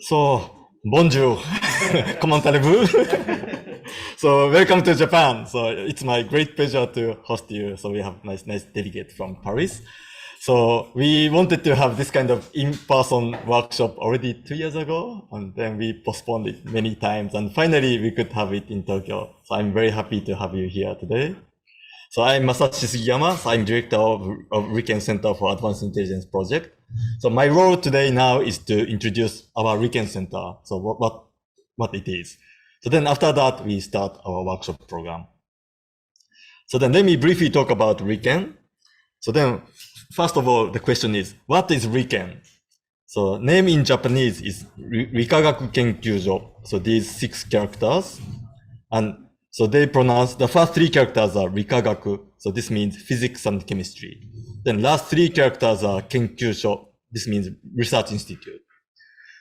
So, bonjour, comment allez-vous? So, welcome to Japan. So, it's my great pleasure to host you. So, we have nice delegate from Paris. So, we wanted to have this kind of in-person workshop already 2 years ago, and then we postponed it many times, and finally we could have it in Tokyo. So, I'm very happy to have you here today. So I'm Masashi Sugiyama. So I'm director of RIKEN Center for Advanced Intelligence Project. So my role today now is to introduce our RIKEN Center. So what it is. So then after that, we start our workshop program. So then let me briefly talk about RIKEN. So then first of all, the question is, what is RIKEN? So name in Japanese is Rikagaku Kenkyūjo. So these 6 characters, and so they pronounce the first 3 characters are Rikagaku. So this means physics and chemistry. Then last 3 characters are Kenkyūsho. This means research institute.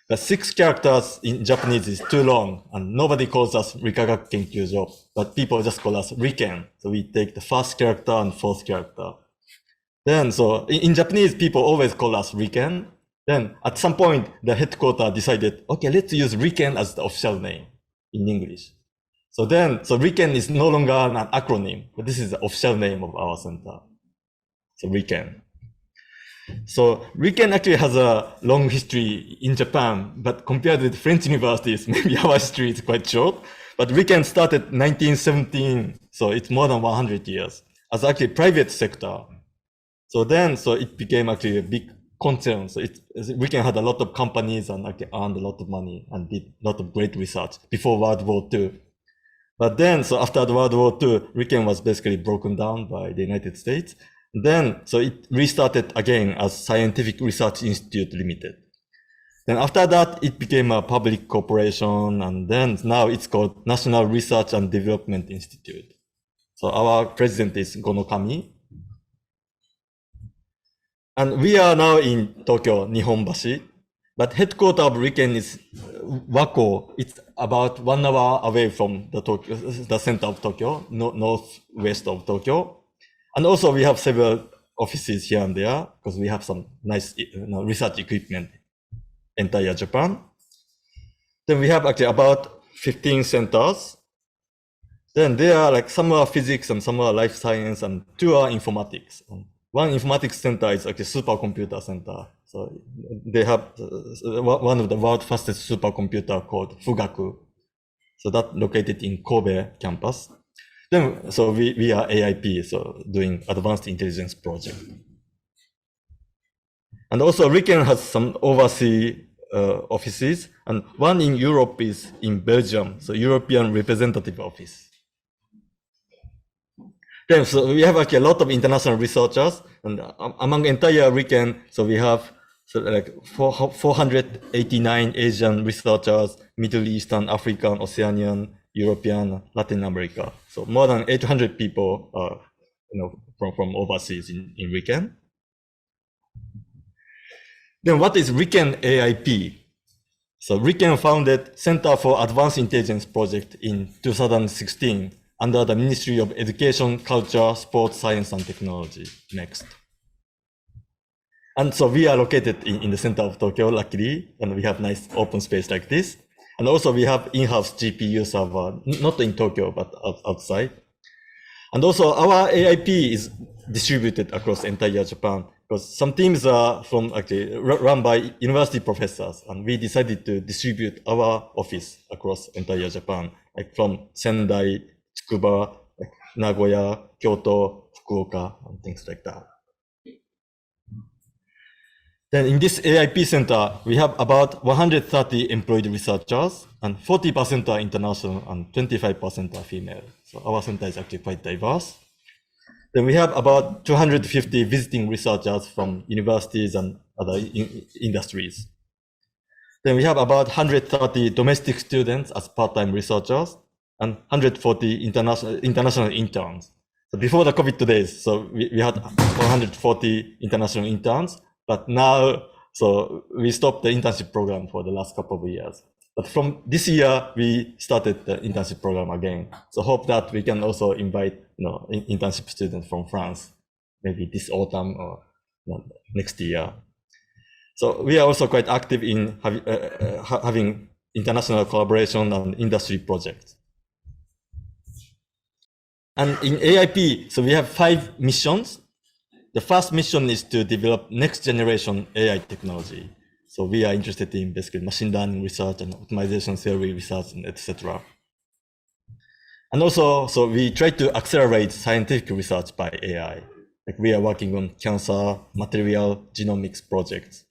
The 6 characters in Japanese is too long, and nobody calls us Rikagaku Kenkyūjo, but people just call us RIKEN. So we take the first character and 4th character. Then, so in Japanese, people always call us RIKEN. Then at some point, the headquarters decided, okay, let's use RIKEN as the official name in English. So RIKEN is no longer an acronym, but this is the official name of our center. So RIKEN. So RIKEN actually has a long history in Japan, but compared with French universities, maybe our history is quite short. But RIKEN started 1917, so it's more than 100 years, as actually private sector. So it became actually a big concern. So RIKEN had a lot of companies and actually earned a lot of money and did a lot of great research before World War II. But then, so after the World War II, RIKEN was basically broken down by the United States. Then, so it restarted again as Scientific Research Institute Limited. Then after that, it became a public corporation, and then now it's called National Research and Development Institute. So our president is Gonokami. And we are now in Tokyo, Nihonbashi. But headquarters of RIKEN is Wako. It's about 1 hour away from the center of Tokyo, northwest of Tokyo. And also we have several offices here and there because we have some nice research equipment entire Japan. Then we have actually about 15 centers. Then there are like some are physics and some are life science and 2 are informatics. One informatics center is actually supercomputer center. So they have one of the world's fastest supercomputer called Fugaku. So that located in Kobe campus. Then, so we are AIP, so doing advanced intelligence project. And also RIKEN has some overseas offices, and one in Europe is in Belgium, so European Representative Office. Then, so we have actually a lot of international researchers, and among entire RIKEN, so we have like 489 Asian researchers, Middle Eastern, African, Oceanian, European, Latin America. So more than 800 people are, from overseas in RIKEN. Then what is RIKEN-AIP? So RIKEN founded Center for Advanced Intelligence Project in 2016 under the Ministry of Education, Culture, Sports, Science, and Technology. Next. And so we are located in the center of Tokyo, luckily, and we have nice open space like this. And also we have in-house GPU server, not in Tokyo, but outside. And also our AIP is distributed across entire Japan because some teams are run by university professors, and we decided to distribute our office across entire Japan, like from Sendai, Tsukuba, like Nagoya, Kyoto, Fukuoka, and things like that. Then in this AIP center, we have about 130 employed researchers, and 40% are international and 25% are female. So our center is actually quite diverse. Then we have about 250 visiting researchers from universities and other industries. Then we have about 130 domestic students as part-time researchers and 140 international interns. So before the COVID days, so we had 140 international interns. But now, so we stopped the internship program for the last couple of years. But from this year, we started the internship program again. So hope that we can also invite, internship students from France, maybe this autumn or next year. So we are also quite active in having international collaboration and industry projects. And in AIP, so we have 5 missions. The first mission is to develop next generation AI technology. So we are interested in basically machine learning research and optimization theory research, and etc. And also, so we try to accelerate scientific research by AI. Like we are working on cancer, material, genomics projects.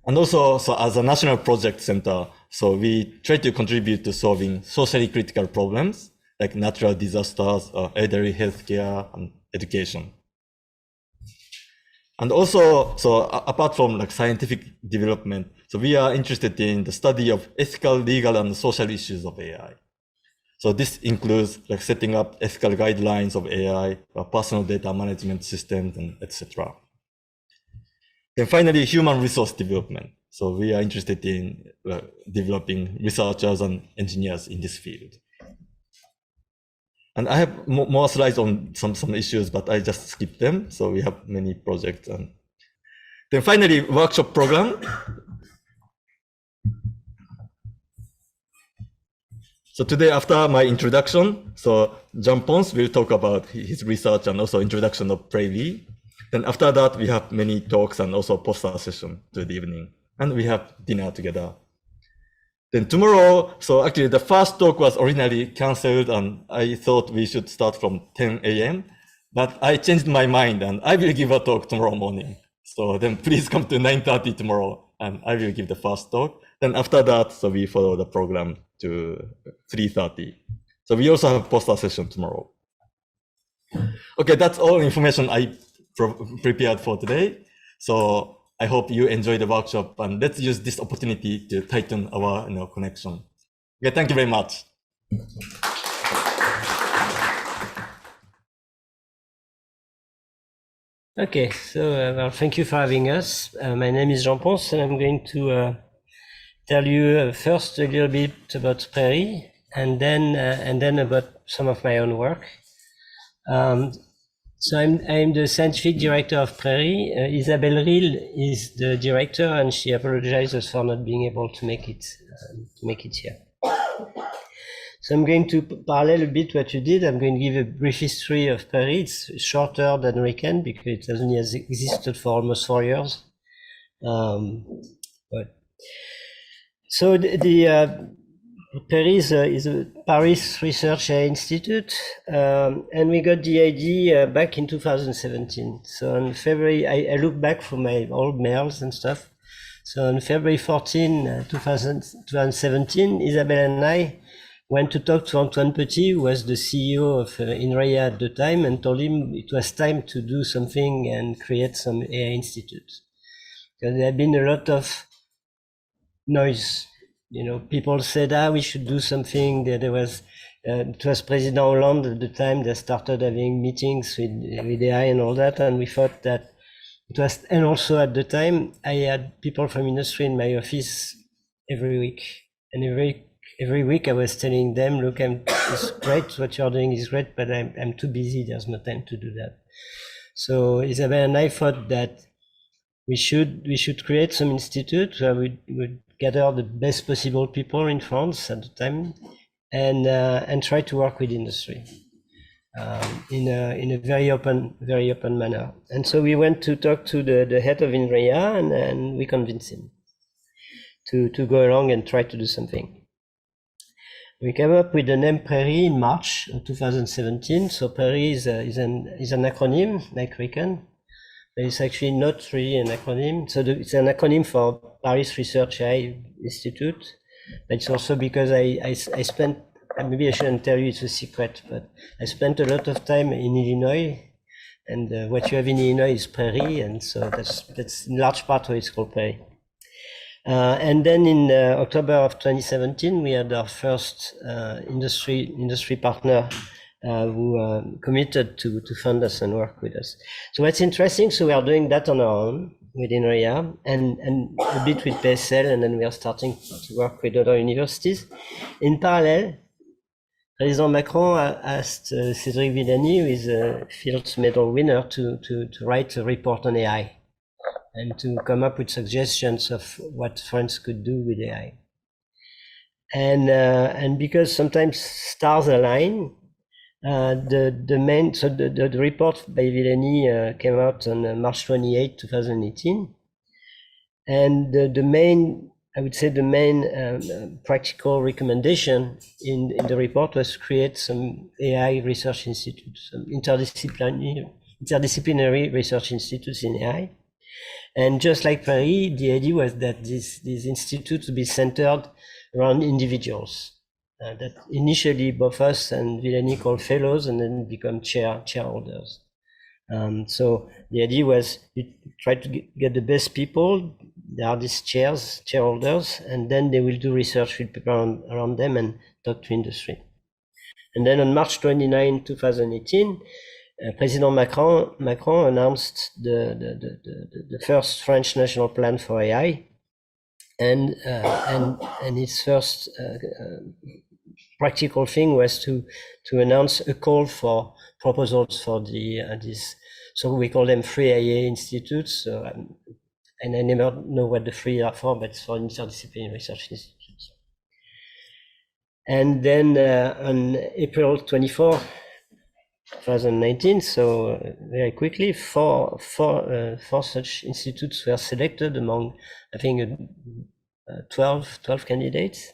And also, so as a national project center, so we try to contribute to solving socially critical problems like natural disasters, elderly healthcare, and education. And also, so apart from like scientific development, so we are interested in the study of ethical, legal, and social issues of AI. So this includes like setting up ethical guidelines of AI, personal data management systems, and etc. Then finally, human resource development. So we are interested in developing researchers and engineers in this field. And I have more slides on some issues, but I just skipped them. So we have many projects. And then finally, workshop program. So today, after my introduction, so Ponce will talk about his research and also introduction of PRAIRIE. Then after that, we have many talks and also poster session to the evening. And we have dinner together. Then tomorrow, so actually the first talk was originally canceled and I thought we should start from 10 a.m. But I changed my mind and I will give a talk tomorrow morning. So then please come to 9:30 tomorrow and I will give the first talk. Then after that, so we follow the program to 3:30. So we also have poster session tomorrow. Okay, that's all information I prepared for today. So I hope you enjoy the workshop and let's use this opportunity to tighten our connection. Okay, thank you very much. Okay, so well, thank you for having us. My name is Ponce and I'm going to tell you first a little bit about PRAIRIE and then about some of my own work. So I'm the scientific director of PRAIRIE. Isabelle Ril is the director, and she apologizes for not being able to make it here. So I'm going to parallel a bit what you did. I'm going to give a brief history of PRAIRIE. It's shorter than RIKEN because it only has existed for almost 4 years. So the PRAIRIE is a Paris Research Institute, and we got the idea back in 2017. So in February, I look back for my old mails and stuff. So on February 14, 2017, Isabelle and I went to talk to Antoine Petit, who was the CEO of INRAEA at the time, and told him it was time to do something and create some AI institutes. Because there had been a lot of noise. People said, we should do something. There was, it was President Hollande at the time that started having meetings with AI and all that. And we thought that it was, and also at the time, I had people from industry in my office every week. And every week I was telling them, look, it's great, what you're doing is great, but I'm too busy. There's no time to do that. So Isabelle and I thought that we should create some institute where we would gather the best possible people in France at the time, and try to work with industry in a very open manner. And so we went to talk to the head of INRAEA, and we convinced him to go along and try to do something. We came up with the name PRAIRIE in March of 2017. So PRAIRIE is an acronym like RIKEN. But it's actually not really an acronym. So it's an acronym for Paris Research AI Institute. But it's also because I spent, maybe I shouldn't tell you, it's a secret, but I spent a lot of time in Illinois. And what you have in Illinois is PRAIRIE. And so that's in large part why it's called PRAIRIE. And then in October of 2017, we had our first industry partner who committed to fund us and work with us. So what's interesting, so we are doing that on our own with INRAEA and a bit with PSL, and then we are starting to work with other universities. In parallel, President Macron asked Cédric Villani, who is a Fields Medal winner, to write a report on AI. and to come up with suggestions of what France could do with AI. And because sometimes stars align, the report by Villani came out on March 28, 2018. And I would say the main practical recommendation in the report was to create some AI research institutes, some interdisciplinary research institutes in AI. And just like Prairie, the idea was that these institutes would be centered around individuals that initially both us and Villani called fellows and then become chairholders. So the idea was you try to get the best people. There are these chairholders, and then they will do research with people around them and talk to industry. And then on March 29, 2018, President Macron announced the first French national plan for AI, and its first practical thing was to announce a call for proposals for this. So we call them free AI institutes. And I never know what the free are for, but it's for interdisciplinary research institutes. And then on April 24, 2019, so very quickly, four such institutes were selected among, I think, 12 candidates.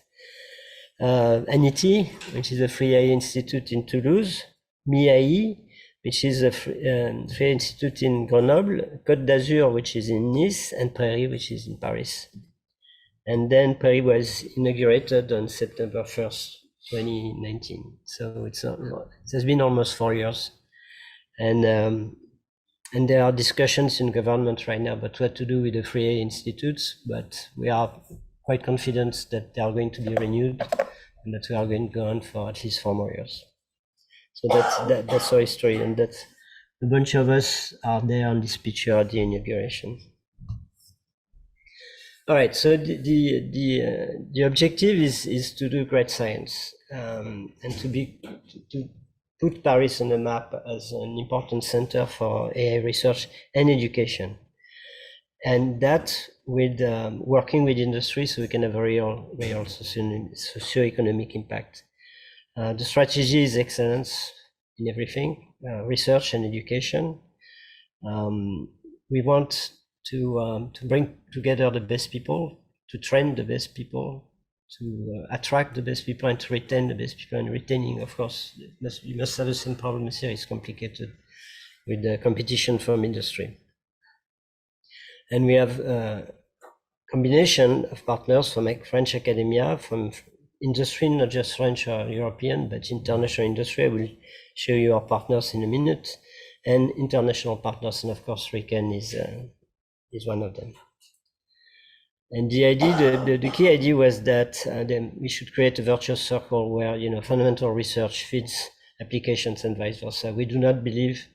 NET, which is a free AI institute in Toulouse, MIAI, which is a free institute in Grenoble, Côte d'Azur, which is in Nice, and Prairie, which is in Paris. And then Prairie was inaugurated on September 1st, 2019. So it has been almost 4 years. And there are discussions in government right now about what to do with the free AI institutes, but we are quite confident that they are going to be renewed and that we are going to go on for at least 4 more years. So that's our history, and that's a bunch of us are there on this picture at the inauguration. All right, so the objective is to do great science and to put Paris on the map as an important center for AI research and education, and that with working with industry, so we can have a real socio-economic impact. The strategy is excellence in everything, research and education. We want to bring together the best people, to train the best people, to attract the best people, and to retain the best people. And retaining, of course, you must have the same problems here. It's complicated with the competition from industry. And we have a combination of partners from French academia, from industry, not just French or European, but international industry. I will show you our partners in a minute, and international partners, and of course RIKEN is one of them. And the idea, the key idea was that we should create a virtuous circle where fundamental research feeds applications and vice versa. We do not believe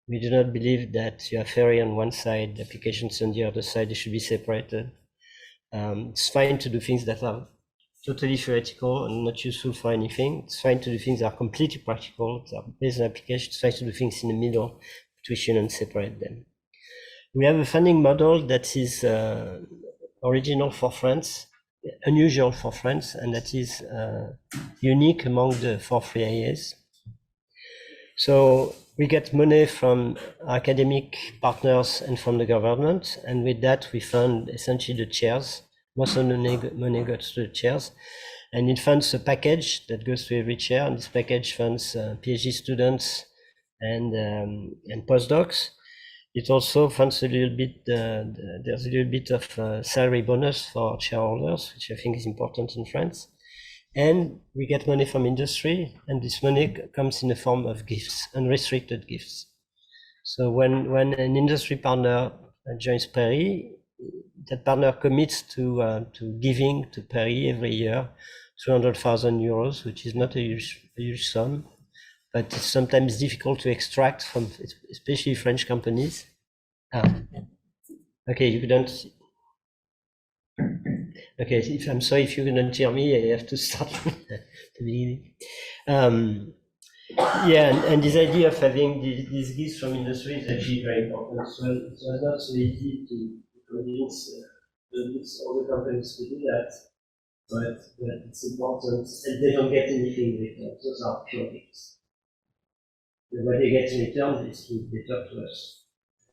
that you have theory on one side, applications on the other side. They should be separated. It's fine to do things that are totally theoretical and not useful for anything. It's fine to do things that are completely practical, that are based on applications. It's fine to do things in the middle, but we shouldn't separate them. We have a funding model that is original for France, unusual for France, and that is unique among the 4 free IAs. So we get money from academic partners and from the government, and with that we fund essentially the chairs. Most of the money goes to the chairs, and it funds a package that goes to every chair, and this package funds PhD students and postdocs. It also funds a little bit, there's a little bit of salary bonus for shareholders, which I think is important in France. And we get money from industry, and this money comes in the form of gifts, unrestricted gifts. So when an industry partner joins Prairie, that partner commits to giving to Prairie every year 200,000 euros, which is not a huge sum, but it's sometimes difficult to extract from, especially French companies. Okay, you couldn't. Okay, I'm sorry if you couldn't hear me. I have to start from the beginning. Yeah, and this idea of having these gifts from industry is actually very important. So it was not so easy to convince all the companies to do that, but it's important, and they don't get anything in return. Those are pure gifts. And what they get in return is they talk to us.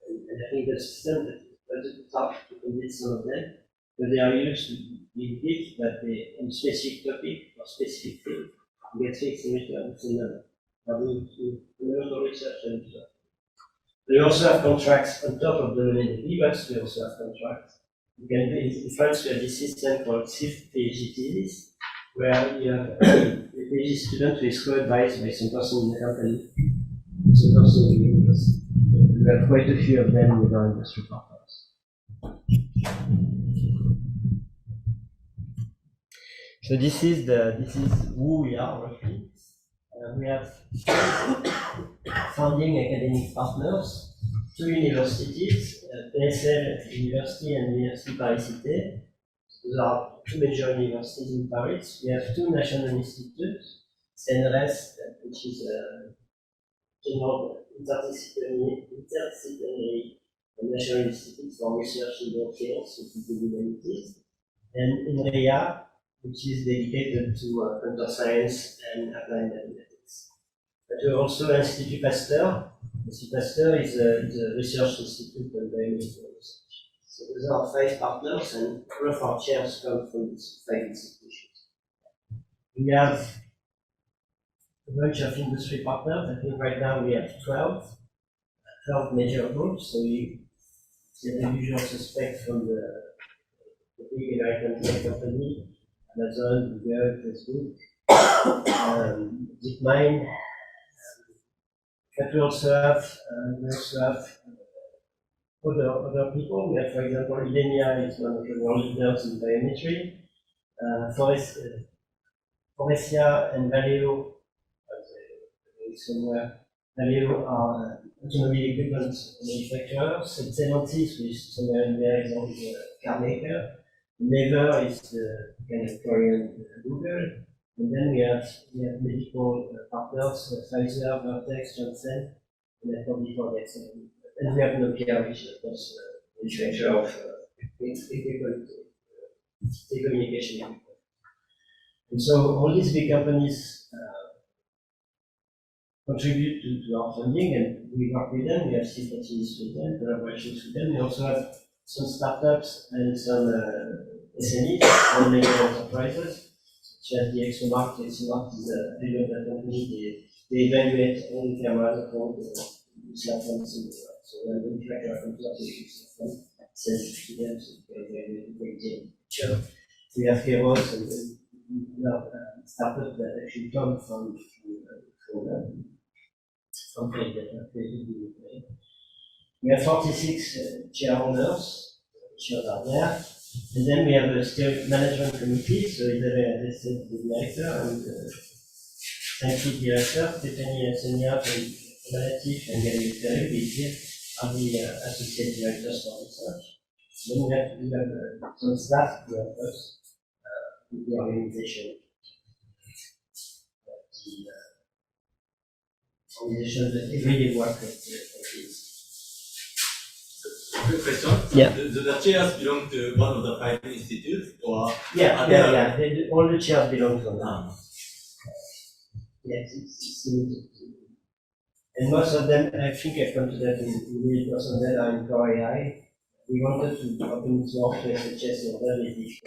And I think the system that is tough to convince some of them, but they are used to give gifts, but they on specific topic or specific thing get fixed in return. It's another. We learn the research and we also have contracts on top of the money but we also have contracts. You can be in France we have this system called SIFT PhD thesis, where you have a PhD student who is co-advised by some person in the company, some person in the university. We have quite a few of them with our industry partners. So this is who we are roughly. We have founding academic partners, 2 universities, PSL University and University Paris-Cité. Those are 2 major universities in Paris. We have 2 national institutes, CNRS, which is a general interdisciplinary national institute for research in all fields, which is the humanities, and INRIA, which is dedicated to computer science and applied mathematics. But we also Institut Pasteur. Institut Pasteur is a research institute on biomedical research. So those are 5 partners, and all of our chairs come from these 5 institutions. We have a bunch of industry partners. I think right now we have 12 major groups. So we get the usual suspect from the big American tech company, Amazon, Google, Facebook, DeepMind. But we also have other people. We have, for example, Idemia is one of the world leaders in biometry. Forestia and Valeo, somewhere. Valeo are automobile equipment manufacturers. And Stellantis, which is somewhere in there, is only a car maker. Never is the kind of Florian Google. And then we have medical partners, Pfizer, Vertex, Johnson, and I thought before that. And we have Nokia, which is, of course, manufacturer of telecommunication equipment. And so all these big companies contribute to our funding, and we work with them. We have sympathies with them, collaborations with them. We also have some startups and some SMEs, small-medium enterprises, such as the ExoMark. The ExoMark is a development company. They evaluate all the cameras from the smartphones in the world. So when the manufacturer comes up with a smartphone, sends it to them so they can evaluate the picture. We have heroes and startups that actually come from we have 46 shareholders, shares are there, and then we have a steering management committee. So Isabelle has listed the director and scientific director, Stephanie Sonia from Relative and Gary Pierre-Louis are the associate directors for research. Then we have some staff who help us with the organization. Organization that really work with this. Quick question. Yeah. The chairs belong to one of the 5 institutes, or yeah. All the chairs belong to them. Yes, it's limited. And most of them, I think I've come to that in most of them are in Core AI. We wanted to open it more to SHS in order to be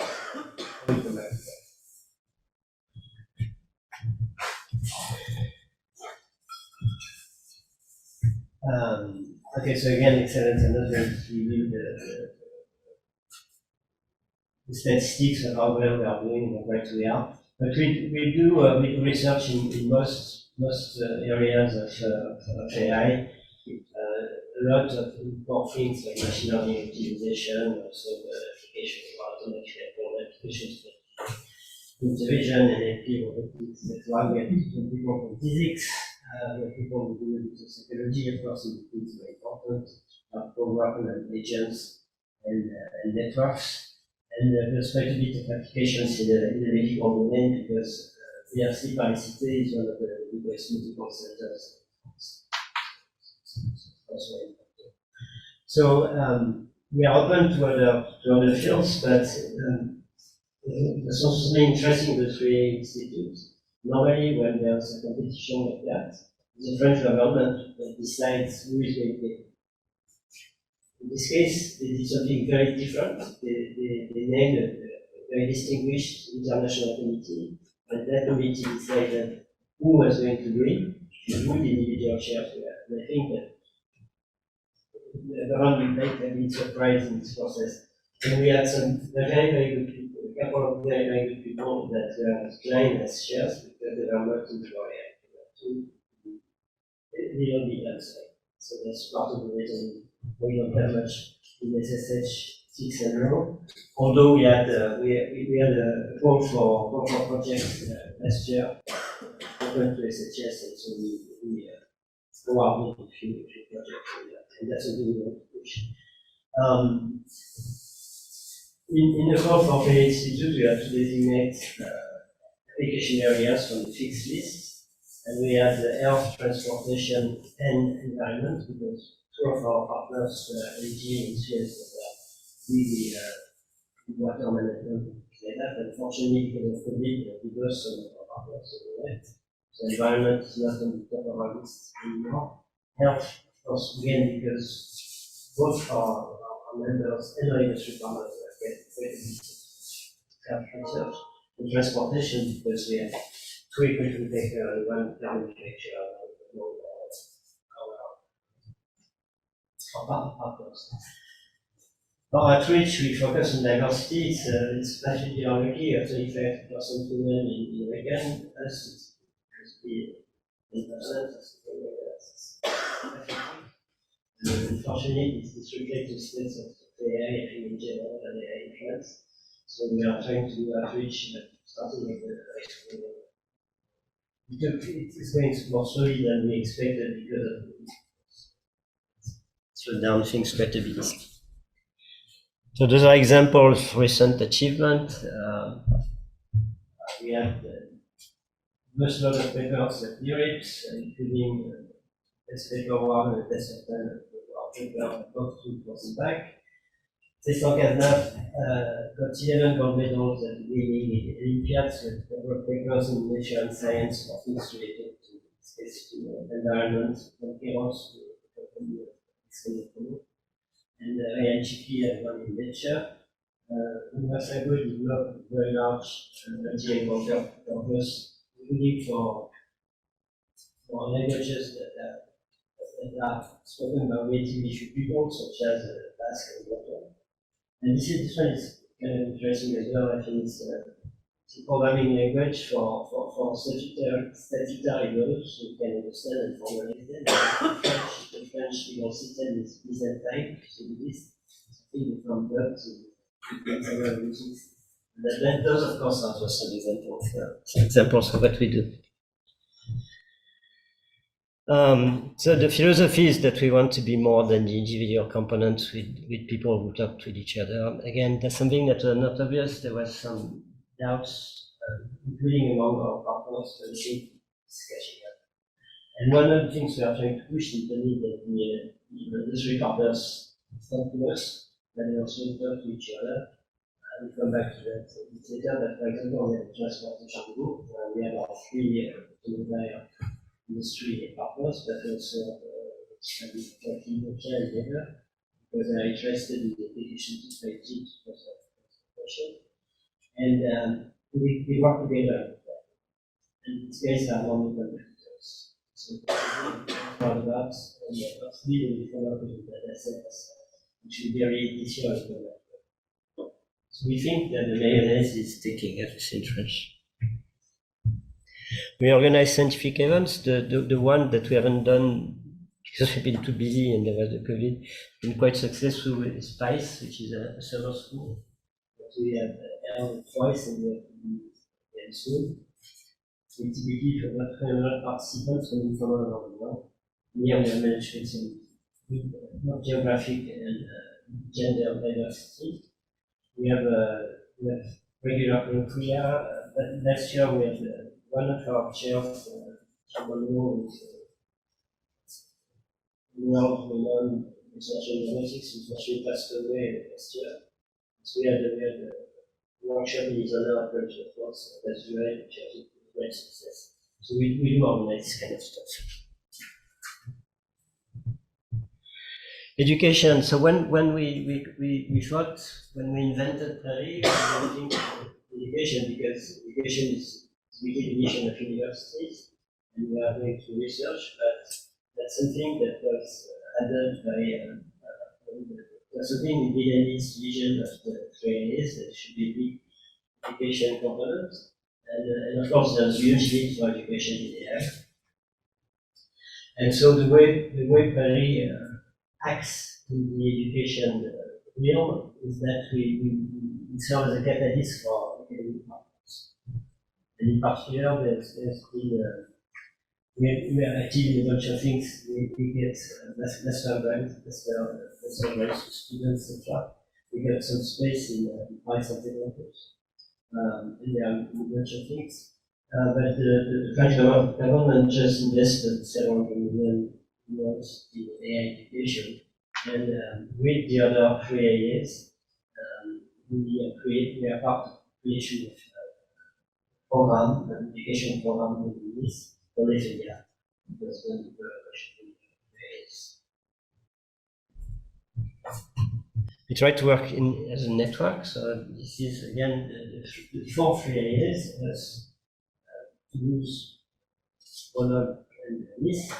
okay, so again, excellence, I'm not going to review the statistics of how well we are doing and where we are. But we do research in most areas of AI. A lot of important things like machine learning optimization, also the application of automatic applications for computer vision and NLP robotics. That's why we have people from physics. We have people who do psychology, of course, it's very important. People work on agents and networks. And there's quite a bit of applications in the medical domain because Merci Paris-Cité is one of the biggest musical centers. So we are open to other fields, but there's also something interesting in the three institutes. Normally, when there's a competition like that, the French government decides who is going to get it. In this case, they did something very different. They named a very distinguished international committee, and that committee decided who was going to win and who the individual chairs were. And I think that the government will make a bit surprised in this process. And we had some very good people, a couple of very good people that were declined as chairs because they were not in Florian. They don't be outside. So that's part of the reason we don't have much in SSH 6 and row. Although we had a call for projects last year, open to SHS, and so we awarded a few projects, and that's something we want to push. In the call for the institute, we have to designate application areas from the fixed list. And we had the health, transportation, and environment, because two of our partners, LG and CS, really water management like that. Unfortunately, because of COVID, we lost some of our partners overnight. So environment is not on the top of our list anymore. Health, of course, again, because both our members and our industry partners get quite a bit of health research. And transportation, because we have two equipment maker and one cloud manufacturer, our partners. For outreach, we focus on diversity. It's particularly 35% women in RIKEN, us it's 10%, unfortunately, this reflects the states of AI in general and AI in France. So we are trying to do outreach, starting with the high school. It's going more slowly than we expected because of slow down things quite a bit. So those are examples of recent achievement. We have the most lot of papers at lyrics, including test paper 1 and test of 10 paper both 2 was back. Test of 9 got 11 gold medals at the leading Olympiads with several papers in nature and science for things related to space, to environment, from chaos to and RIKEN-AIP one in nature. Masashi developed a very large multi-encounter corpus, including for languages that are spoken by relatively few people, such as Basque and Water. And this one is kind of interesting as well. I think it's a programming language for statutory verbs, so you can understand and formalize them. The French legal system is Byzantine, so this something from verbs and several reasons. And those, of course, are just some examples of what we do. So the philosophy is that we want to be more than the individual components with people who talk with each other. Again, that's something that was not obvious. There was some doubts, including among our partners, but I think it's catching up. And one of the things we are trying to push is that the industry partners talk to us, but they also talk to each other. We'll come back to that later, but for example, we have a transportation group, where we have our three industry partners, but also Takeuchi and Yger, because they are interested in the application perspective of transportation. And we work together. And these guys are non-convexers. So proud about and we follow up with data sets, which will be ready this year as well. So we think that the mayonnaise is taking everything French. We organize scientific events. The one that we haven't done because we've been too busy and there was the COVID, been quite successful with SPICE, which is a summer school. But we have held twice and we have to be very soon. We typically have about 300 participants coming from all around the world. Here we have managed with some geographic and gender diversity. We have regular colloquia, but last year we had one of our chairs, Chambolo, is world-renowned researcher in genetics, who actually passed away last year. So we had a workshop in his honor at College of Ponce, that's very great success. So we do organize this kind of stuff. Education. So when we thought, when we invented PRAIRIE, we were thinking education, because education is the definition of universities, and we are going to research, but that's something that was added by something in Day1's vision of the trainees, that should be big education components, and of course there's huge need for education in AI. And so the way PRAIRIE acts in the education realm is that we serve as a catalyst for academic partners. And in particular, there's been, we are active in a bunch of things. We get master grants to students, etc. We get some space in Python developers. And there are a bunch of things. But the French government just invested several million euros in AI education, and with the other three AAs, we are part of the creation of program, an education program in this for Lithuania. That's one of the questions. We try to work as a network, so this is again the four three AAs as Toulouse, Grenoble, and Nice.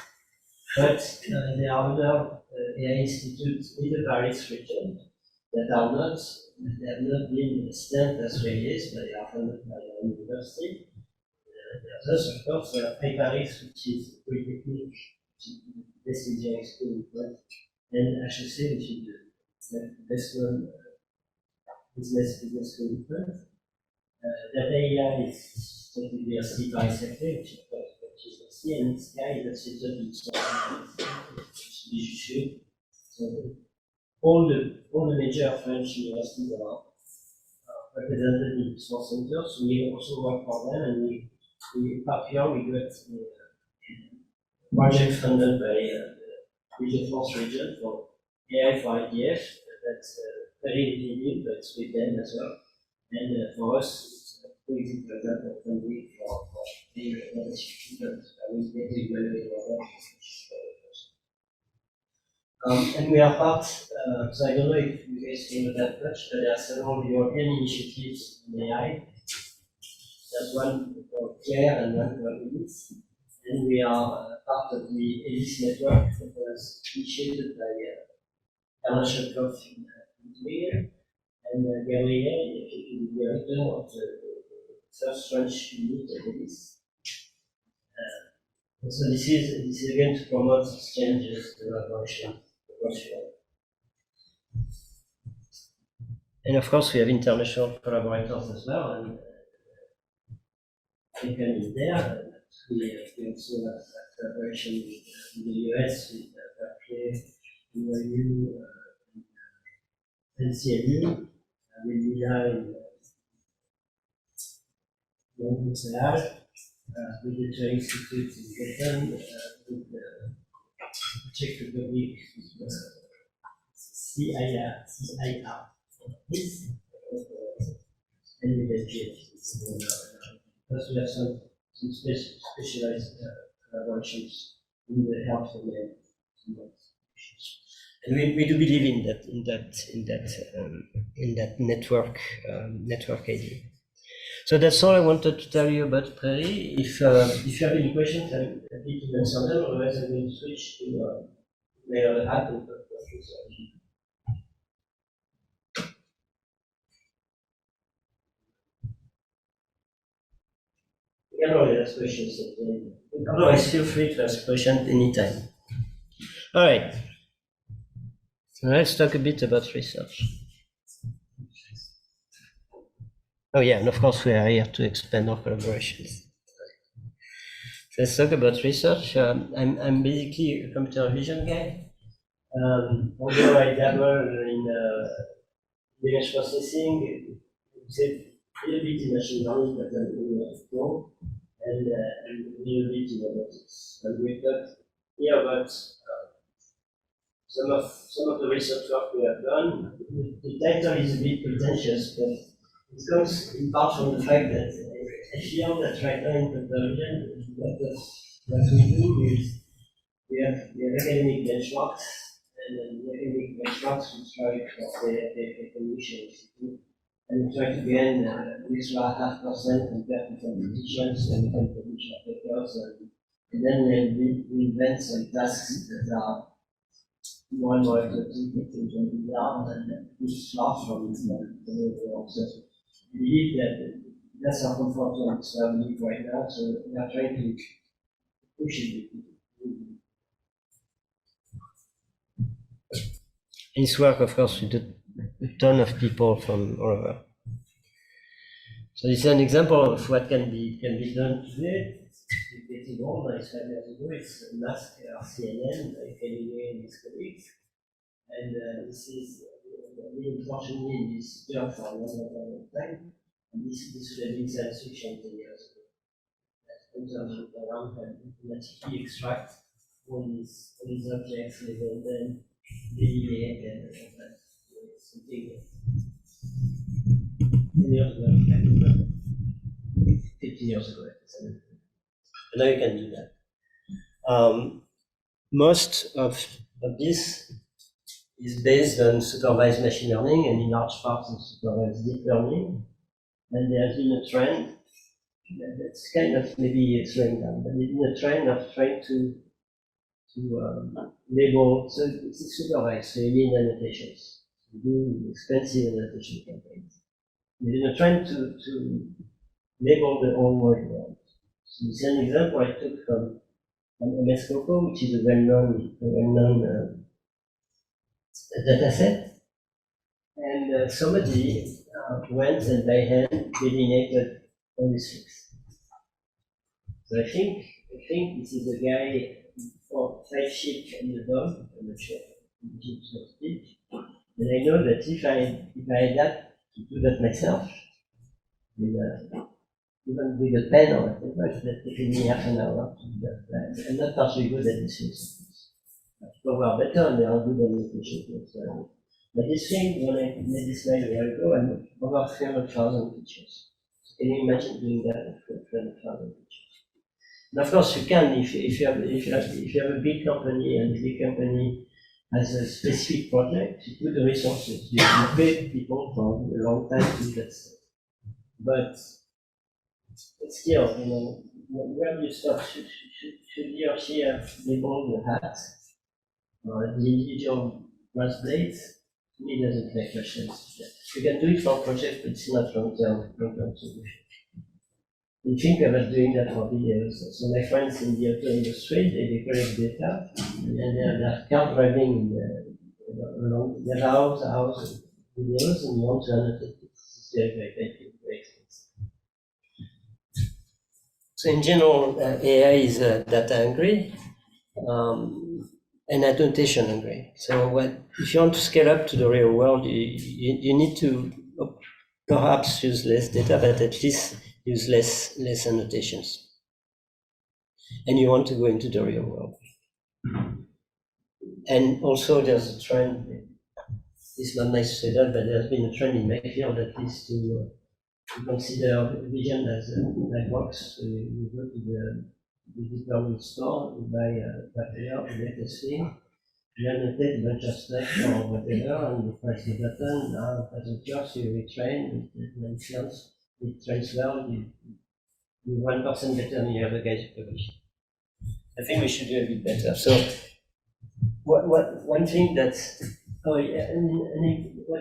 But there are other AI institutes in the Paris region that have not been stamped as RIKEN, but they are funded by the university. There's of course Paris, which is Polytechnic, which is the best engineering school in France, and HEC, which is the best one business school in France. That area is the University Paris Saclay, which is the and Sky is situated in Yger. So all the major French universities are represented in small centers. So we also work for them, and we particularly we got a project funded by the Region Force region for AI for IDF. That's very limited, but it's with them as well. And for us, it's very easy to example funding for the students. We get to evaluate our work. And we are part, so I don't know if you guys came that much, but there are several European initiatives in AI. There's one for Pierre and one for Louis. And we are part of the ELIS network that was initiated by Pierre-Louis in Yger. And Gabriel is the director of the first French unit of ELIS. So this is again to promote exchanges, collaboration across Europe. And of course, we have international collaborators as well, and RIKEN is there. We also have collaboration in the US with Berkeley, NYU, NCLU, with Mila in Montreal, with the Turing Institute in Britain, with the Czech Republic, CIR, and with the GFC. Plus, we have some specialized collaborations in the health domain. And we do believe in that network idea. So that's all I wanted to tell you about PRAIRIE. If you have any questions, I'm happy to answer them. Otherwise, I'm going to switch to the other app and questions. You can always ask questions at the end. Otherwise, feel free to ask questions anytime. All right. So let's talk a bit about research. Oh yeah, and of course we are here to expand our collaborations. So let's talk about research. I'm basically a computer vision guy. Although I dabble in image processing, it's a little bit in machine learning, but I'm doing more. and a little bit in robotics. And we talked here about some of the research work we have done. The title is a bit pretentious, but it comes in part from the fact that I feel that right now in conversion, what we do is we have academic benchmarks, and then the academic benchmarks we try for the conditions. And we try to gain an extra 0.5% compared to competitions, and we can publish our papers, and then we invent some tasks that are more and more exotic in now, and push far from the overall. So we believe that that's our comfort zone, so I believe right now, so we are trying to push it. This work, of course, with a ton of people from all over. So this is an example of what can be done today. It's getting old, like 5 years ago. It's a mask CNN by Pierre-Louis and his colleagues. And this is unfortunately in this job for a long time. And this would have been science fiction 10 years ago. That comes around and automatically extract all these objects, label them, delineate them, and that's something 10 years ago, 15 years ago. But now you can do that. Most of this is based on supervised machine learning and in large parts on supervised deep learning. And there's been a trend that's kind of maybe slowing down, but there's been a trend of trying to label, so it's supervised, so you need annotations. You do expensive annotation campaigns. There's been a trend to label the whole world. So this is an example I took from MS Coco, which is a well-known data set. And somebody went and by hand delineated all these things. So I think this is a guy for 5 sheep and a dog, I'm not sure, so to speak. And I know that if I had that to do that myself, even with a pen or whatever, it would take me half an hour to do that. I'm not particularly good at these things. People who are better and they are good at notation. So, but this thing, when I made this slide a year ago, I had over 300,000 pictures. So can you imagine doing that with 300,000 pictures? And of course, you can if you have a big company and the big company has a specific project, you put the resources. You pay people for a long time to do that stuff. But still, where do you start? Should he or she have labeled the hat or the individual brass blades? To me, it doesn't make much sense. You can do it for projects, but it's not long-term solution. We think about doing that for videos. So my friends in the auto industry, they collect data, and they're car driving along their house videos, and you want to annotate it. It's very expensive. So in general, AI is data hungry and annotation hungry. So if you want to scale up to the real world, you need to perhaps use less data, but at least use less annotations. And you want to go into the real world. And also there's a trend, it's not nice to say that, but there's been a trend in my field at least to consider vision as a black box. So you go to the deep learning store, you buy whatever, the latest thing, you annotate a bunch of stuff or whatever, and you press the button, now it doesn't work, so you retrain, it mentions, it trains well, you 1% better than the other guys who publish. I think we should do a bit better. So one thing that's, what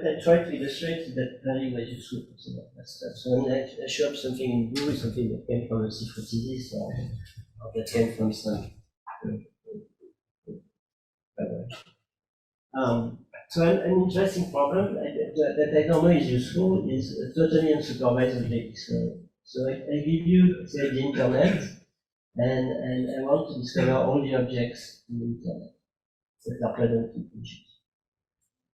I try to illustrate is that learning was useful. So that's when I show up something in blue, something that came from a seafood disease or that came from some. So an interesting problem that I don't know is useful is a totally unsupervised object discovery. So I give you, say, the internet, and I want to discover all the objects in the internet that are present in pictures.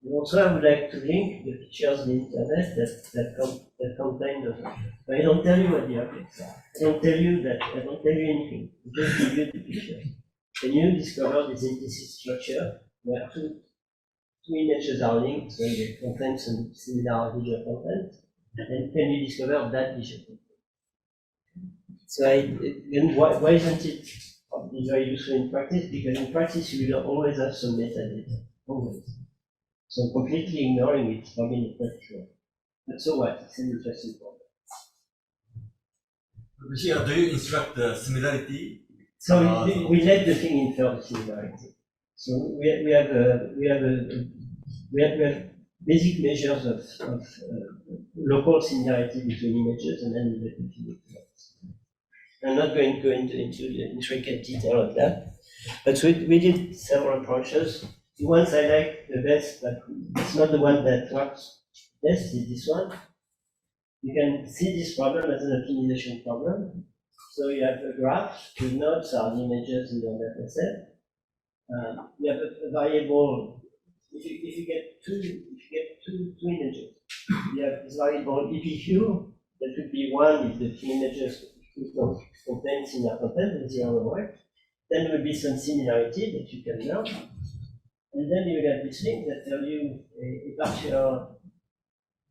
And also, I would like to link the pictures on the internet that contain those objects. But I don't tell you what the objects are. I don't tell you anything. I just give you the pictures. Can you discover this implicit structure where two images are linked, so they contain some similar visual content, and can you discover that visual content? So why isn't it very useful in practice? Because in practice you will always have some metadata, always. So completely ignoring it is probably not practical. But so what? It's an interesting problem. Here, do you instruct the similarity? So we let the thing infer the similarity. So we have basic measures of local similarity between images, and then we let the thing infer. I'm not going to go into the intricate detail of that, but we did several approaches. The ones I like the best, but it's not the one that works best, is this one. You can see this problem as an optimization problem. So you have a graph, the nodes are the images in your data set. You have a variable, if you get two images, you have this variable EPQ, that would be one if the two images contain similar content and zero overlap. Then there will be some similarity that you can learn. And then you get this thing that tell you a particular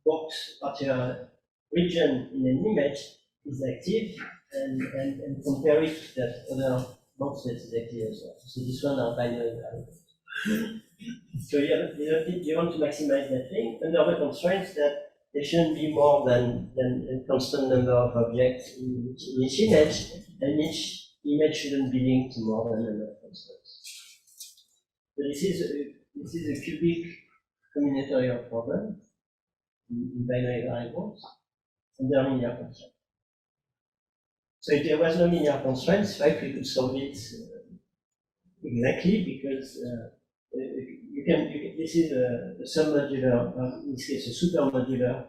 box, particular region in an image is active, and compare it to that other box that is active as well. So this one are binary variables. So you want to maximize that thing under the constraints that there shouldn't be more than a constant number of objects in each image, and each image shouldn't be linked to more than a number of constants. So this is a cubic combinatorial problem in binary variables under linear constraints. So if there was no linear constraints, in fact, we could solve it exactly, because this is a submodular, in this case, a supermodular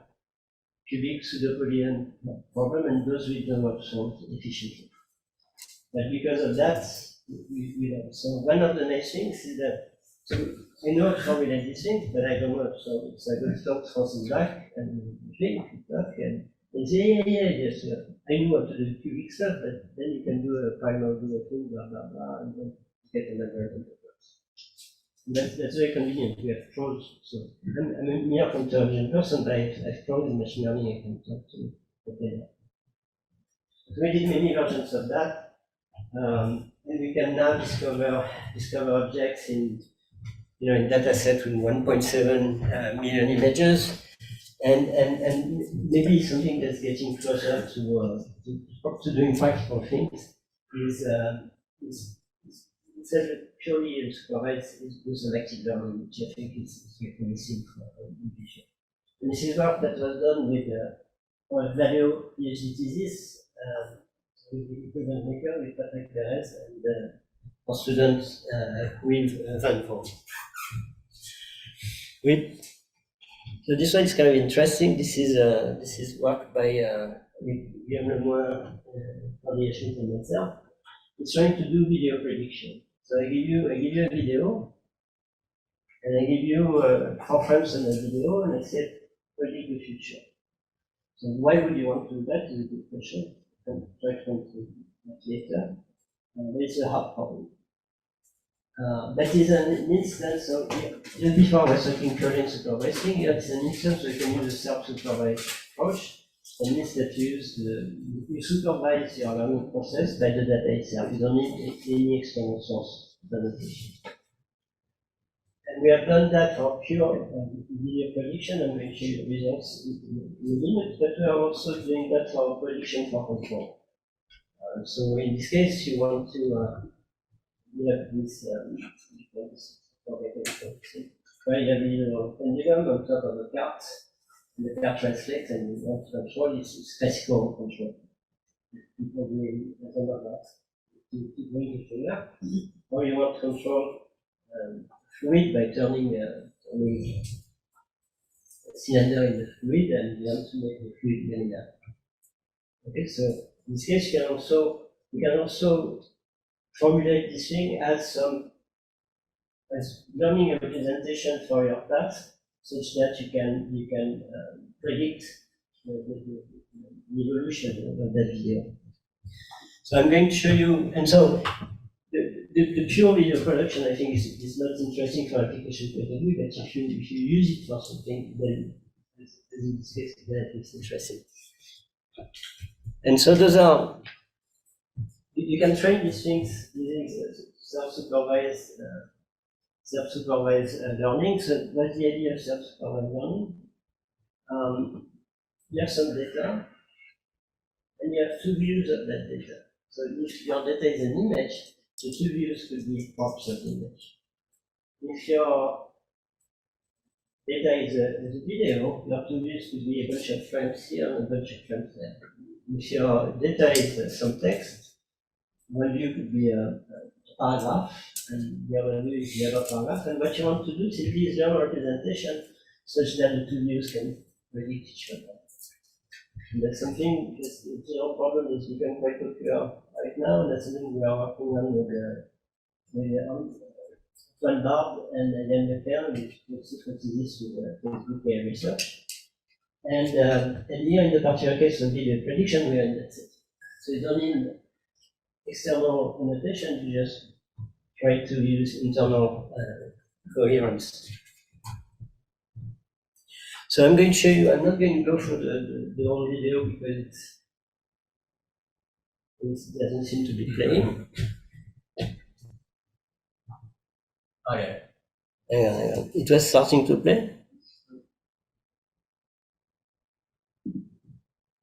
cubic pseudo-Poirion problem, and those we don't have solved efficiently. But because of that, we don't. So one of the nice things is that, so I know how to formulate these things, but I don't know how to solve it. So I go to talk to Francis back and they say, yes, I knew how to do cubic stuff, but then you can do a primal do a thing, blah, blah, blah, and then get another interface. That's very convenient. We have pros. So I'm a mere computer vision person, but I've pros in machine learning. I can talk to data. So we did many versions of that, and we can now discover objects in data set with 1.7 million images, and maybe something that's getting closer to doing practical things is purely supervised is selective learning, which I think is missing for vision. And this is work that was done with Valeo PhD thesis, with the equivalent maker, with Patrick Perez, and our students with Van Voort. So this one is kind of interesting. This is work by Guillaume Lemoine, Foundation and myself. It's trying to do video prediction. So I give you a video, and I give you 4 frames on the video, and I said predict the future. So why would you want to do that? Is a good question. I can try to answer that later. But it's a hard problem. That is an instance of, just before I was talking current supervising, it's an instance where you can use a self-supervised approach. That means that you supervise your learning process by the data itself. You don't need any external source annotation. And we have done that for pure video prediction. I'm going to show you the results in a minute, but we are also doing that for prediction for control. So in this case, you want to have this where you have a little pendulum on top of a cart. The cart translates, and you want to control is classical control. People doing some of that to bring the finger. Or you want to control fluid by turning a cylinder in the fluid, and you want to make the fluid linear. Okay, so in this case, you can also formulate this thing as some as learning a representation for your task, such that you can predict the evolution of that video. So I'm going to show you, and so the pure video production, I think, is not interesting from application point of view, but if you use it for something, then in this case, then it's interesting. And so those are, you can train these things using self-supervised learning. So what's the idea of self-supervised learning? You have some data, and you have two views of that data. So if your data is an image, the two views could be props of the image. If your data is a video, your two views could be a bunch of frames here and a bunch of frames there. If your data is some text, one view could be a paragraph, and the other view is the other paragraph. And what you want to do simply is learn a representation such that the two views can predict each other. And that's something, this zero problem has become quite popular right now, and that's something we are working on with Van Bard and Yann Leclerc, which is with Facebook research. And here in the particular case of video prediction, we are in that set. So you don't need external annotation, you just try to use internal coherence. So I'm going to show you, I'm not going to go through the whole video because it doesn't seem to be playing. Oh yeah. Hang on. It was starting to play?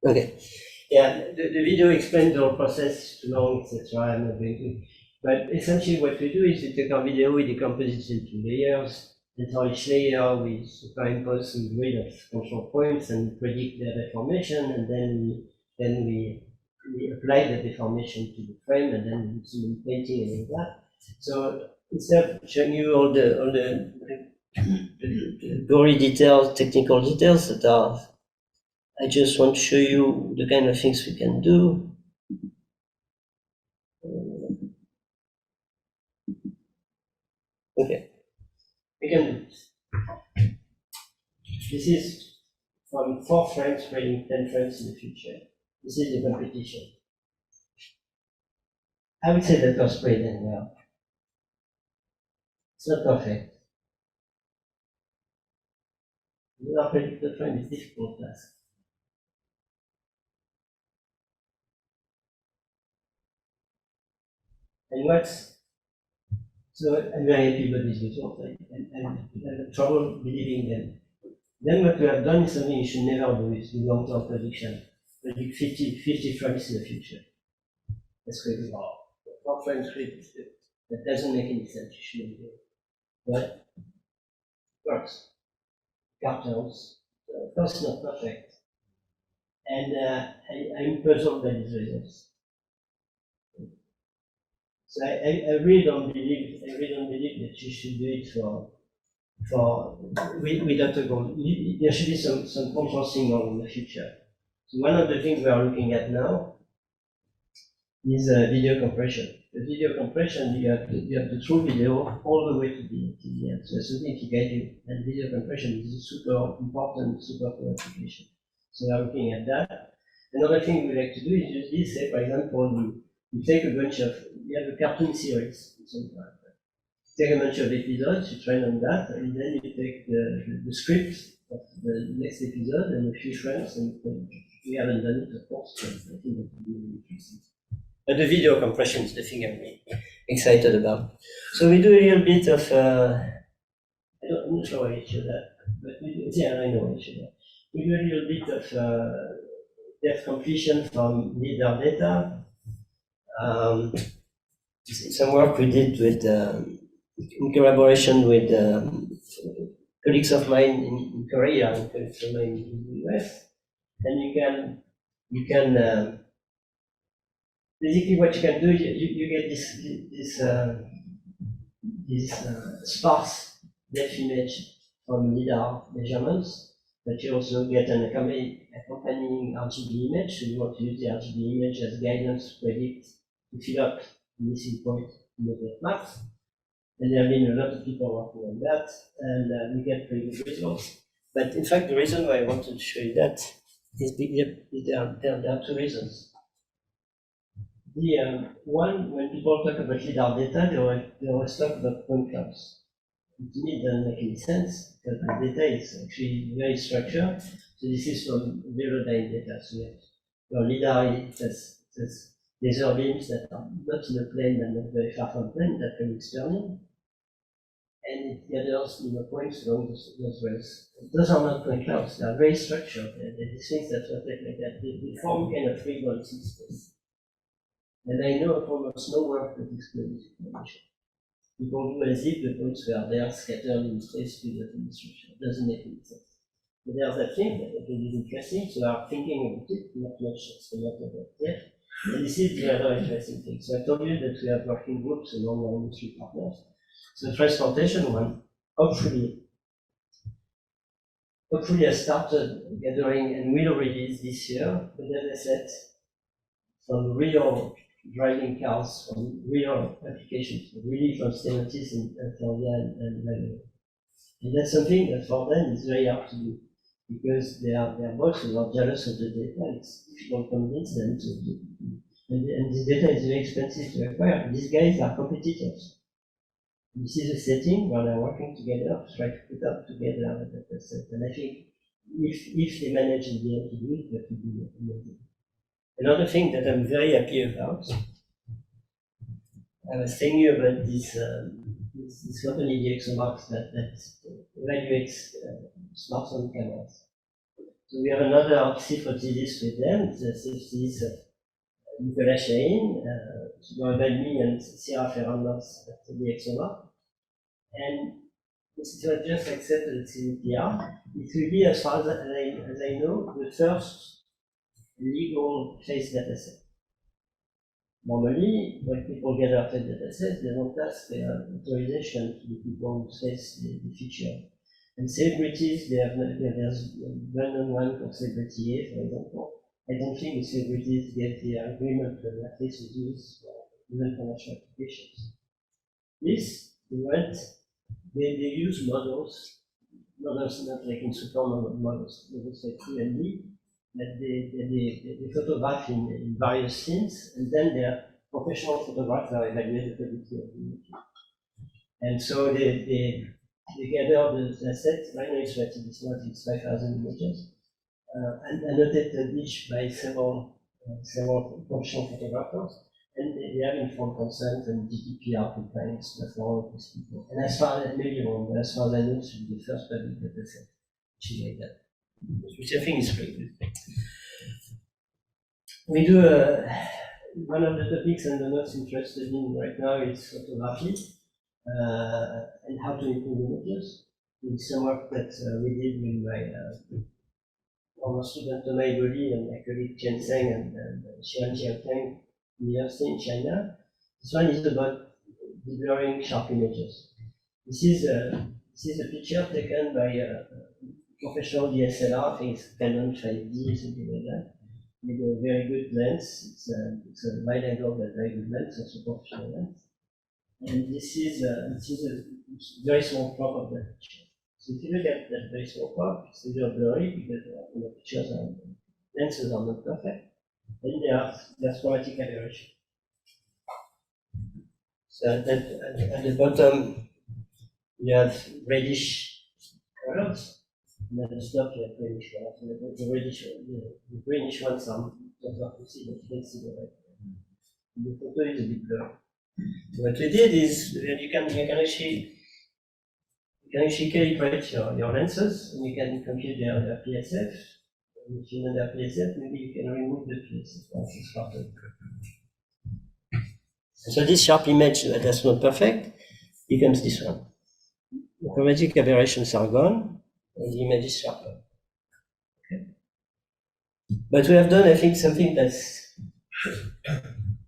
Okay. Yeah, the video explains the whole process, too long, etc. I'm not going to. But essentially what we do is we take our video, we decompose it into layers, and for each layer we superimpose some grid of control points and predict their deformation, and then we apply the deformation to the frame, and then we do some painting and all that. So instead of showing you all the gory details, technical details that are, I just want to show you the kind of things we can do. Okay, we can do this. This is from 4 frames spreading 10 frames in the future. This is the competition. I would say that was spread and well. It's not perfect. You are predict the frame is difficult task. And so I'm very happy about these results, and I have trouble believing them. Then what we have done is something you should never do, is do long-term prediction. Predict 50 frames in the future. That's crazy. Wow. 4 frames grid, that doesn't make any sense, you shouldn't do it. But it works. Cartels, of course not perfect. And I'm puzzled by these results. So I really don't believe that you should do it without a goal. There should be some control signal in the future. So one of the things we are looking at now is video compression. The video compression, you have the true video all the way to the end. So it's something to guide you. And video compression is a super important, super cool application. So we are looking at that. Another thing we like to do is use this. Say, for example, you take a bunch of, you have a cartoon series, something like that. You take a bunch of episodes, you train on that, and then you take the script of the next episode and a few frames, and we haven't done it, of course, but I think that would be really interesting. But the video compression is the thing I'm really excited about. So we do a little bit of, I'm not sure why I showed that, but we do, yeah, I know why I showed that. We do a little bit of depth completion from leader data. Some work we did with, in collaboration with colleagues of mine in Korea and colleagues of mine in the US. And you can basically what you can do, you get this sparse depth image from LiDAR measurements, but you also get an accompanying RGB image. So you want to use the RGB image as guidance to predict, to fill up the missing point in the depth maps. And there have been a lot of people working on that, and we get pretty good results. But in fact, the reason why I wanted to show you that is there are two reasons. The one, when people talk about LIDAR data, they always talk about point clouds. To me, it doesn't make any sense because the data is actually very structured. So this is from zero line data. So your LIDAR, it has laser beams that are not in a plane and not very far from plane that can external. And it gathers points along those rays. Those are not point clouds, they are very structured. They're these things that rotate like that. They form kind of free bonds in space. And I know of almost no work that explains this information. People do as if the points were there scattered in space without any structure. It doesn't make any sense. But there's that thing that I think is interesting, so I'm thinking about it, not much, so not about it. And this is the other interesting thing. So I told you that we have working groups among our industry partners. So the transportation one, hopefully I started gathering and will release this year the data set from real driving cars, from real applications, really from Stellantis and Florian and Yger. And that's something that for them is very hard to do because they are both jealous of the data. It's difficult to convince them to do. And this data is very expensive to acquire. These guys are competitors. This is a setting where they're working together to try to put up together a data set. And I think if they manage in the end to do it, that would be amazing. Another thing that I'm very happy about, I was telling you about this company, DxOMark, that evaluates smartphone cameras. So we have another artist hypothesis with them. This is Nicolas Chahin, Balmi, and Sierra Ferranders at DxOMark. And this is not just accepted at CDPR. It will be, as far as I know, the first legal face dataset. Normally, when people gather face datasets, they don't ask their authorization to the people who face the feature. And celebrities, there's one-on-one for celebrity A, for example. I don't think the celebrities get the agreement to at least use even commercial applications. This, they use models not like in supernormal models like Q&D, that they photograph in various scenes, and then their professional photographers evaluate the quality of the image. And so they gather the set. Right now it's relatively small, it's 5,000 images, and annotated each by several professional photographers. And they have informed consent and GDPR compliance for all of these people. And as far as maybe wrong, but as far as I know, it should be the first public data set, which is like that, which I think is pretty good. We do one of the topics I'm the most interested in right now is photography and how to improve images. It's some work that we did with my former student Tomei Boli and my colleague Chen Zheng and Xian Jianteng University in China. This one is about deblurring sharp images. This is a picture taken by a professional DSLR, I think it's Canon 5D, something like that, with a very good lens. It's a wide angle but very good lens, also professional lens. And this is a very small crop of that picture. So if you look at that very small crop, it's a little blurry because lenses are not perfect. Then there's chromatic aberration. So at the bottom, you have reddish colors, and at the top, you have greenish colors. And the greenish ones are tougher to see, but you can see the red. The photo is a bit blurry. So what we did is you can actually calibrate your lenses, and you can compute their PSF. If you know their PSF, maybe you can remove the PSF once it's started. So this sharp image that's not perfect becomes this one. The chromatic aberrations are gone, and the image is sharper. Okay. But we have done, I think, something that's...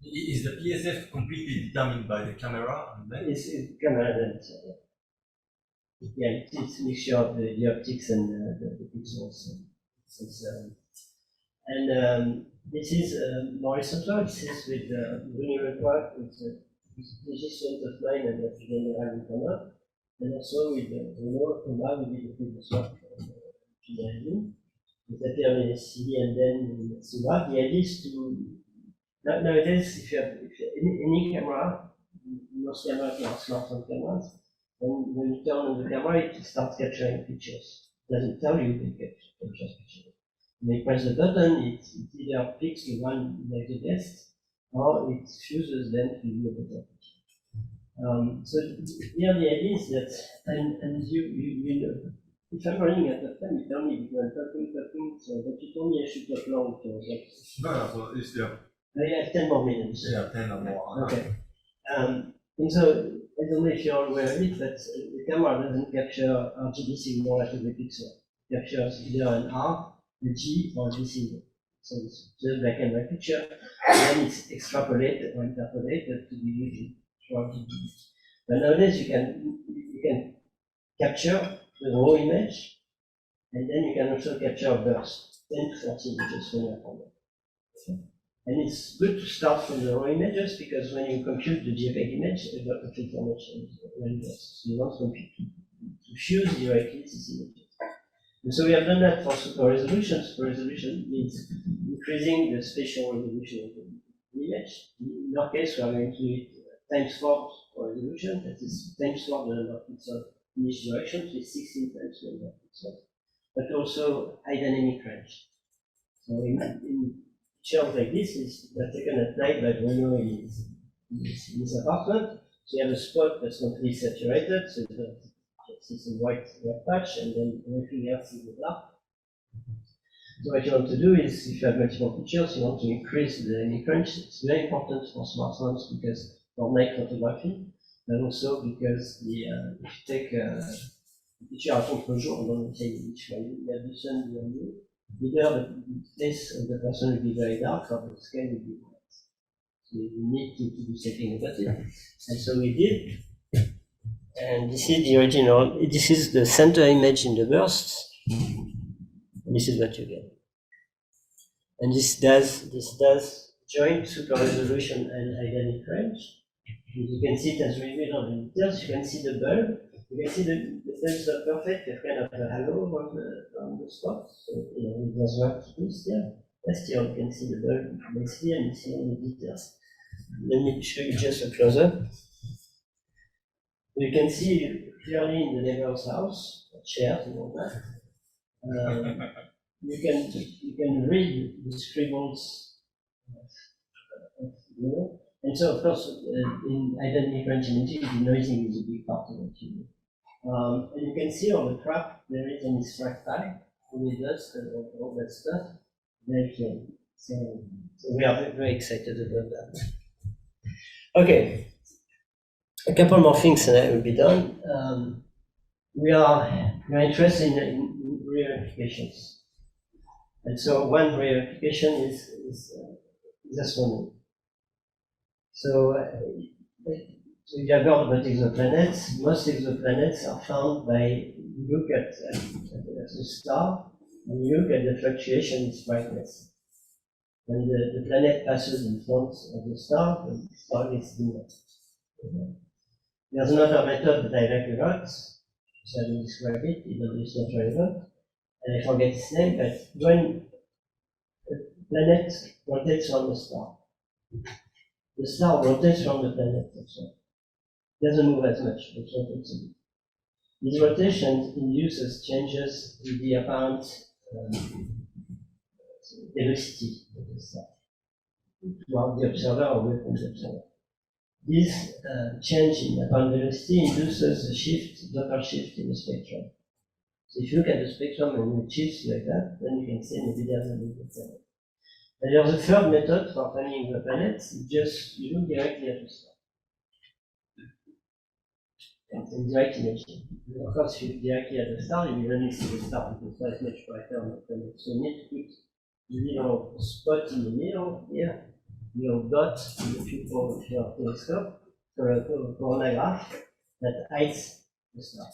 Is the PSF completely determined by the camera? It's camera lens. Yeah, it's a mixture of the optics and the pixels. And this is more recent work. This is with neural work with physicians of mine and of General Icona, and also with Renaud Thomas, who did the previous work Pierre-Louis, with Pierre-Louis and then Suva. The idea is to, nowadays, if you have any camera, most cameras are smartphone cameras, when you turn on the camera, it starts capturing pictures. It doesn't tell you it captures pictures. When you press the button, it either picks the one like the best, or it fuses them to the better picture. So here the idea is that, and you know, if I'm running out of time, you tell me because I'm talking, so that you told me I should talk long. So No, so it's there. I have 10 more minutes. Yeah, 10 or more. Okay. And so, I don't know if you're aware of it, but the camera doesn't capture RGB signal at every pixel. It captures either an R, a G, or a D signal. So it's just black and white picture, and then it's extrapolated or interpolated to be used for RGB. But nowadays you can capture the raw image, and then you can also capture a burst, 10 to 40 images when you're from it. And it's good to start from the raw images because when you compute the JPEG image, a lot of information is already lost. So you want to fuse directly these images. And so we have done that for super resolution. Super resolution means increasing the spatial resolution of the image. In our case, we are going to do it times 4 for resolution, that is times 4 the number of pixels in each direction, so it's 16 times the number of pixels. But also high dynamic range. So in pictures like this were taken at night by Bruno in his apartment. So you have a spot that's completely saturated, so it's a white patch, and then everything else is dark. So what you want to do is, if you have multiple pictures, you want to increase the dynamic range. It's very important for smartphones because for night photography, and also because if you take a picture à contre-jour, on say which one, you have the sun behind you. Either the face of the person will be very dark or the sky will be white. So we need to do something about it. And so we did. And this is the original, this is the center image in the burst. And this is what you get. And this does joint super resolution and high dynamic range. And you can see it as revealed on the details. You can see the bulb. You can see the cells are perfect. You have kind of a halo on the spot. So, you know, it does work here. But still, you can see the bulb nicely and you see all the details. Let me show you just a close-up. You can see clearly in the neighbor's house, chairs and all that. You can read the scribbles you know. And so, of course, in high dynamic range imaging, the noising is a big part of what you do. And you can see on the trap there is an extract tag, only dust and all that stuff. Very clearly. So we are very excited about that. Okay. A couple more things and that will be done. We are interested in real applications. And so one real application is astronomy. So you have heard about exoplanets. Most exoplanets are found by look at the star and you look at the fluctuation in its brightness. When the planet passes in front of the star gets dimmer. There's another method that I like a lot, so I will describe it, even though it's not relevant, and I forget its name, but when a planet rotates around the star rotates from the planet also. It doesn't move as much, it rotates a bit. These rotations induces changes in the apparent velocity of the star toward the observer or away from the observer. This change in apparent velocity induces a shift, Doppler shift in the spectrum. So if you look at the spectrum and it shifts like that, then you can say maybe there's a little planet. And there's a third method for finding the planets, just you look directly at the star. And direct imaging. Of course, if you look directly at the star, you will only see the star because the star is much brighter on the planet. So you need to put the little spot in the middle here. Your dot in the pupil of your telescope for a coronagraph that hides the star.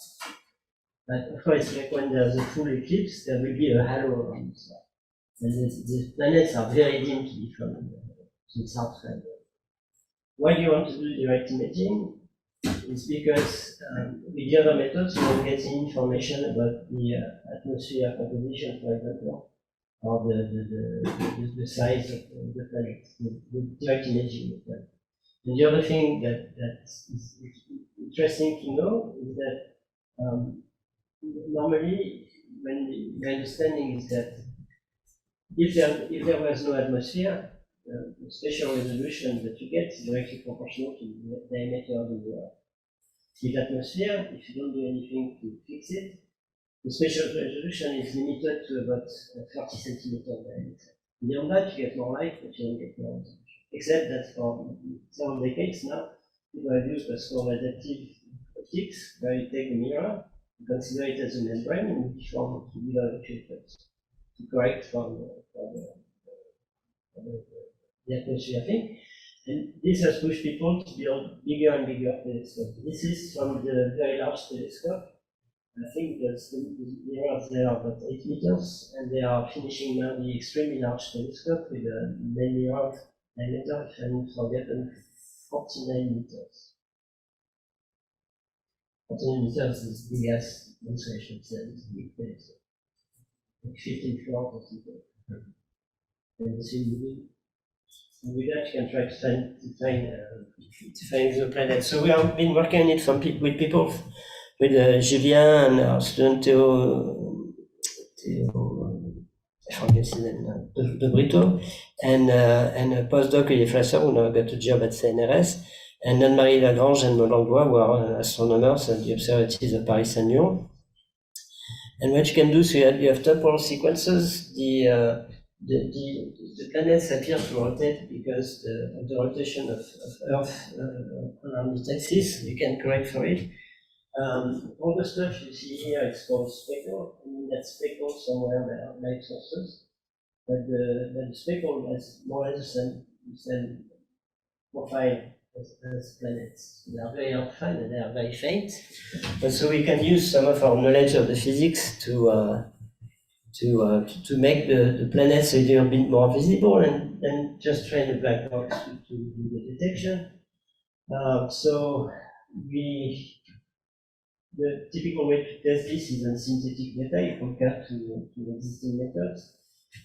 But of course, like when there's a full eclipse, there will be a halo around the star. And the planets are very dim to be found. So it's hard to find. why do you want to do direct imaging? It's because with the other methods, you're getting information about the atmosphere composition, for example, or the size of the planet, the direct imaging method. And the other thing that is interesting to know is that normally, when the understanding is that if there was no atmosphere, the spatial resolution that you get is directly proportional to the diameter of the Earth. With atmosphere, if you don't do anything to fix it, the spatial resolution is limited to about 30 centimeters diameter. Beyond that, you get more light, but you don't get more resolution. Except that for several decades now, people have used what's called adaptive optics, where you take a mirror, you consider it as a membrane, and you deform it to below the filters to correct for the atmosphere thing. And this has pushed people to build bigger and bigger telescopes. This is from the very large telescope. I think the mirrors there are about 8 meters, and they are finishing now the extremely large telescope with a main mirror diameter, if I haven't forgotten, 49 meters. 49 meters is big as insulation cell, it's a big telescope. Like 15 floors or something. And this is and with that, you can try to find the planet. So we have been working on it with people, with Julien and our student Theo I forget his name, De Brito, and a postdoc, Olivier Flasser, who now got a job at CNRS, and Anne-Marie Lagrange and Langlois, who are astronomers at the observatories of Paris and Lyon. And what you can do, so you have temporal sequences. The planets appear to rotate because of the rotation of Earth around its axis. You can correct for it. All the stuff you see here is called speckle. I mean, that speckle somewhere there are light sources, but the speckle has more or less the same profile as planets. They are very hard to find and they are very faint. But so we can use some of our knowledge of the physics to make the planets a little bit more visible and then just train the black box to do the detection. So the typical way to test this is on synthetic data compared to existing methods.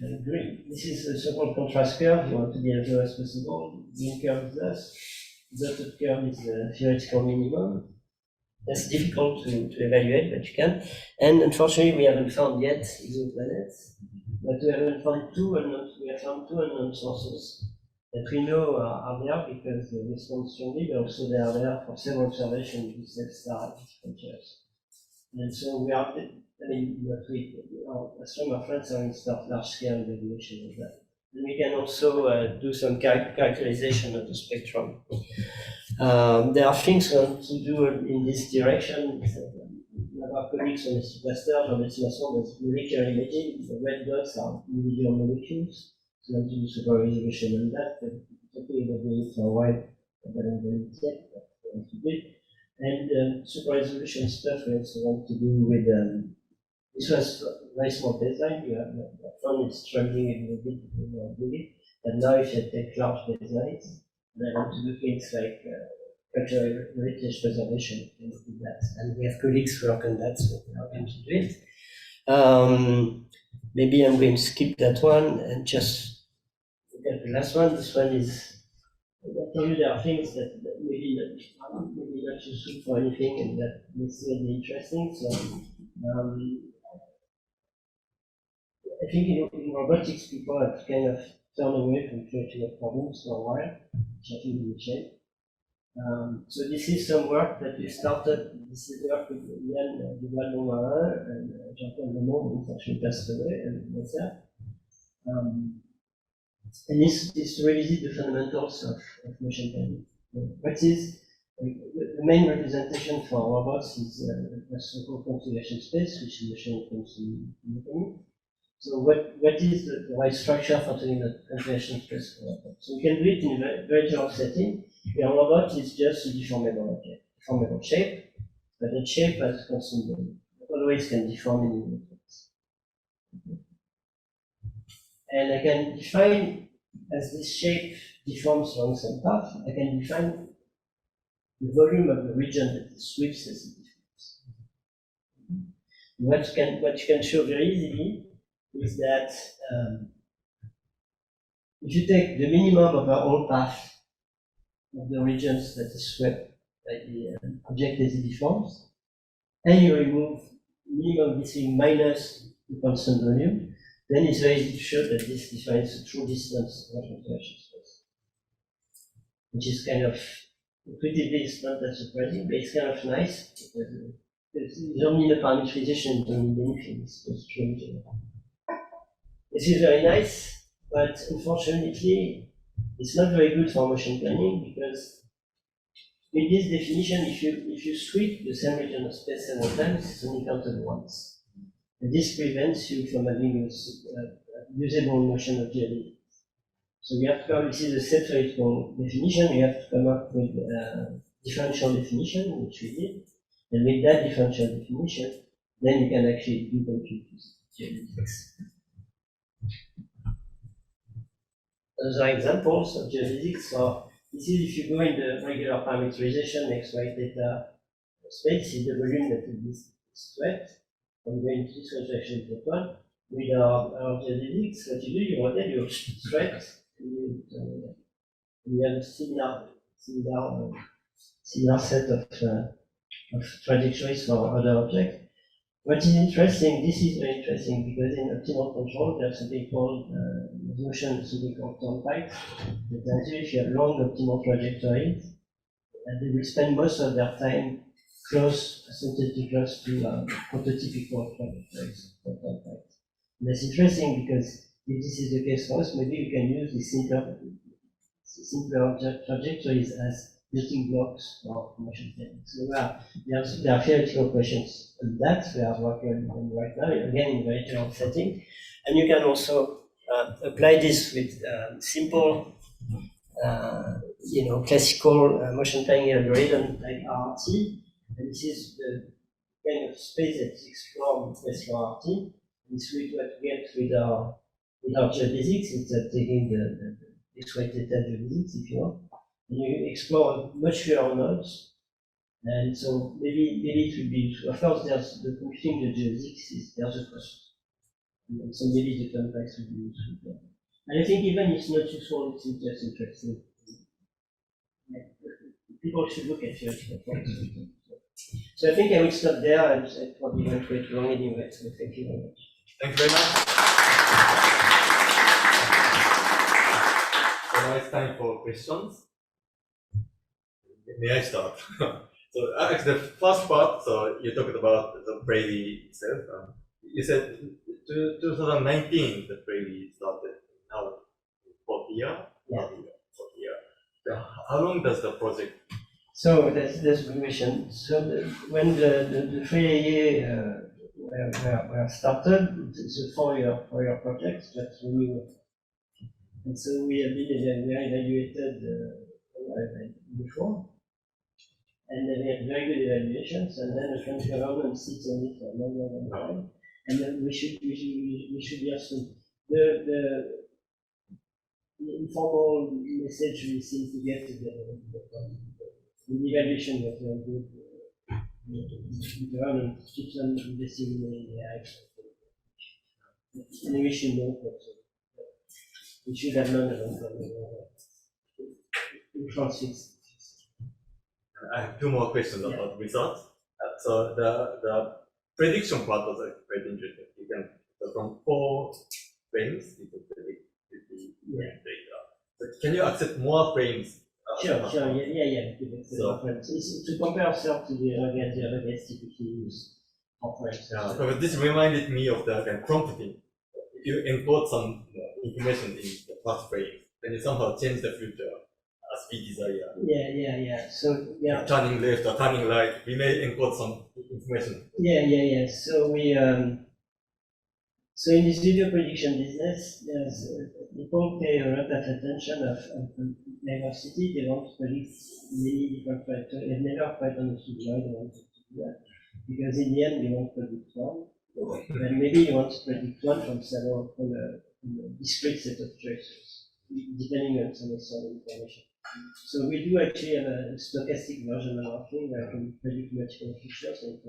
And green, this is a so-called contrast curve. You want to be as low as possible. Green curve is this. Dotted curve is the theoretical minimum. That's difficult to evaluate, but you can. And unfortunately, we haven't found yet exoplanets. But we haven't found we have found two unknown sources that we know are there because they respond strongly, but also they are there for several observations with self-star at different years. And so we are, our astronomer friends are in large-scale evaluation of that. And we can also do some characterization of the spectrum. There are things we want to do in this direction. One of our colleagues from the Pasteur, Jean-Baptiste Masson, does molecular imaging. The red dots are individual molecules. So we want to do super resolution on that, but it's okay, we're doing it for a while, but I don't know it yet, but we want to do it. And super resolution stuff we also want to do with, this was a very small baseline. We have found it's struggling a little bit with it. And now if you take large baselines, and I want to do things like cultural heritage preservation, things like that. And we have colleagues who work on that, so we are going to do it. Maybe I'm going to skip that one and just look at the last one. This one is, I tell you there are things that maybe not useful for anything and that may still be interesting. So I think in robotics, people have kind of turned away from creating problems for a while, which I think is a shame. So this is some work that we started. This is work with Yann Duval-Montmarin and Jean-Paul Lemont, who unfortunately passed away, and myself. And this is to revisit the fundamentals of motion planning. What is the main representation for robots is a so-called configuration space, which is motion mechanics. So what is the right structure for doing the configuration space for robots? So we can do it in a very general setting. A robot is just a deformable object, deformable shape, but that shape has constant movement. Always can deform in movements. And I can define as this shape deforms along some path, I can define the volume of the region that it sweeps as it deforms. What you can show very easily is that if you take the minimum of our whole path of the regions that is swept by the object as it deforms, and you remove minimum between minus the constant volume, then it's very easy to show that this defines the true distance of interaction space, which is kind of intuitively it's not that surprising, but it's kind of nice because you don't need a parameterization, you don't need anything, it's just true. This is very nice, but unfortunately, it's not very good for motion planning because with this definition, if you sweep the same region of space several times, it's only counted once. And this prevents you from having a usable motion of geodesics. So we have to come, this is a theoretical definition, we have to come up with a differential definition, which we did. And with that differential definition, then you can actually do compute geodesics. Those are examples of geodesics. So this is if you go in the regular parameterization XY theta space, is the volume that will be swept. I'm going to this construction that one. With our geodesics, what you do, you model your swept, and you have a similar set of trajectories for other objects. What is interesting, this is very interesting because in optimal control, there's something called notion, something called turnpike. That tells you if you have long optimal trajectories, and they will spend most of their time asymptotically close to prototypical trajectories for turnpikes. And that's interesting because if this is the case for us, maybe we can use the simpler trajectories as building blocks for motion planning. So there are theoretical questions on that we are working on right now, again in a very general setting. And you can also apply this with simple, classical motion planning algorithm like RRT. And this is the kind of space that is explored with classical RRT. This is what we get with our geodesics, instead of taking the XY theta geodesics, if you want. And you explore much fewer nodes, and so maybe it will be, of course, there's the computing the geodesics, there's a cost. And so maybe the turnpikes will be useful. And I think even if it's not useful, it's just interesting. People should look at theoretical points. So I think I will stop there, and I probably went way too long anyway, so thank you very much. Thank you very much. So now it's time for questions. May I start? So actually the first part, so you talked about the Prairie itself. You said 2019 the Prairie started. Now 4th year? Yeah. 4th year. So how long does the project? So that's a good question. So when the Prairie were started, it's a four-year project that's really work. And so we have been evaluated before. And we had very good evaluations, and then the French government sits on it for a long time. And then we should be asking the informal message we seem to get is the evaluation was very good. The government keeps on investing in the AI. And we should know that we should have known in France. I have two more questions about results. So the prediction part was quite interesting. You can, so from 4 frames, you can predict the data. But can you accept more frames? Sure, yeah. So, it's to compare ourselves to the other guys typically use for frames. So this reminded me of the kind of prompting. If you encode some information in the first frame, then you somehow change the future as we desire. Yeah. So turning left or turning right, we may encode some information. Yeah. So we so in this video prediction business, there's people pay a lot of attention of diversity. They want to predict many different factors. They've never quite understood why they want to do that. Because in the end, they want to predict one, and maybe you want to predict one from a discrete set of choices. depending on some external information. So we do actually have a stochastic version of our thing where I can predict multiple features and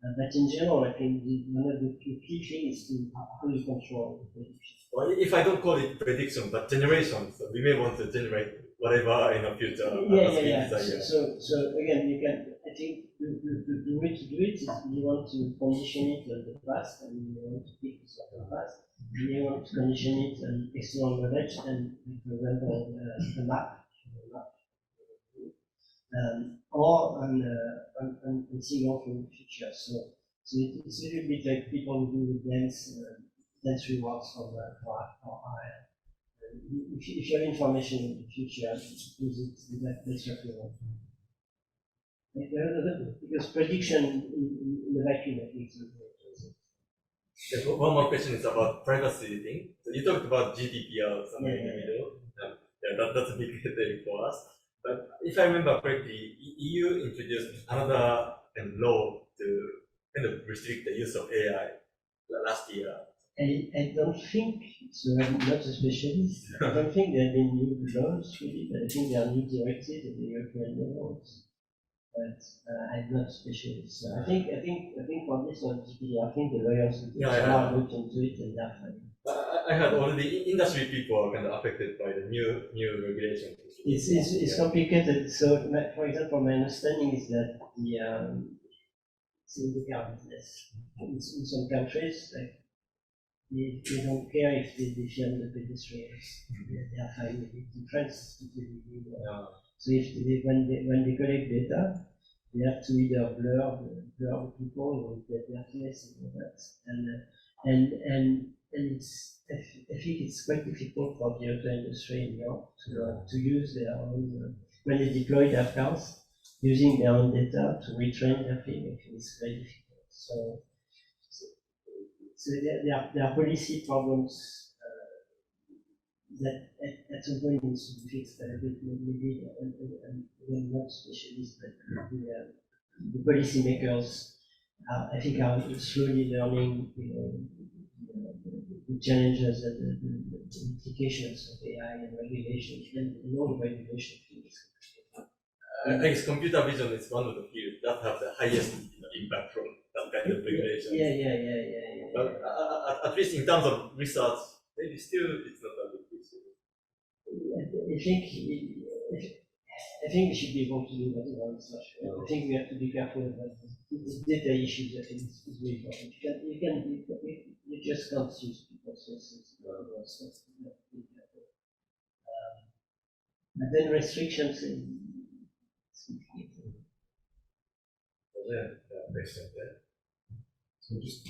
but in general, I think one of the key things is to fully control the prediction. Well, if I don't call it prediction, but generation, so we may want to generate whatever in the future. Yeah. So again, you can. I think the way to do it is you want to condition it on the past, and you want to pick the certain past. And you want to condition it on external knowledge, and for example, a map. Or on signal from the future. So it's a little bit like people who do dance rewards for RIA. If you have information in the future, use it. That's what you want. Because prediction in the vacuum, I think, is one more question is about privacy thing. So you talked about GDPR or something in the middle. That's a big headache for us. But if I remember correctly, EU introduced another law to kind of restrict the use of AI last year. I don't think, so I'm not a specialist, I don't think there have been new laws really, but I think there are new directives at the European level. But I'm not a specialist. So I think for this one, I think the lawyers are looked into it and they're fine. I heard already industry people are kind of affected by the new regulation. It's complicated. So, for example, my understanding is that in the car business, in some countries, like they don't care if they film the pedestrians. They are fine with it. In France, so when they collect data, they have to either blur the people or their face and all that, and it's, I think it's quite difficult for the auto industry in Europe to use their own, when they deploy their cars, using their own data to retrain their thing. I think it's very difficult. So there are policy problems that at some point needs to be fixed. A bit maybe, I'm not specialist, but the policy makers, I think, are slowly learning, the challenges and the implications of AI and regulation and all the regulation fields. I guess computer vision is one of the fields that have the highest impact from that kind of regulation. Yeah. But at least in terms of research, maybe still it's not a big issue. I think we should be able to do that in our research. I think we have to be careful about the data issues. I think is really important. You just can't use people's sources. And then restrictions. So just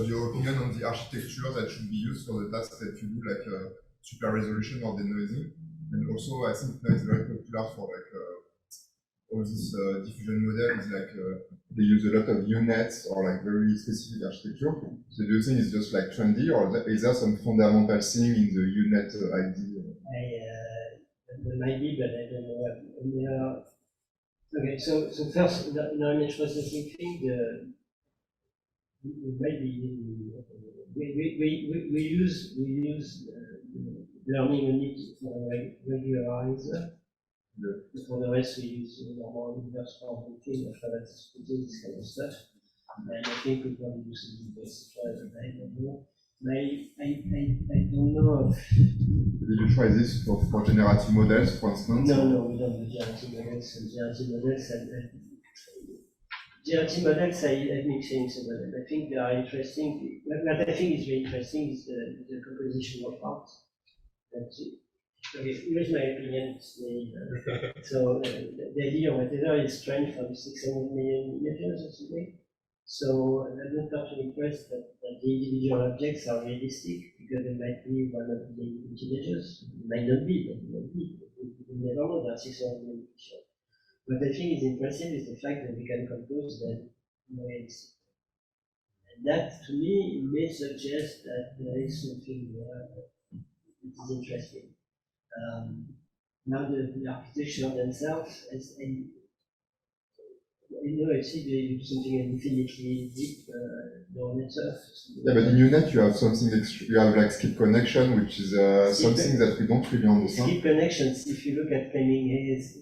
your opinion on the architecture that should be used for the tasks that you do, like super resolution or denoising, and also I think now it's very popular for like all this diffusion model is like they use a lot of UNets or like very specific architecture. So do you think it's just like trendy, or is there some fundamental thing in the UNet idea? There might be, but I don't know. Okay, so first, in our image processing thing, we use learning units for regularizer. Yeah. For the rest, we use normal inverse formatting, this kind of stuff. And I think we probably do some diversifiers, I don't know. I don't know. Did you try this for generative models, for instance? No, we don't do generative models. Generative models, I make things about them. I think they are interesting. What I think is very interesting is the compositional part. Okay, here's my opinion. So the idea of whatever is trained from 600 million images or something. So I'm not totally impressed that the individual objects are realistic, because they might be one of the integers. It might not be, but it might be. We never know. There are 600 million pictures. What I think is impressive is the fact that we can compose them realistic. And that, to me, may suggest that there is something there that is interesting. Now the architecture themselves, You know, I see they do something infinitely deep neural network. Yeah, but in UNet you have something you have like skip connection, which is something that we don't really understand. Skip connections, if you look at Fleming Hayes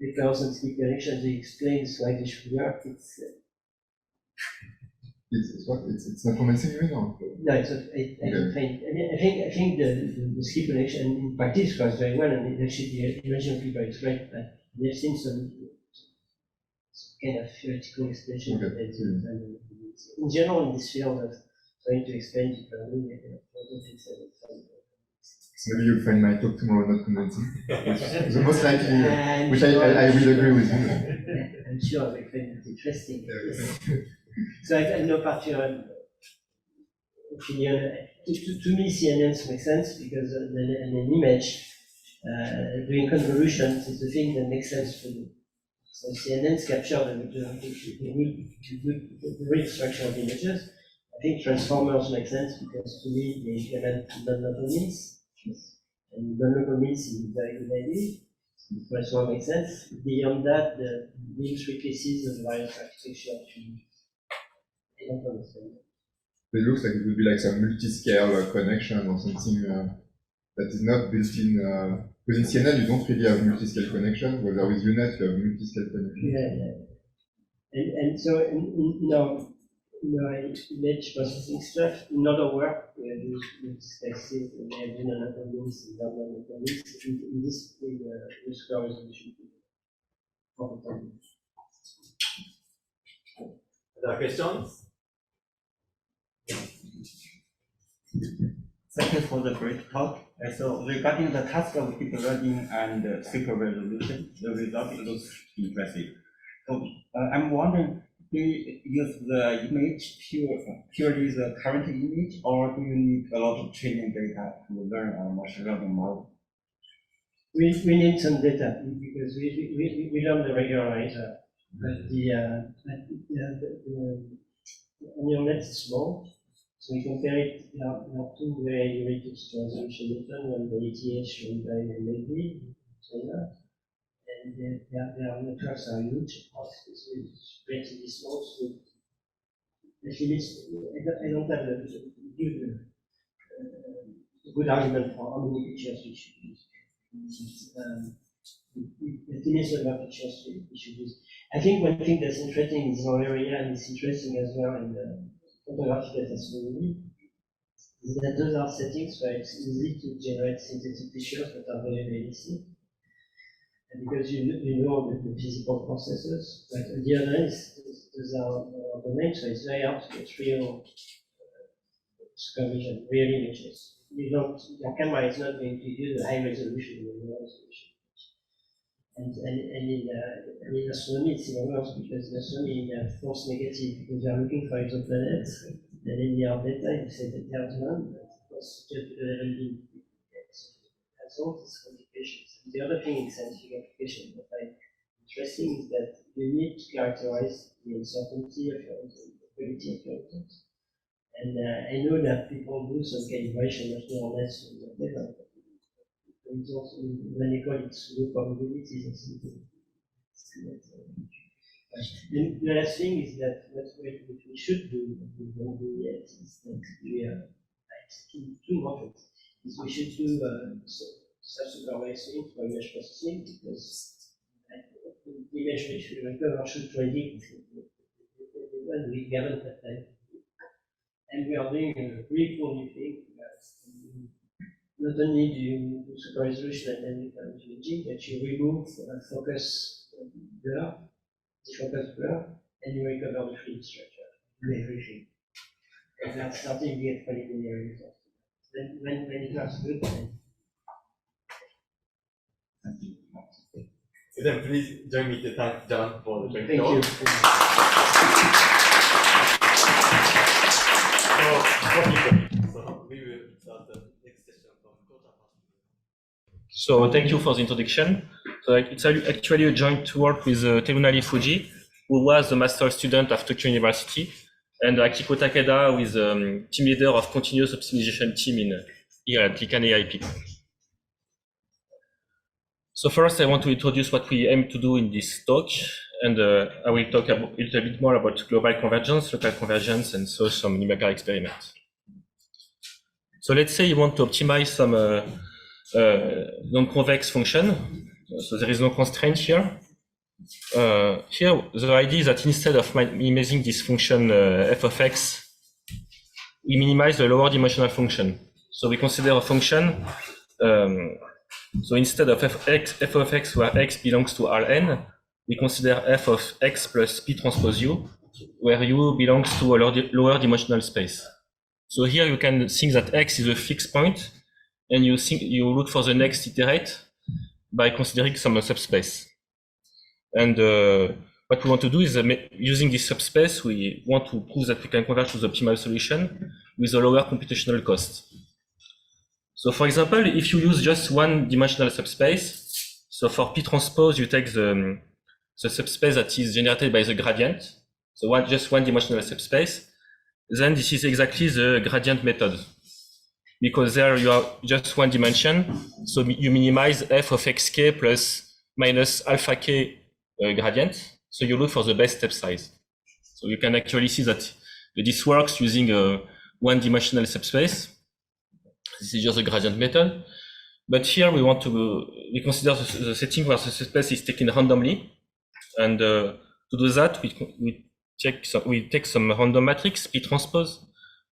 papers on skip connections, he explains why they should work. It's not convincing you, no? No, it's not. I think the skip connection in practice works very well, and actually the original paper is great, but they've seen some kind of theoretical explanation. Okay. In general, in this field of trying to explain deep learning, I don't think so. So maybe you'll find my talk tomorrow not convincing. The most likely, which I will agree with you. I'm sure I will find it interesting. So I have no particular opinion. To me, CNNs make sense because an image doing convolutions is the thing that makes sense for me. So CNNs capture the real structure of images. I think transformers make sense because to me they implement non-local means. And non-local means is a very good idea. Transformer makes sense. Beyond that, the intricacies of various architecture I don't understand. It looks like it would be like some multi-scale connection or something that is not built in. Because in CNN you don't really have multi-scale connection, whether with UNet you have multi-scale connection. Yeah. And so in our image processing stuff, in other work, we have used multi-spaces, and we have done another means, and non-local means. In this, we score resolution. Other questions? Thank you for the great talk. So regarding the task of deep learning and super resolution, the result looks impressive. So I'm wondering, do you use the image purely the current image, or do you need a lot of training data to learn a machine learning model? We need some data because we learn the regular data, but the neural net is small. So we compare it, there are two very related to resolution data, one by ETH, one by maybe China. And their networks are huge, it's relatively small, so I don't have a good argument for how many pictures we should use. The limits of our pictures we should use. I think one thing that's interesting in this whole area, and it's interesting as well in the photographic data theory, is that those are settings where it's easy to generate synthetic pictures that are very realistic. And because you know the physical processes, but on the other hand, those are domains, so it's very hard to get real supervision, real images. Your camera is not going to use a high resolution or low resolution. And in astronomy, it's even worse because in astronomy you have false negative because you are looking for exoplanets, and in your data you say that there's none, but of course just that's all these complications. And the other thing in scientific application that I find interesting is that you need to characterize the uncertainty of your results, the quality of your results. And I know that people do some calibration of neural nets or whatever. Results, when they call it low probabilities or something. The last thing is that what we should do, what we don't do yet, is that we are two models. Is we should do self-supervised for image processing because the image which we recover should predict when we haven't had time. And we are doing a really cool new thing. Not only do you do super resolution and imaging, but you remove focus blur, defocus blur, and you recover the field structure, do everything. And that's starting to get preliminary results. Then when it works good, then. Thank you. Then please join me to thank John for the great Thank talk. you. So we will start the next session from Kota. So thank you for the introduction. So it's actually a joint work with Terunari Fuji, who was the master student of Tokyo University, and Akiko Takeda, who is team leader of continuous optimization team here at RIKEN-AIP. So first, I want to introduce what we aim to do in this talk. and I will talk a little bit more about global convergence, local convergence, and so some numerical experiments. So let's say you want to optimize some non-convex function. So there is no constraint here. Here, the idea is that instead of minimizing this function f of x, we minimize the lower dimensional function. So we consider a function. So instead of f of x, where x belongs to Rn, we consider f of x plus p transpose u, where u belongs to a lower dimensional space. So here you can think that x is a fixed point, and you look for the next iterate by considering some subspace. And what we want to do is, using this subspace, we want to prove that we can converge to the optimal solution with a lower computational cost. So for example, if you use just one dimensional subspace, so for P transpose, you take the subspace that is generated by the gradient, so just one dimensional subspace, then this is exactly the gradient method. Because there you have just one dimension, so you minimize f of xk plus minus alpha k gradient, so you look for the best step size. So you can actually see that this works using a one-dimensional subspace. This is just the gradient method. But here we consider the setting where the subspace is taken randomly. And to do that, we take some random matrix, P transpose,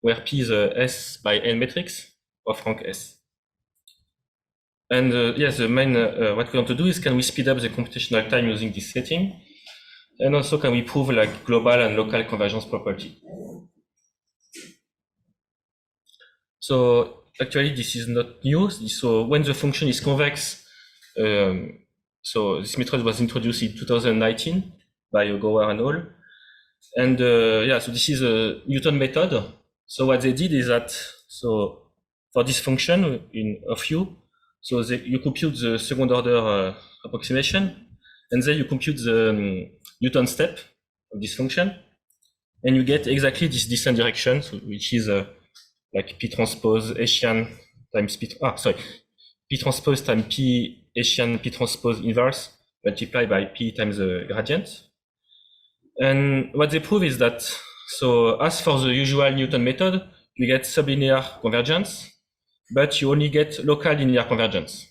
where P is a S by N matrix of rank S. And yes, the main, what we want to do is, can we speed up the computational time using this setting? And also, can we prove like global and local convergence property? So actually, this is not new. So when the function is convex, so this method was introduced in 2019 by Gower and al. And yeah, so this is a Newton method. So what they did is that, so for this function of u, so you compute the second order approximation, and then you compute the Newton step of this function, and you get exactly this descent direction, so which is like P transpose Hessian times P transpose times P Hessian P transpose inverse multiplied by P times the gradient. And what they prove is that, so as for the usual Newton method, you get sublinear convergence, but you only get local linear convergence.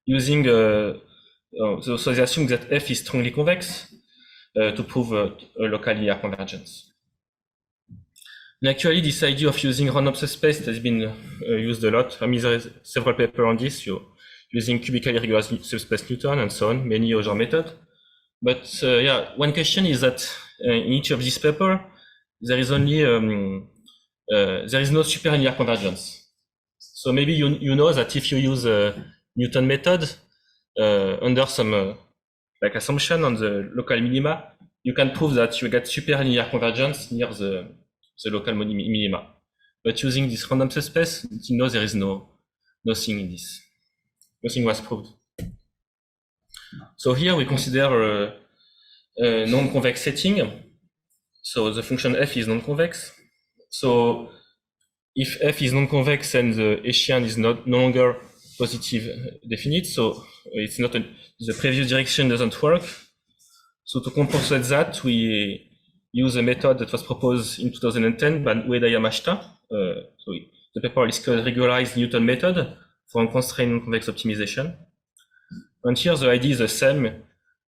Using, so they assume that F is strongly convex to prove a local linear convergence. And actually, this idea of using random subspace has been used a lot. I mean, there is several papers on this, using cubically regular subspace Newton and so on, many other methods. But yeah, one question is that in each of these papers, there is only there is no superlinear convergence. So maybe you know that if you use a Newton method under some like assumption on the local minima, you can prove that you get superlinear convergence near the local minima. But using this random subspace, you know there is nothing in this. Nothing was proved. So here we consider a non-convex setting. So the function f is non-convex. So if f is non-convex and the Hessian is no longer positive definite, so it's not the previous direction doesn't work. So to compensate that, we use a method that was proposed in 2010 by Ueda Yamashita. So the paper is called regularized Newton method for unconstrained non-convex optimization. And here the idea is the same.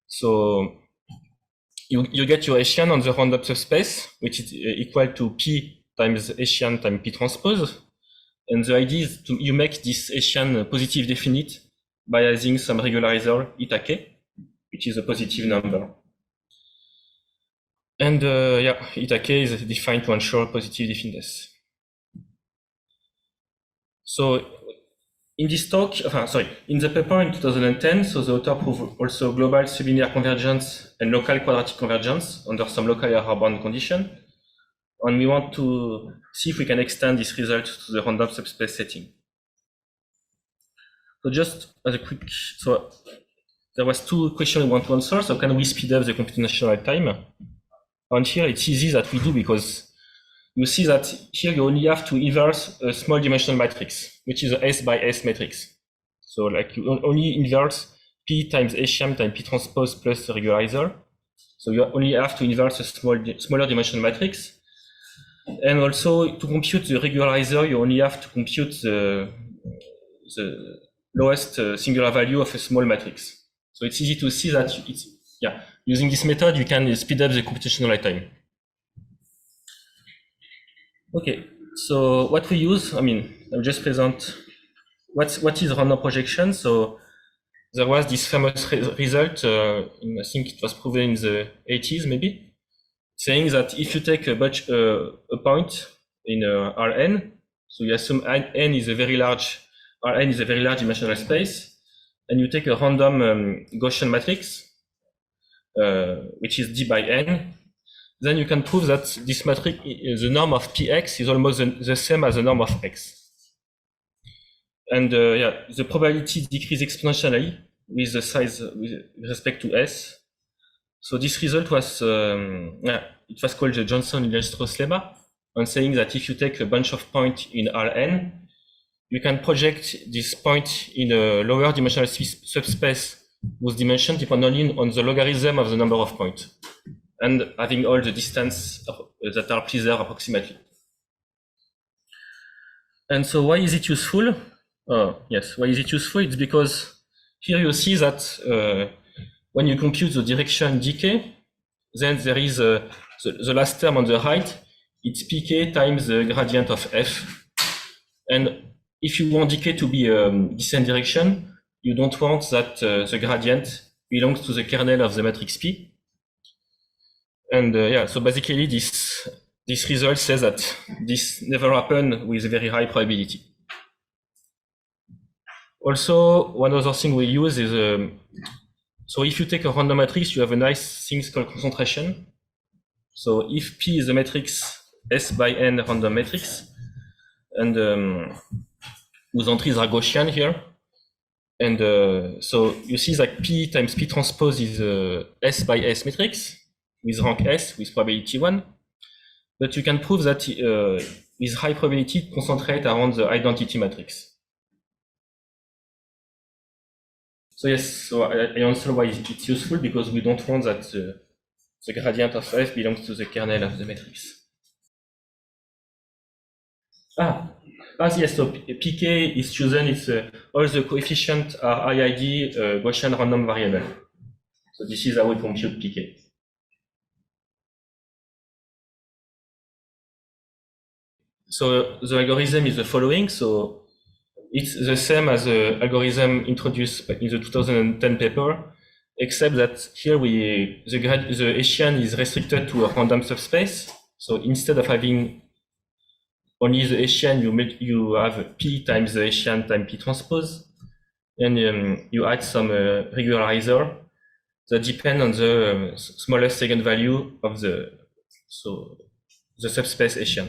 So you get your Hessian on the random subspace, which is equal to P times Hessian times P transpose. And the idea is you make this Hessian positive definite by using some regularizer eta k, which is a positive number. And yeah, eta k is defined to ensure positive definiteness. So in this talk, in the paper in 2010, so the author proved also global sublinear convergence and local quadratic convergence under some local error bound condition. And we want to see if we can extend this result to the random subspace setting. So just as a quick, so there was two questions we want to answer. So can we speed up the computational time? And here it's easy that we do, because you see that here you only have to inverse a small dimensional matrix, which is a S by S matrix. So like you only inverse P times Hm times P transpose plus the regularizer. So you only have to invert a smaller dimension matrix. And also to compute the regularizer, you only have to compute the lowest singular value of a small matrix. So it's easy to see that using this method, you can speed up the computational time. Okay, so what we use, I'll just present what is random projection. So there was this famous result, I think it was proven in the 80s maybe, saying that if you take a point in Rn, so you assume n is a very large, Rn is a very large dimensional space, and you take a random Gaussian matrix, which is d by n, then you can prove that this matrix, the norm of px is almost the same as the norm of x. And the probability decreases exponentially with the size with respect to s. So this result was, it was called the Johnson-Illingstrauss lemma, on saying that if you take a bunch of points in Rn, you can project this point in a lower dimensional subspace whose dimension depend only on the logarithm of the number of points, and having all the distance that are preserved approximately. And so why is it useful? Yes, why is it useful? It's because here you see that when you compute the direction dk, then there is the last term on the right, it's pk times the gradient of f. And if you want dk to be descent direction, you don't want that the gradient belongs to the kernel of the matrix P. And so basically this result says that this never happened with a very high probability. Also, one other thing we use is, so if you take a random matrix, you have a nice thing called concentration. So if P is a matrix S by N random matrix, and whose entries are Gaussian here, and so you see that P times P transpose is a S by S matrix with rank S with probability 1, but you can prove that with high probability concentrate around the identity matrix. So yes, so I answer why it's useful, because we don't want that the gradient of f belongs to the kernel of the matrix. Yes, so pk is chosen, it's all the coefficients are IID Gaussian random variable. So this is how we compute pk. So the algorithm is the following. So it's the same as the algorithm introduced in the 2010 paper, except that here the Hessian is restricted to a random subspace. So instead of having only the Hessian, you have P times the Hessian times P transpose, and you add some regularizer that depend on the smallest eigenvalue of the subspace Hessian.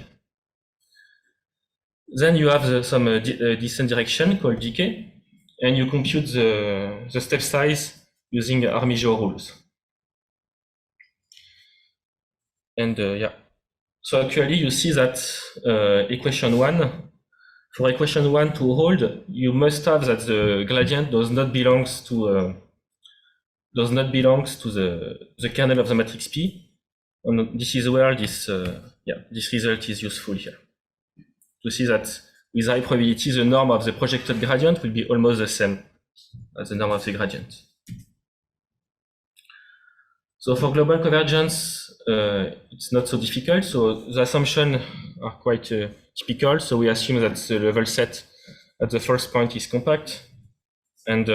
Then you have some descent direction called dk, and you compute the step size using Armijo rules. And so actually you see that equation 1, for equation 1 to hold, you must have that the gradient does not belongs to the kernel of the matrix P. And this is where this result is useful here. To see that with high probability, the norm of the projected gradient will be almost the same as the norm of the gradient. So for global convergence, it's not so difficult. So the assumptions are quite typical. So we assume that the level set at the first point is compact. And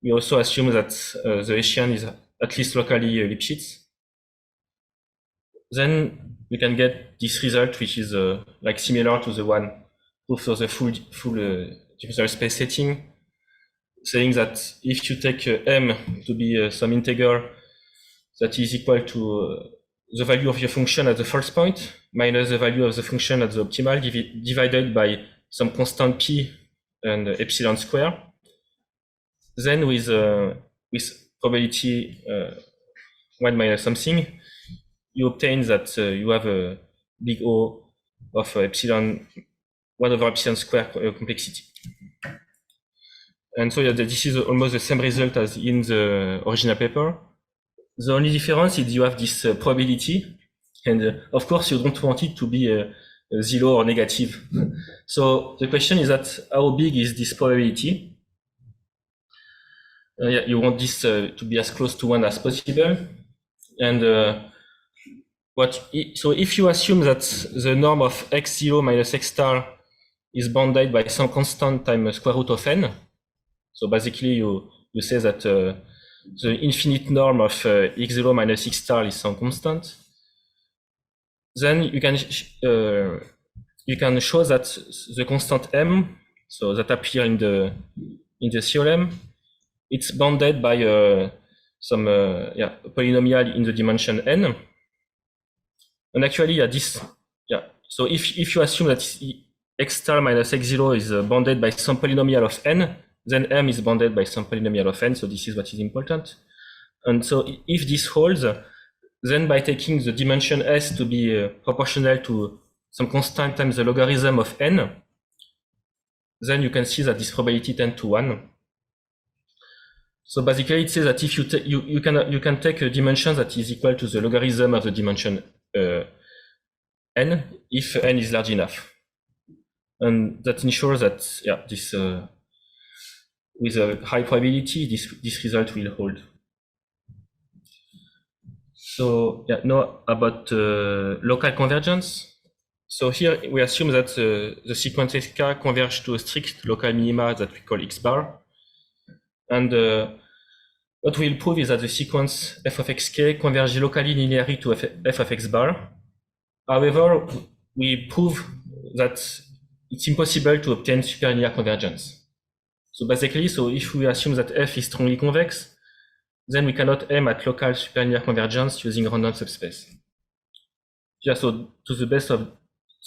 we also assume that the Hessian is at least locally Lipschitz. Then we can get this result, which is like similar to the one for the full dimensional space setting, saying that if you take m to be some integer that is equal to the value of your function at the first point minus the value of the function at the optimal divided by some constant p and epsilon square, then with probability 1 minus something, you obtain that you have a big O of epsilon 1 over epsilon square complexity. And so yeah, this is almost the same result as in the original paper. The only difference is you have this probability, and of course you don't want it to be 0 or negative. So the question is that how big is this probability? Yeah, you want this to be as close to 1 as possible. And so if you assume that the norm of x0 minus x star is bounded by some constant times square root of n, so basically you say that the infinite norm of x0 minus x star is some constant, then you can show that the constant m, so that appear in the theorem, it's bounded by some polynomial in the dimension n. And actually, so if you assume that x star minus x0 is bounded by some polynomial of n, then m is bounded by some polynomial of n, so this is what is important. And so if this holds, then by taking the dimension s to be proportional to some constant times the logarithm of n, then you can see that this probability tends to 1. So basically it says that if you can take a dimension that is equal to the logarithm of the dimension n if n is large enough. And that ensures that this with a high probability this result will hold. So now about local convergence. So here we assume that the sequence SK converge to a strict local minima that we call x bar. And what we'll prove is that the sequence f of xk converges locally linearly to f of x bar. However, we prove that it's impossible to obtain superlinear convergence. So basically, if we assume that f is strongly convex, then we cannot aim at local superlinear convergence using random subspace. Yeah, so to the best of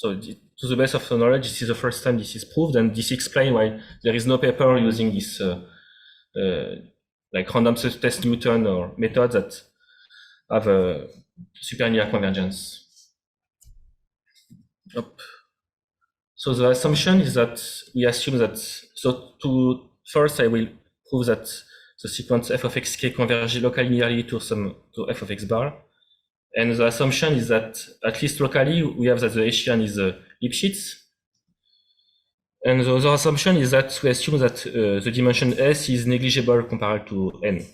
our knowledge, this is the first time this is proved, and this explains why there is no paper using this like random subspace Newton or methods that have a superlinear convergence. So the assumption is that we assume that, first I will prove that the sequence f of xk converges locally linearly to f of x bar. And the assumption is that at least locally we have that the Hessian is Lipschitz. And the other assumption is that we assume that the dimension s is negligible compared to n.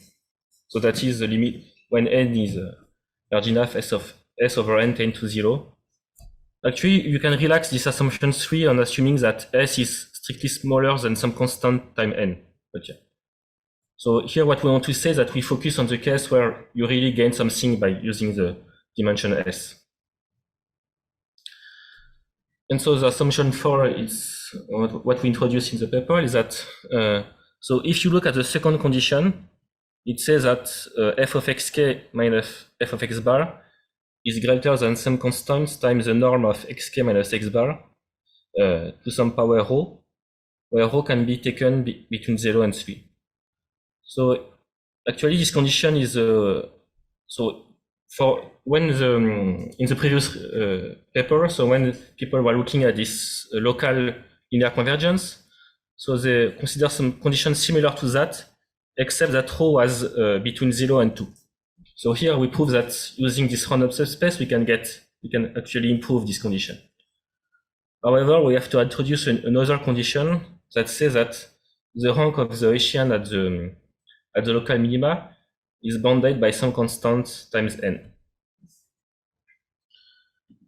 So that is the limit when n is large enough, s over n tends to 0. Actually, you can relax this assumption 3 on assuming that s is strictly smaller than some constant time n. But yeah. So here what we want to say is that we focus on the case where you really gain something by using the dimension s. And so the assumption 4 is what we introduced in the paper is that, so if you look at the second condition, it says that f of xk minus f of x bar is greater than some constants times the norm of xk minus x bar to some power rho, where rho can be taken between 0 and 3. So actually this condition is, so for when in the previous paper, so when people were looking at this local linear convergence, so they consider some conditions similar to that, except that rho was between 0 and 2. So here we prove that using this random subspace we can actually improve this condition. However, we have to introduce another condition that says that the rank of the Hessian at the local minima is bounded by some constant times n.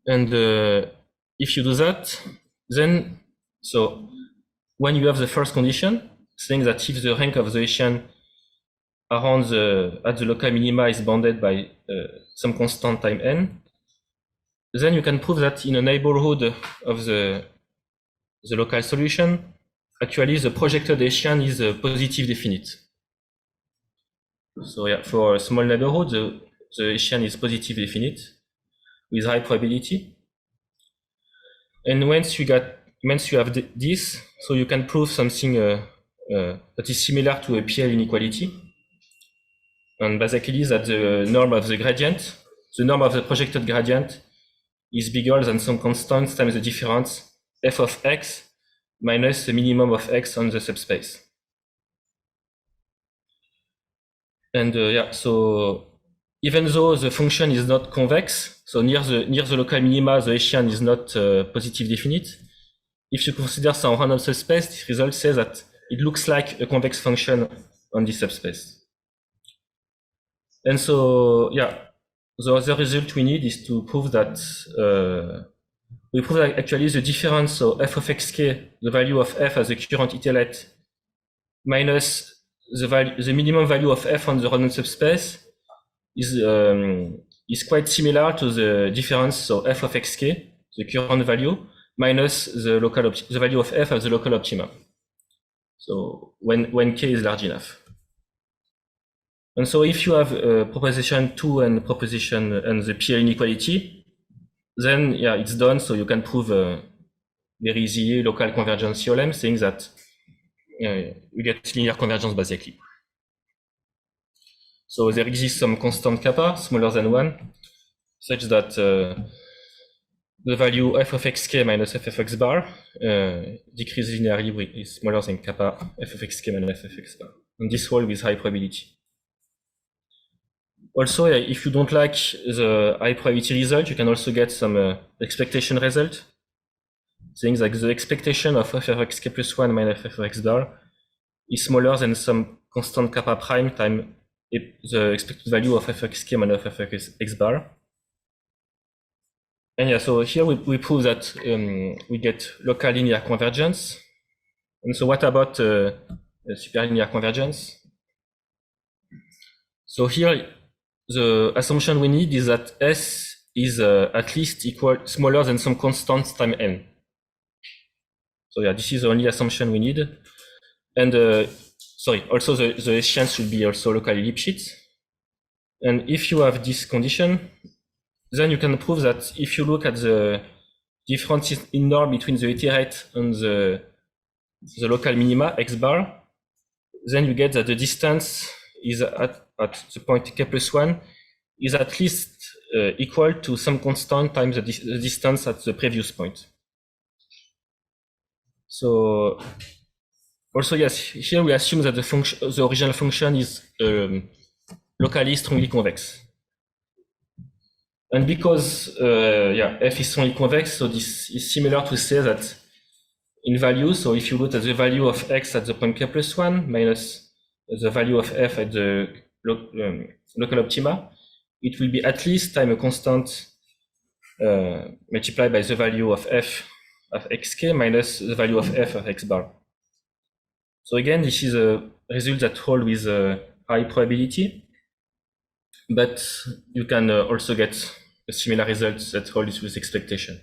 And if you do that, then so when you have the first condition saying that if the rank of the Hessian around at the local minima is bounded by some constant time n, then you can prove that in a neighborhood of the local solution, actually the projected Hessian is a positive definite. So yeah, for a small neighborhood, the Hessian is positive definite with high probability. And once you have this, so you can prove something that is similar to a PL inequality. And basically that the norm of the gradient, the norm of the projected gradient is bigger than some constant times the difference f of x minus the minimum of x on the subspace. And yeah, so even though the function is not convex, so near the local minima, the Hessian is not positive definite. If you consider some random subspace, this result says that it looks like a convex function on this subspace. And so, yeah, the other result we need is to prove that we prove that actually the difference, so f of xk, the value of f as a current iterate, minus the minimum value of f on the random subspace is quite similar to the difference, so f of xk, the current value, minus the value of f as the local optimum. So when k is large enough. And so if you have proposition 2 and proposition and the PL inequality, then yeah, it's done. So you can prove very easily local convergence theorem, saying that you get linear convergence basically. So there exists some constant kappa smaller than 1, such that the value f of xk minus f of x bar decreases linearly is smaller than kappa f of xk minus f of x bar. And this whole with high probability. Also, if you don't like the high probability result, you can also get some expectation result, saying that the expectation of f of xk plus 1 minus f of x bar is smaller than some constant kappa prime times the expected value of f of xk minus f of x bar. And yeah, so here we prove that we get local linear convergence. And so what about superlinear convergence? So here, the assumption we need is that S is at least smaller than some constant time n. So yeah, this is the only assumption we need. And sorry, also the Hessian should be also locally Lipschitz. And if you have this condition, then you can prove that if you look at the differences in norm between the iterate and the local minima, x bar, then you get that the distance is at the point k plus 1 is at least equal to some constant times the distance at the previous point. So also, yes, here we assume that the original function is locally strongly convex. And because yeah, f is strongly convex, so this is similar to say that in value, so if you look at the value of x at the point k plus 1 minus the value of f at the local optima, it will be at least time a constant multiplied by the value of f of xk minus the value of f of x bar. So again, this is a result that holds with high probability, but you can also get a similar result that holds with expectation.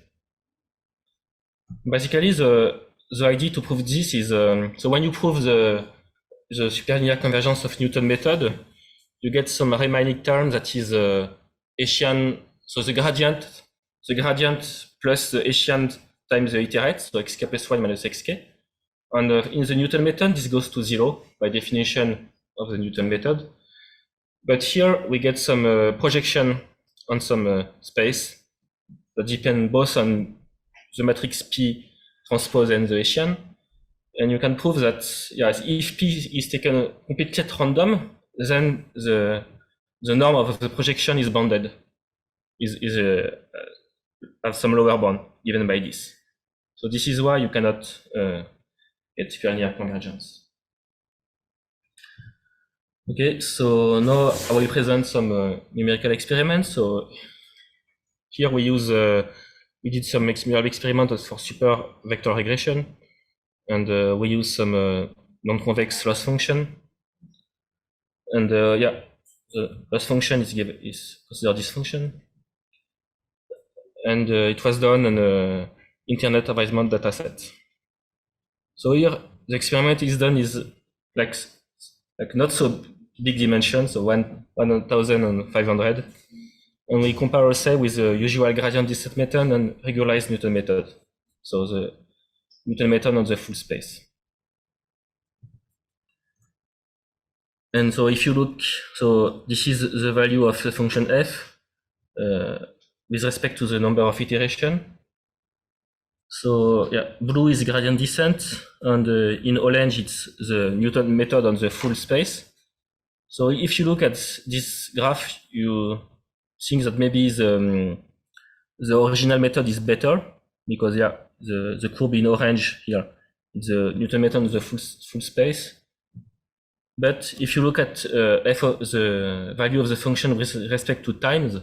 Basically, the idea to prove this is, so when you prove the superlinear convergence of Newton method, you get some Riemannic term that is Hessian, so the gradient plus the Hessian times the iterate, so xk plus 1 minus xk. And in the Newton method, this goes to 0 by definition of the Newton method. But here we get some projection on some space that depend both on the matrix P transpose and the Hessian. And you can prove that yes, if P is taken completely at random, then the norm of the projection is bounded, has some lower bound given by this. So this is why you cannot get superlinear convergence. Okay, so now I will present some numerical experiments. So here we use we did some numerical experiments for super vector regression, and we use some non-convex loss function. And yeah, the loss function is considered this function, and it was done on an internet Weismann dataset. So here the experiment is done is like not so big dimension, so 1,500, and we compare also with the usual gradient descent method and regularized Newton method. So the Newton method on the full space. And so if you look, so this is the value of the function f with respect to the number of iteration. So yeah, blue is gradient descent, and in orange it's the Newton method on the full space. So if you look at this graph, you think that maybe the original method is better because the curve in orange here, the Newton method is the full space. But if you look at the value of the function with respect to times,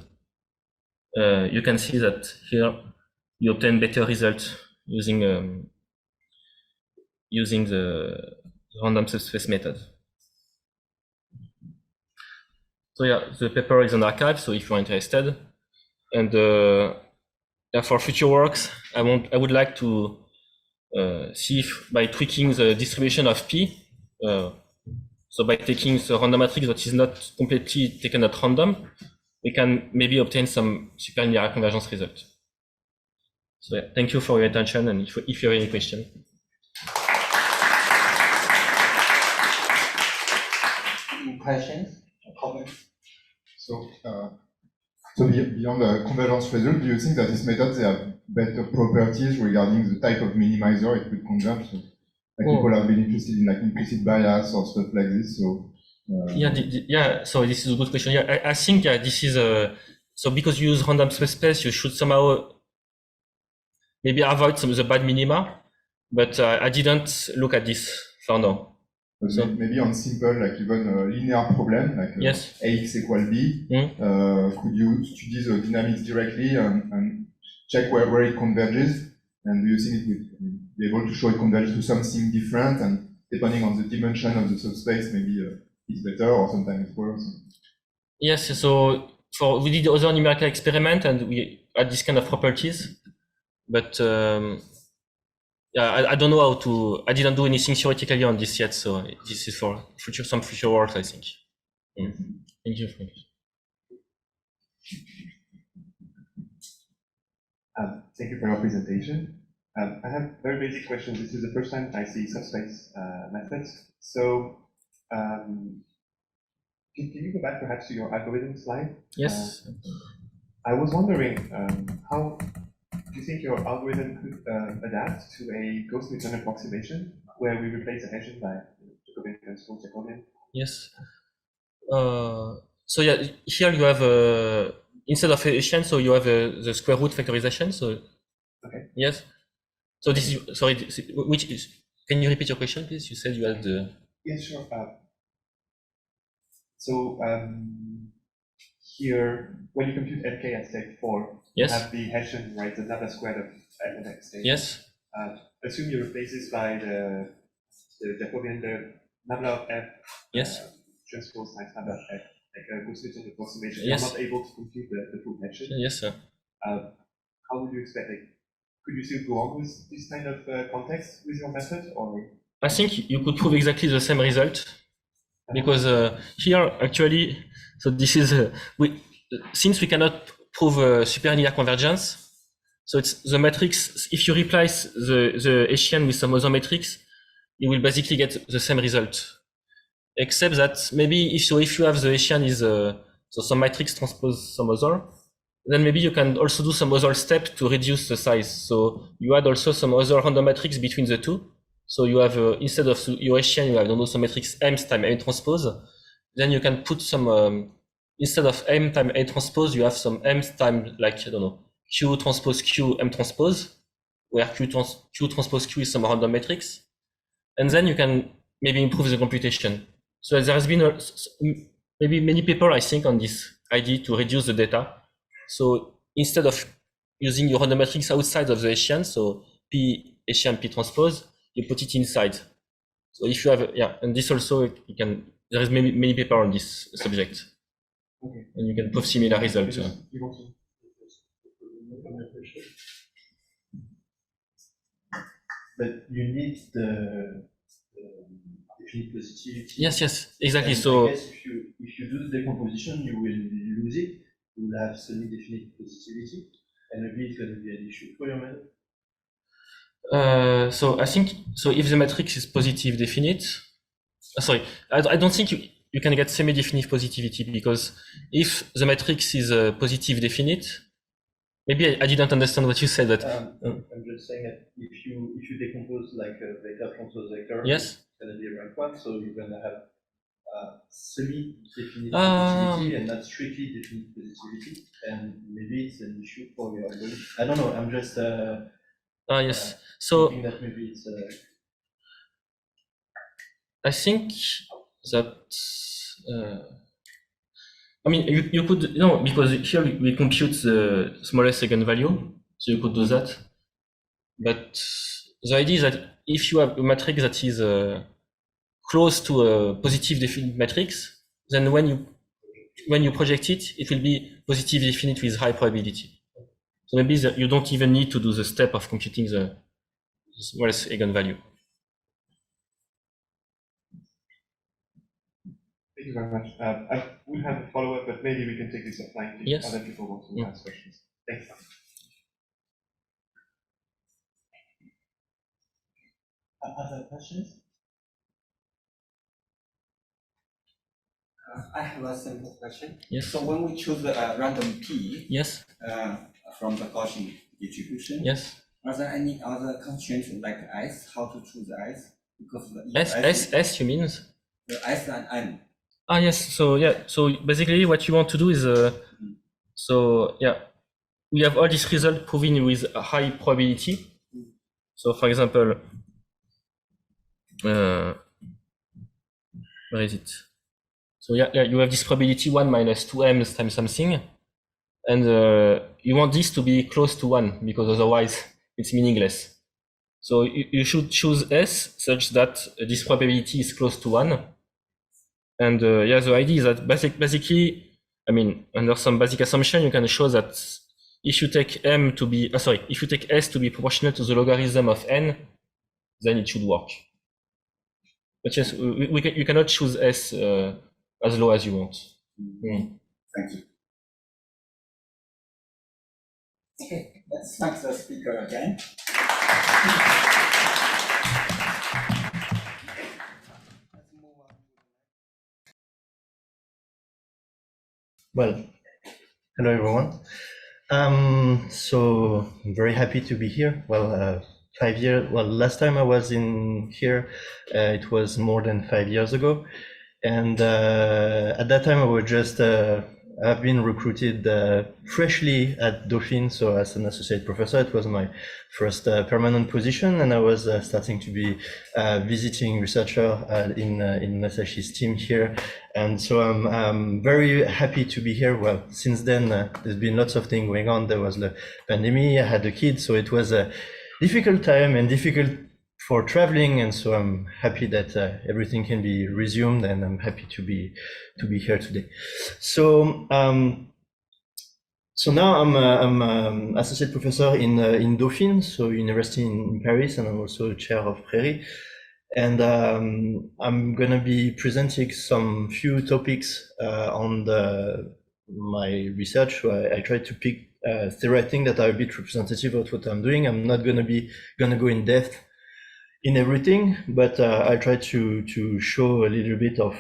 you can see that here you obtain better result using the random subspace method. So yeah, the paper is on archive, so if you're interested. And for future works, I would like to see if by tweaking the distribution of P, so by taking the random matrix that is not completely taken at random, we can maybe obtain some superlinear convergence result. So yeah, thank you for your attention, and if you have any question. Questions or comments? So, beyond the convergence result, do you think that this method they have better properties regarding the type of minimizer it could converge? So, like people have been interested in like implicit bias or stuff like this. So so this is a good question. Yeah, I think this is so because you use random subspace, you should somehow maybe avoid some of the bad minima, but I didn't look at this for now. So maybe on simple, like even a linear problem, like yes. Ax equal B, could you study the dynamics directly and check where it converges? And do you think it would be able to show it converges to something different? And depending on the dimension of the subspace, maybe it's better or sometimes it's worse? Yes, so we did other numerical experiment and we had this kind of properties, but yeah, I don't know how to. I didn't do anything theoretically on this yet, so this is for some future work, I think. Thank you. Thank you for your presentation. I have very basic questions. This is the first time I see subspace methods. So, can you go back perhaps to your algorithm slide? Yes. I was wondering how do you think your algorithm could adapt to a Gauss-Newton approximation where we replace a Hessian by Jacobian transpose Jacobian? Yes. So yeah, here you have instead of Hessian, so you have the square root factorization. So okay. Yes. So this is sorry. Which is? Can you repeat your question, please? You said you had the. Yes, sure. Here, when you compute fk at state 4, yes. you have the Hessian, right, the lambda squared of f of x state. Yes. Assume you replace this by the Jacobian, the lambda of f. Yes. Transpose times lambda of f, like a Gauss-Newton approximation. Yes. You're not able to compute the full Hessian. Yes, sir. How would you expect? Like, could you still go on with this kind of context with your method, or? I think you could prove exactly the same result. Because here actually, so this is since we cannot prove superlinear convergence, so it's the matrix. If you replace the Hessian with some other matrix, you will basically get the same result, except that maybe if you have the Hessian is so some matrix transpose some other, then maybe you can also do some other step to reduce the size. So you add also some other random matrix between the two. So you have instead of your Hessian, you have some matrix M times A transpose. Then you can put some instead of M times A transpose, you have some M times like I don't know Q transpose Q M transpose, where Q transpose Q is some random matrix, and then you can maybe improve the computation. So there has been maybe many papers I think on this idea to reduce the data. So instead of using your random matrix outside of the Hessian, so P Hessian P transpose, you put it inside. So if you have, and this also, you can, there is many papers on this subject. Okay. And you can prove similar results. But you need the definite positivity. Yes, exactly. And so I guess if you do the decomposition, you will lose it. You will have semi-definite positivity. And maybe it's going to be an issue for your method. So I think if the matrix is positive definite, I don't think you can get semi-definite positivity, because if the matrix is positive definite, maybe I didn't understand what you said. That I'm just saying that if you decompose like a vector transpose vector, yes, it's going to be a rank one, so you're going to have semi-definite positivity and not strictly definite positivity, and maybe it's an issue for your algorithm. I don't know. I'm just Yes. So thinking that maybe it's. I think that I mean you could because here we compute the smallest eigenvalue, so you could do that. But the idea is that if you have a matrix that is close to a positive definite matrix, then when you project it, it will be positive definite with high probability. So maybe you don't even need to do the step of computing the smallest eigenvalue. Thank you very much. I would have a follow-up, but maybe we can take this offline if Yes. other people want to ask questions. Thanks. Other questions? I have a simple question. Yes. So when we choose a random P Yes. From the Gaussian distribution, Yes. are there any other constraints like S? How to choose S? Because S you mean? S and N. Ah yes. So yeah. So basically, what you want to do is so yeah, we have all these results proving with a high probability. So for example, where is it? So yeah, you have this probability 1 minus 2m times something, and you want this to be close to 1 because otherwise it's meaningless. So you should choose S such that this probability is close to 1. And yeah, the idea is that basically, I mean, under some basic assumption, you can show that if you take if you take S to be proportional to the logarithm of n, then it should work. But yes, you cannot choose S as low as you want. Thank you. Okay, let's thank the speaker again. Well, hello everyone. So I'm very happy to be here. Well, 5 years. Well, last time I was in here, it was more than 5 years ago, and at that time I was just. I've been recruited freshly at Dauphine, so as an associate professor. It was my first permanent position, and I was starting to be visiting researcher in Masashi's team here. And so I'm very happy to be here. Well, since then, there's been lots of things going on. There was the pandemic, I had a kid, so it was a difficult time and difficult for traveling. And so I'm happy that everything can be resumed, and I'm happy to be here today. So so now I'm associate professor in Dauphine, so university in Paris, and I'm also chair of Prairie. And I'm gonna be presenting some few topics on my research. So I tried to pick theoretic that are a bit representative of what I'm doing. I'm not gonna go in depth in everything, but I try to show a little bit of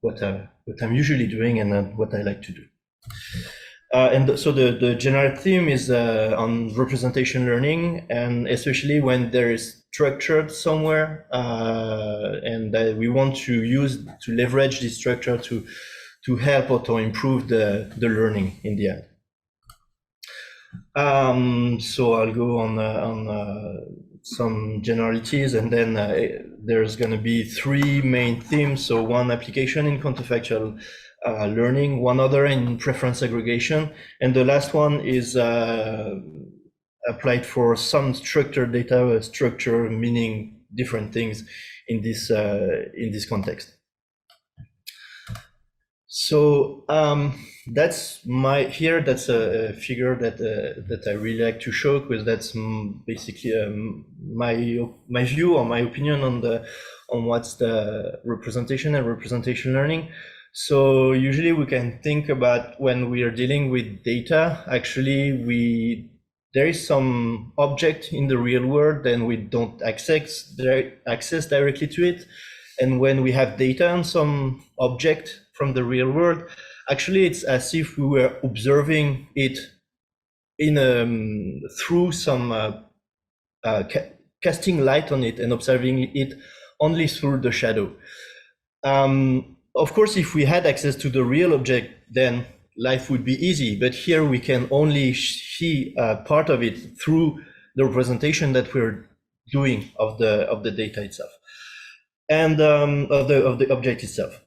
what I'm usually doing and what I like to do. And so the general theme is on representation learning, and especially when there is structured somewhere, and we want to leverage this structure to help or to improve the learning in the end. So I'll go on some generalities, and then there's going to be 3 main themes. So one application in counterfactual learning, one other in preference aggregation, and the last one is applied for some structured data, structure meaning different things in this context. So that's that's a figure that I really like to show, because that's basically my view or my opinion on what's the representation and representation learning. So usually we can think about when we are dealing with data, actually there is some object in the real world and we don't access directly to it. And when we have data on some object from the real world, actually it's as if we were observing it through some casting light on it and observing it only through the shadow. of course, if we had access to the real object, then life would be easy. But here we can only see part of it through the representation that we're doing of the data itself, and of the object itself.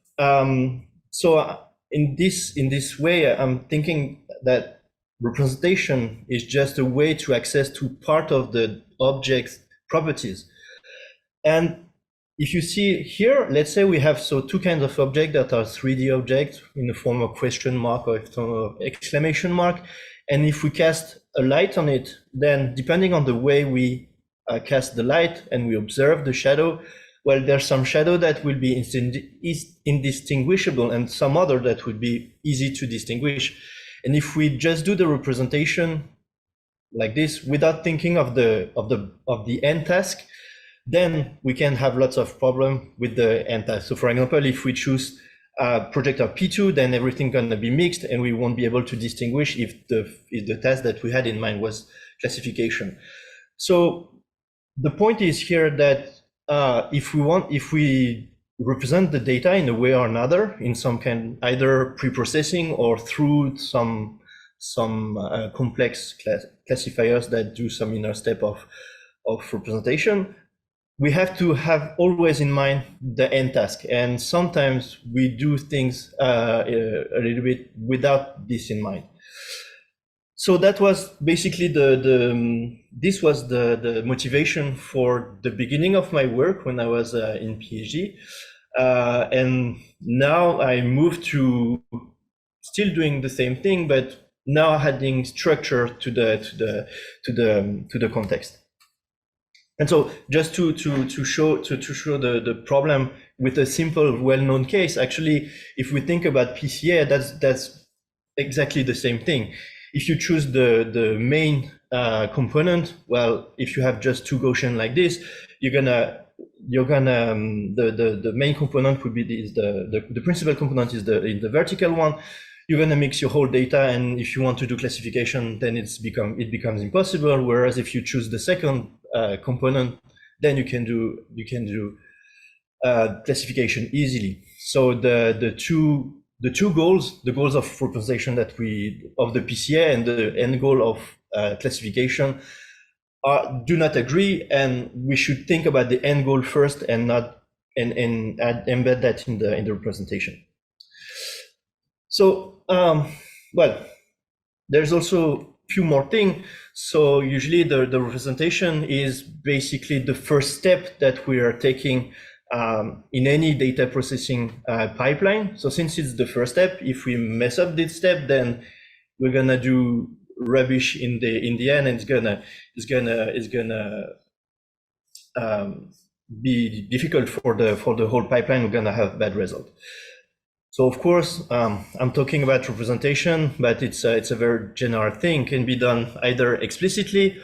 So in this way, I'm thinking that representation is just a way to access to part of the object's properties. And if you see here, let's say we have two kinds of objects that are 3D objects in the form of question mark or exclamation mark. And if we cast a light on it, then depending on the way we cast the light and we observe the shadow, well, there's some shadow that will be indistinguishable and some other that would be easy to distinguish. And if we just do the representation like this without thinking of the end task, then we can have lots of problem with the end task. So for example, if we choose projector P2, then everything gonna be mixed and we won't be able to distinguish if the task that we had in mind was classification. So the point is here that if we represent the data in a way or another, in some kind, either pre-processing or through some complex classifiers that do some inner step of representation, we have to have always in mind the end task. And sometimes we do things a little bit without this in mind. So that was basically this was the motivation for the beginning of my work when I was in PhD. And now I moved to still doing the same thing, but now adding structure to the context. And so just to show the problem with a simple well-known case, actually, if we think about PCA, that's exactly the same thing. If you choose the main component, well, if you have just two Gaussian like this, the main component would be the principal component is the vertical one. You're gonna mix your whole data, and if you want to do classification, then it becomes impossible. Whereas if you choose the second component, then you can do classification easily. So the two goals, the goals of representation of the PCA and the end goal of classification do not agree, and we should think about the end goal first and not embed that in the representation. So well, there's also a few more things. So usually the representation is basically the first step that we are taking in any data processing pipeline. So since it's the first step, if we mess up this step, then we're gonna do rubbish in the end, and it's gonna be difficult for the whole pipeline. We're gonna have bad result. So of course, I'm talking about representation, but it's a very general thing. Can be done either explicitly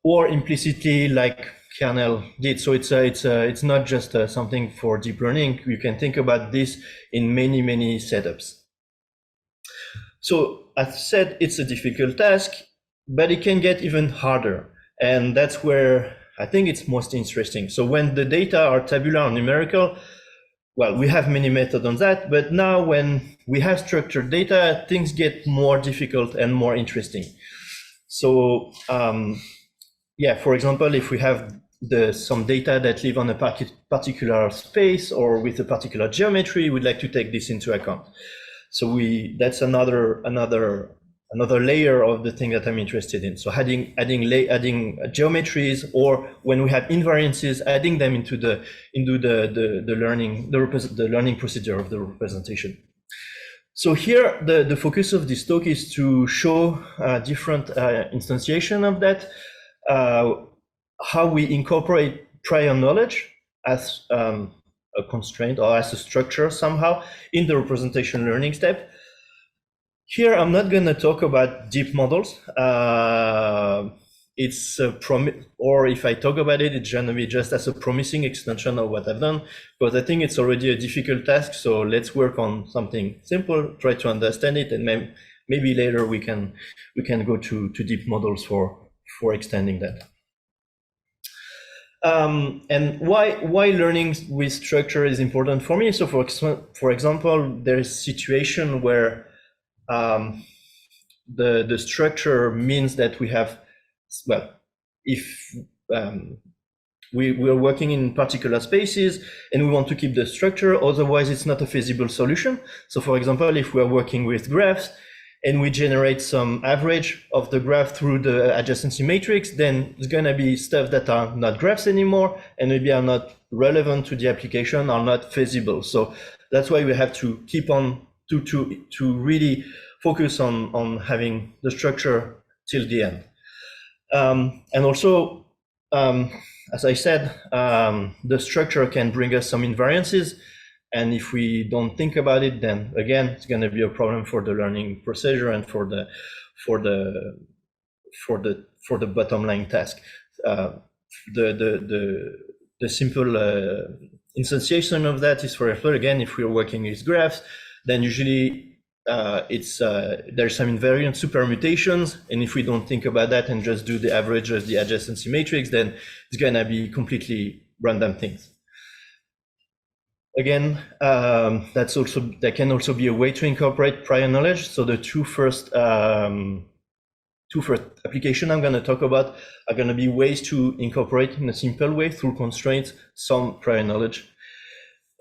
or implicitly, like kernel did. So it's not just something for deep learning. You can think about this in many setups. So as I said, it's a difficult task, but it can get even harder, and that's where I think it's most interesting. So when the data are tabular or numerical, well, we have many methods on that, but now when we have structured data, things get more difficult and more interesting. So yeah, for example, if we have some data that live on a particular space or with a particular geometry, we'd like to take this into account. So that's another layer of the thing that I'm interested in. So adding geometries, or when we have invariances, adding them into the learning procedure of the representation. So here the focus of this talk is to show different instantiation of that, how we incorporate prior knowledge as a constraint or as a structure somehow in the representation learning step. Here, I'm not going to talk about deep models. It's or if I talk about it, it's going to be just as a promising extension of what I've done, because I think it's already a difficult task. So let's work on something simple, try to understand it, and maybe later we can go to deep models for extending that. And why learning with structure is important for me. So for example, there is a situation where the structure means that we have, well, if we're working in particular spaces and we want to keep the structure, otherwise it's not a feasible solution. So for example, if we're working with graphs and we generate some average of the graph through the adjacency matrix, then it's going to be stuff that are not graphs anymore and maybe are not relevant to the application, are not feasible. So that's why we have to keep on to really focus on having the structure till the end. And also, as I said, the structure can bring us some invariances. And if we don't think about it, then again, it's going to be a problem for the learning procedure and for the bottom line task. The simple instantiation of that is, for example, again, if we're working with graphs, then usually there's some invariant supermutations, and if we don't think about that and just do the average of the adjacency matrix, then it's going to be completely random things. Again, that can also be a way to incorporate prior knowledge. So the two first applications I'm going to talk about are going to be ways to incorporate in a simple way through constraints some prior knowledge.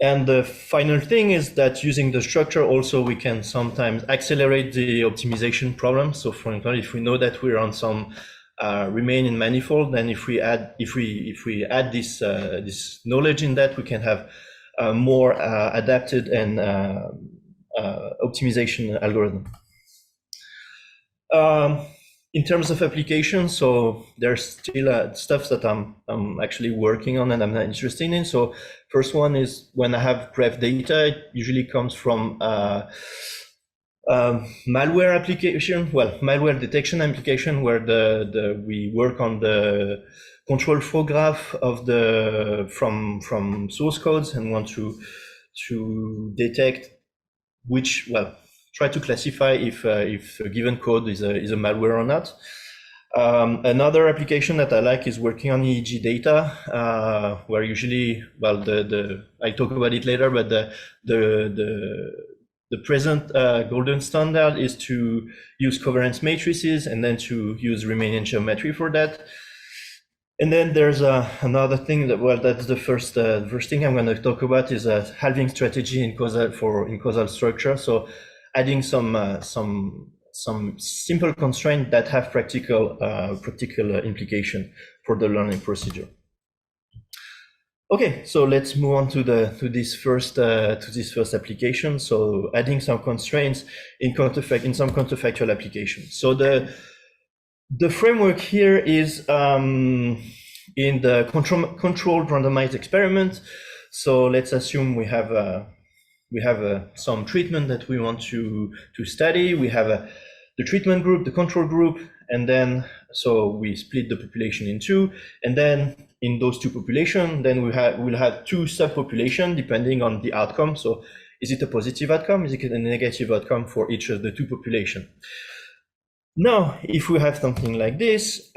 And the final thing is that using the structure also we can sometimes accelerate the optimization problem. So for example, if we know that we're on some remaining manifold, then if we add this this knowledge in that, we can have more adapted and optimization algorithm. In terms of application, so there's still stuff that I'm actually working on and I'm not interested in. So first one is when I have graph data, it usually comes from malware application, well, malware detection application, where we work on the control flow graph of from source codes and want to detect which, well, try to classify if a given code is a malware or not. Another application that I like is working on EEG data, where usually, well, I talk about it later, but the present golden standard is to use covariance matrices and then to use Riemannian geometry for that. And then there's another thing that, well, that's the first thing I'm going to talk about is a halving strategy in causal structure. So adding some simple constraints that have practical implication for the learning procedure. Okay, so let's move on to this first application. So adding some constraints in some counterfactual applications. So the framework here is in the controlled randomized experiment. So let's assume we have some treatment that we want to study. We have the treatment group, the control group, and then so we split the population in two, and then in those two populations, then we'll have two subpopulations depending on the outcome. So is it a positive outcome? Is it a negative outcome for each of the two populations? Now, if we have something like this,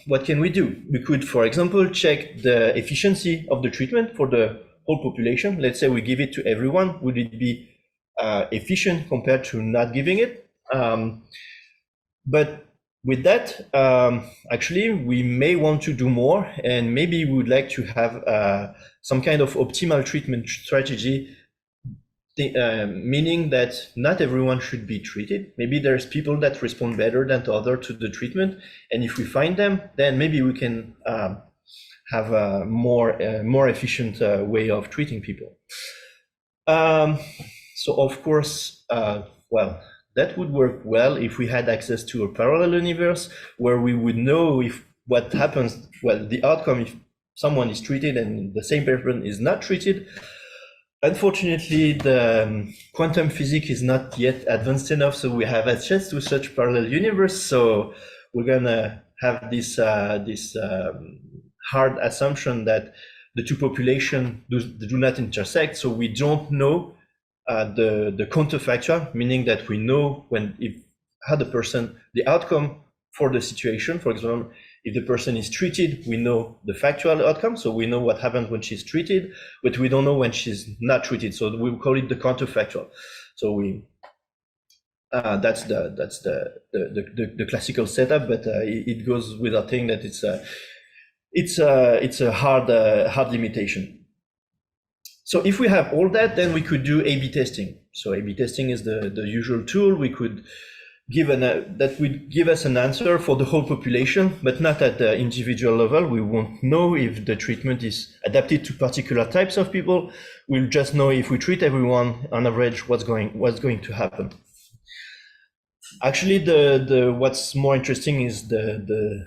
what can we do? We could, for example, check the efficiency of the treatment for the whole population. Let's say we give it to everyone. Would it be efficient compared to not giving it? But with that, actually, we may want to do more, and maybe we would like to have some kind of optimal treatment strategy, meaning that not everyone should be treated. Maybe there's people that respond better than others to the treatment, and if we find them, then maybe we can have a more efficient way of treating people. So of course, well, that would work well if we had access to a parallel universe where we would know if what happens, well, the outcome if someone is treated and the same person is not treated. Unfortunately, the quantum physics is not yet advanced enough, so we have access to such parallel universe. So we're gonna have this hard assumption that the two populations do not intersect, so we don't know the counterfactual, meaning that we know how the outcome for the situation, for example, If the person is treated, we know the factual outcome, so we know what happens when she's treated, but we don't know when she's not treated. So we call it the counterfactual. So we that's the classical setup, but it goes without saying that it's a hard limitation. So if we have all that, then we could do A/B testing. So A/B testing is the usual tool. We could give that would give us an answer for the whole population, but not at the individual level. We won't know if the treatment is adapted to particular types of people. We'll just know if we treat everyone on average, what's going to happen. Actually, what's more interesting is the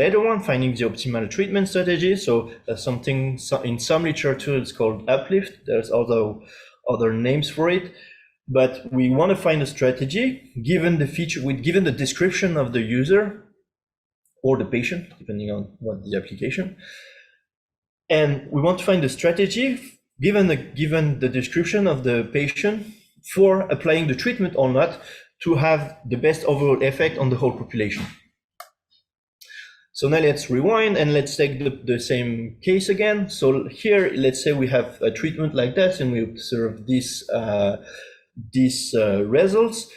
later one, finding the optimal treatment strategy. So something in some literature it's called uplift. There's other names for it. But we want to find a strategy given the feature, given the description of the user or the patient, depending on what the application. And we want to find a strategy given the description of the patient for applying the treatment or not to have the best overall effect on the whole population. So now let's rewind and let's take the same case again. So here, let's say we have a treatment like that and we observe these results.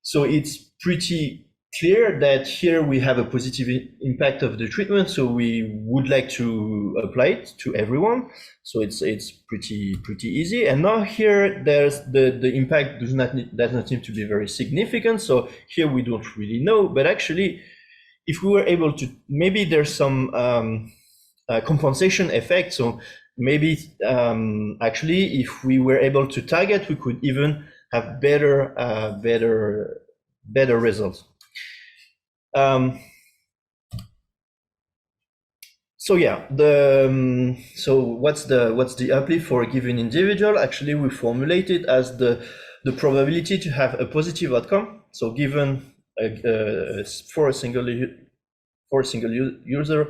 So it's pretty clear that here we have a positive impact of the treatment. So we would like to apply it to everyone. So it's pretty easy. And now here there's the impact does not seem to be very significant. So here we don't really know, but actually, if we were able to, maybe there's some compensation effect. So maybe actually, if we were able to target, we could even have better results. So yeah, so what's the uplift for a given individual? Actually, we formulate it as the probability to have a positive outcome. So given for a single user,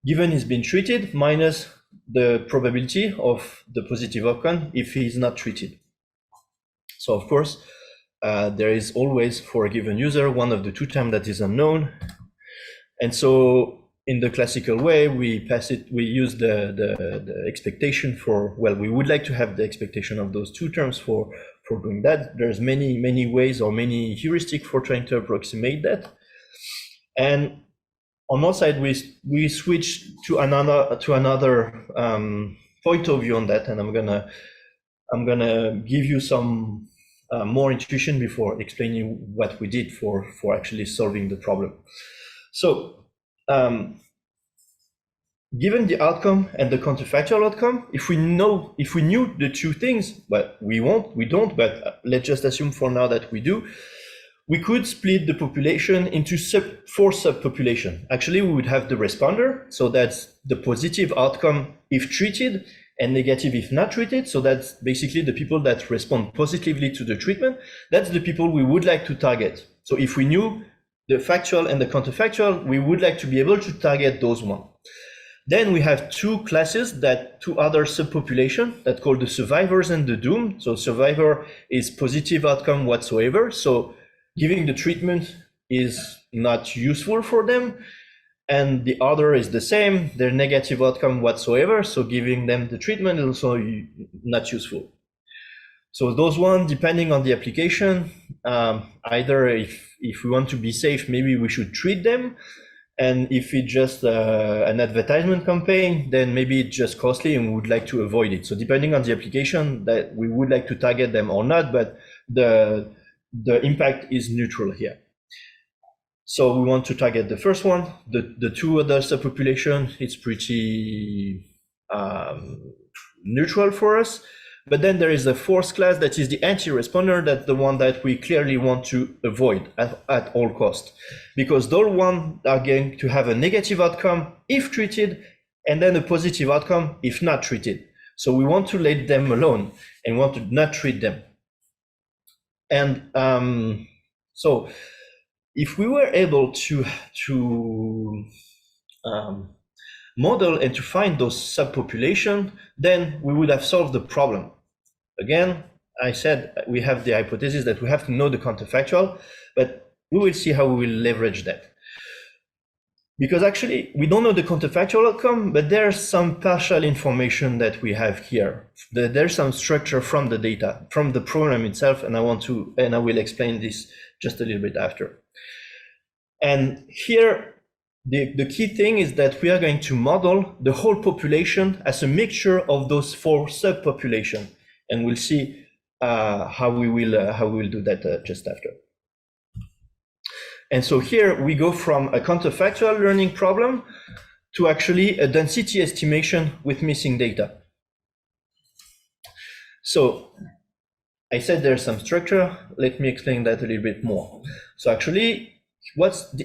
given he's been treated, minus the probability of the positive outcome if he's not treated. So of course, there is always for a given user one of the two terms that is unknown, and so in the classical way we use the expectation for, well, we would like to have the expectation of those two terms for doing that. There's many ways or many heuristics for trying to approximate that. And on one side, we switch to another point of view on that, and I'm gonna give you some more intuition before explaining what we did for actually solving the problem. So, given the outcome and the counterfactual outcome, if we knew the two things, but we don't, but let's just assume for now that we do, we could split the population into four subpopulations. Actually, we would have the responder, so that's the positive outcome if treated and negative if not treated. So that's basically the people that respond positively to the treatment. That's the people we would like to target. So if we knew the factual and the counterfactual, we would like to be able to target those ones. Then we have two other subpopulations that called the survivors and the doomed. So survivor is positive outcome whatsoever. So giving the treatment is not useful for them. And the other is the same, their negative outcome whatsoever. So giving them the treatment is also not useful. So those ones, depending on the application, either if we want to be safe, maybe we should treat them. And if it's just an advertisement campaign, then maybe it's just costly and we would like to avoid it. So depending on the application, that we would like to target them or not, but the impact is neutral here. So we want to target the first one. The two other subpopulation, it's pretty neutral for us. But then there is a fourth class that is the anti-responder. That's the one that we clearly want to avoid at all costs, because those ones are going to have a negative outcome if treated, and then a positive outcome if not treated. So we want to let them alone and want to not treat them. And so if we were able to model and to find those subpopulations, then we would have solved the problem. Again, I said we have the hypothesis that we have to know the counterfactual, but we will see how we will leverage that. because actually we don't know the counterfactual outcome, but there's some partial information that we have here. There's some structure from the data, from the program itself, and I will explain this just a little bit after. And here, the key thing is that we are going to model the whole population as a mixture of those 4 subpopulations, and we'll see how we will do that just after. And so here we go from a counterfactual learning problem to actually a density estimation with missing data. So I said there's some structure. Let me explain that a little bit more. So actually,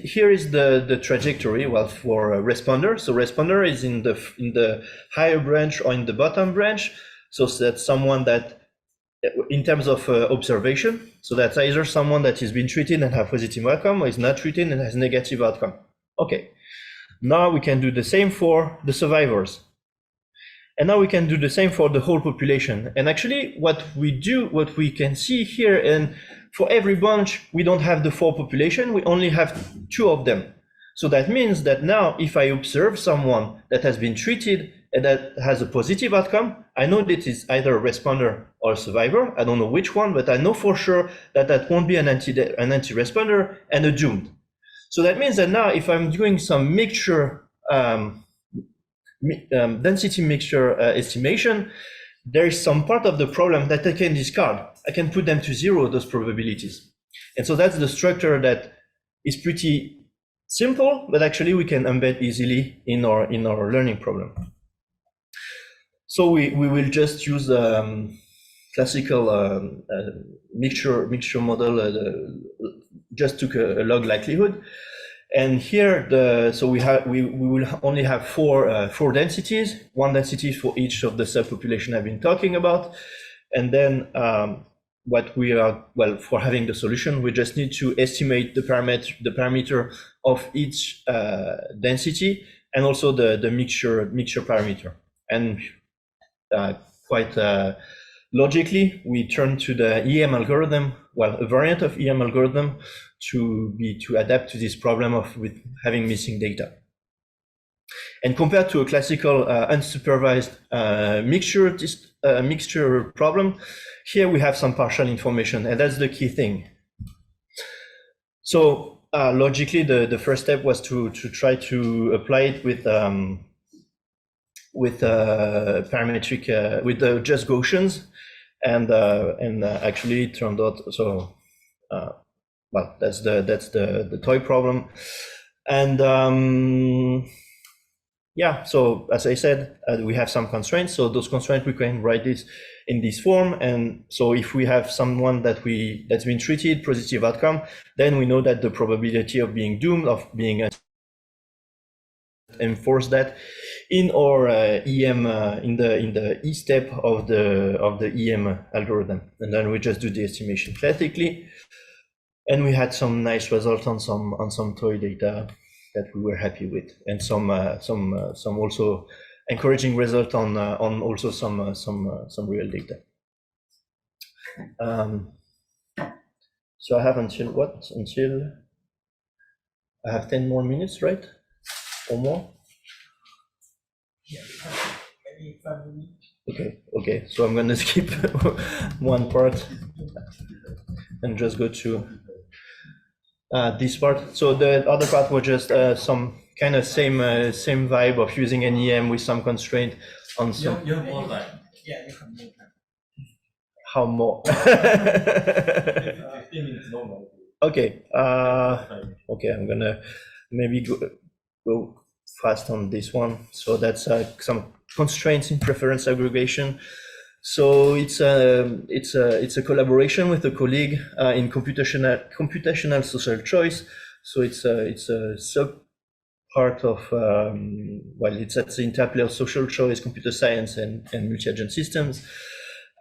here is the trajectory, well, for a responder. So responder is in the higher branch or in the bottom branch. So that's someone that, in terms of observation, so that's either someone that is being treated and have positive outcome, or is not treated and has negative outcome. Okay, now we can do the same for the survivors. And now we can do the same for the whole population. And actually what we can see here, and for every bunch, we don't have the 4 population, we only have 2 of them. So that means that now if I observe someone that has been treated and that has a positive outcome, I know that it's either a responder or a survivor. I don't know which one, but I know for sure that that won't be an anti-responder and a doomed. So that means that now if I'm doing some mixture, density mixture estimation, there is some part of the problem that I can discard. I can put them to 0, those probabilities. And so that's the structure that is pretty simple, but actually we can embed easily in our learning problem. So we will just use classical mixture model, just took a log likelihood. And here, we will only have four densities, 1 density for each of the subpopulation I've been talking about. And then what we are, well, for having the solution, we just need to estimate the parameter of each density, and also the mixture parameter. And quite logically, we turn to the EM algorithm, well, a variant of EM algorithm to adapt to this problem with having missing data. And compared to a classical unsupervised mixture problem, here we have some partial information, and that's the key thing. So logically, the first step was to try to apply it with parametric with the just Gaussians, and actually it turned out so. Well, that's the toy problem, and yeah. So as I said, we have some constraints. So those constraints, we can write this in this form. And so if we have someone that's been treated, positive outcome, then we know that the probability of being doomed, of being enforce that in our EM in the E step of the EM algorithm, and then we just do the estimation classically. And we had some nice results on some toy data that we were happy with, and some also encouraging result on also some real data. So I have until I have 10 more minutes, right? Or more? Yeah, maybe 5 minutes. Okay. So I'm gonna skip one part and just go to this part. So the other part was just some kind of same vibe of using an EM with some constraint on some. You have more time. Yeah, you have more time. How more? 15 minutes normal. Okay. Okay, I'm gonna maybe go fast on this one. So that's some constraints in preference aggregation. So it's a collaboration with a colleague in computational social choice. So it's a sub part of well, it's at the interplay of social choice, computer science, and multi-agent systems.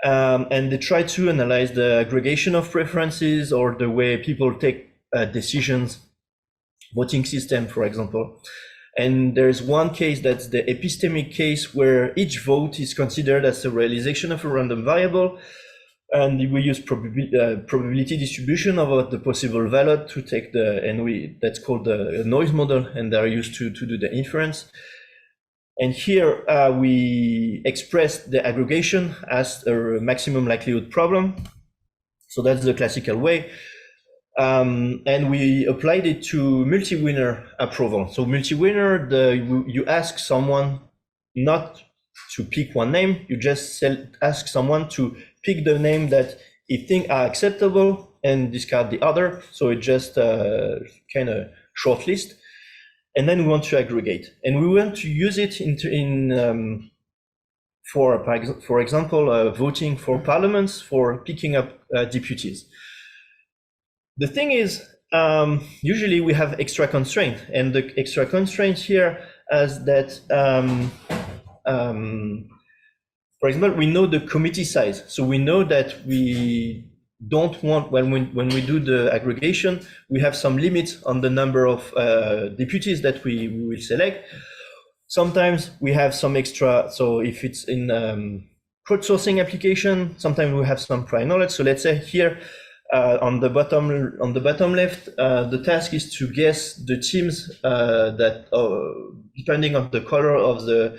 And they try to analyze the aggregation of preferences, or the way people take decisions, voting system, for example. And there's one case that's the epistemic case, where each vote is considered as a realization of a random variable. And we use probability distribution of the possible value to take that's called the noise model, and they're used to do the inference. And here we express the aggregation as a maximum likelihood problem. So that's the classical way. And we applied it to multi-winner approval. So multi-winner, you ask someone not to pick one name, you just ask someone to pick the name that he thinks are acceptable and discard the other. So it just kind of short list. And then we want to aggregate. And we want to use it for example, voting for parliaments, for picking up deputies. The thing is, usually we have extra constraint, and the extra constraint here is that, for example, we know the committee size. So we know that we don't want, when we do the aggregation, we have some limit on the number of deputies that we will select. Sometimes we have some extra, so if it's in crowdsourcing application, sometimes we have some prior knowledge. So let's say here on the bottom left, the task is to guess the teams that, depending on the color of the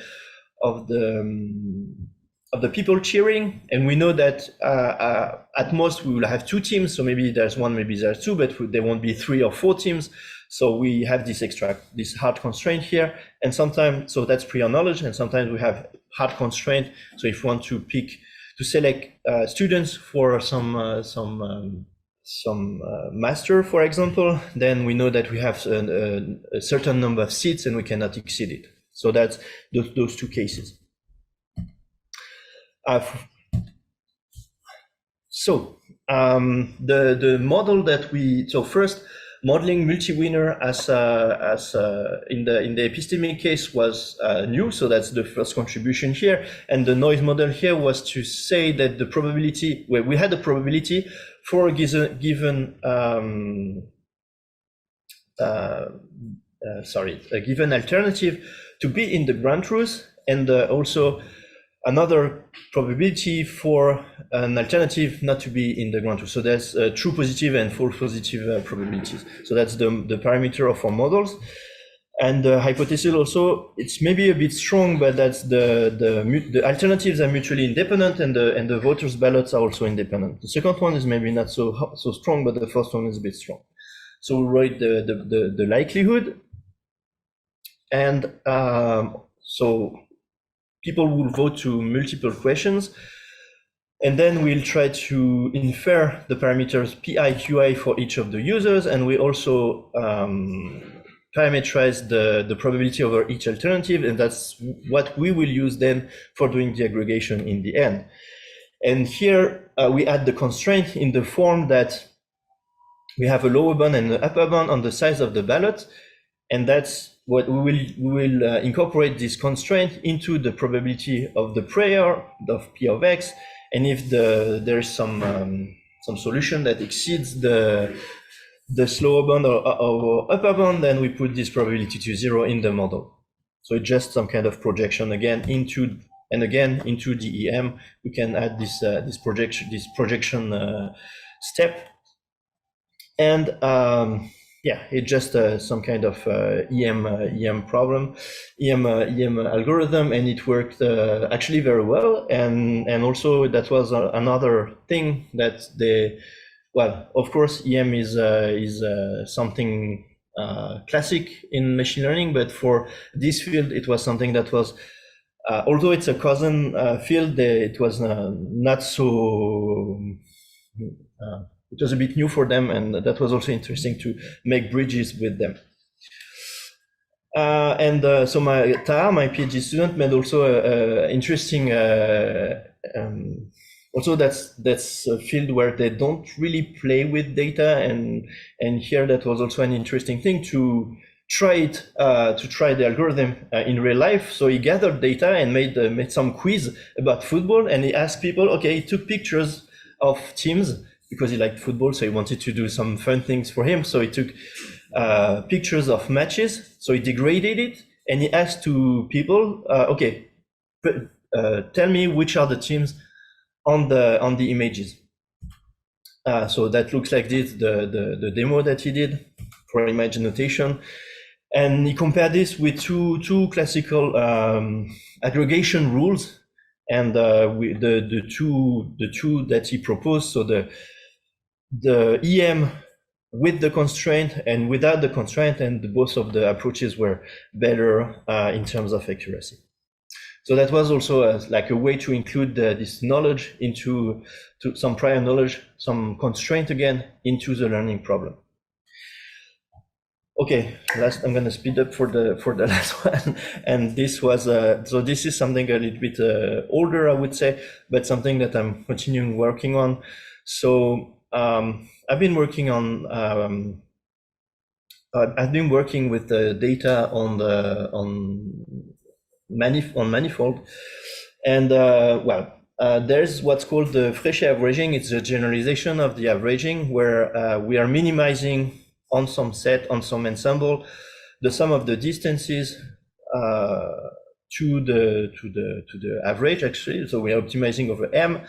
people cheering, and we know that at most we will have 2 teams, so maybe there's 1, maybe there's 2, but there won't be 3 or 4 teams. So we have this hard constraint here, and sometimes, so that's prior knowledge, and sometimes we have hard constraint. So if we want to select students for some master, for example, then we know that we have a certain number of seats and we cannot exceed it. So that's those 2 cases. The model that so first, modeling multi-winner as in the epistemic case was new, so that's the first contribution here. And the noise model here was to say that the probability, where we had a probability for a given alternative to be in the ground truth, and also another probability for an alternative not to be in the ground truth. So there's true positive and false positive probabilities. So that's the parameter of our models. And the hypothesis also, it's maybe a bit strong, but that's the alternatives are mutually independent, and the voters' ballots are also independent. The second one is maybe not so strong, but the first one is a bit strong. So we write the likelihood, and so people will vote to multiple questions, and then we'll try to infer the parameters PI, QI for each of the users, and we also parameterize the probability over each alternative, and that's what we will use then for doing the aggregation in the end. And here we add the constraint in the form that we have a lower bound and an upper bound on the size of the ballot, and that's what we will incorporate this constraint into the probability of the prayer of P of X, and if there is some solution that exceeds the slower bound or upper bound, then we put this probability to 0 in the model. So it's just some kind of projection again into the EM. We can add this projection step, and yeah, it's just some kind of EM problem, EM algorithm, and it worked actually very well. And also that was another thing that well, of course, EM is something classic in machine learning, but for this field, it was something that was, although it's a cousin field, it was not so. It was a bit new for them, and that was also interesting to make bridges with them. So my PhD student made also interesting. Also, that's a field where they don't really play with data, and here that was also an interesting thing to try the algorithm in real life. So he gathered data and made some quiz about football, and he asked people. Okay, he took pictures of teams, because he liked football, so he wanted to do some fun things for him. So he took pictures of matches, so he degraded it, and he asked to people, okay, tell me which are the teams on the images. So that looks like this, the demo that he did for image notation. And he compared this with two classical aggregation rules, and the two that he proposed. So the EM with the constraint and without the constraint, and both of the approaches were better in terms of accuracy. So that was also like a way to include this knowledge into some prior knowledge, some constraint again into the learning problem. Okay, I'm going to speed up for the last one, and this was so this is something a little bit older, I would say, but something that I'm continuing working on. So I've been working with the data on manifold, and there's what's called the Fréchet averaging. It's a generalization of the averaging where we are minimizing on some set, on some ensemble, the sum of the distances to the average, actually. So we are optimizing over M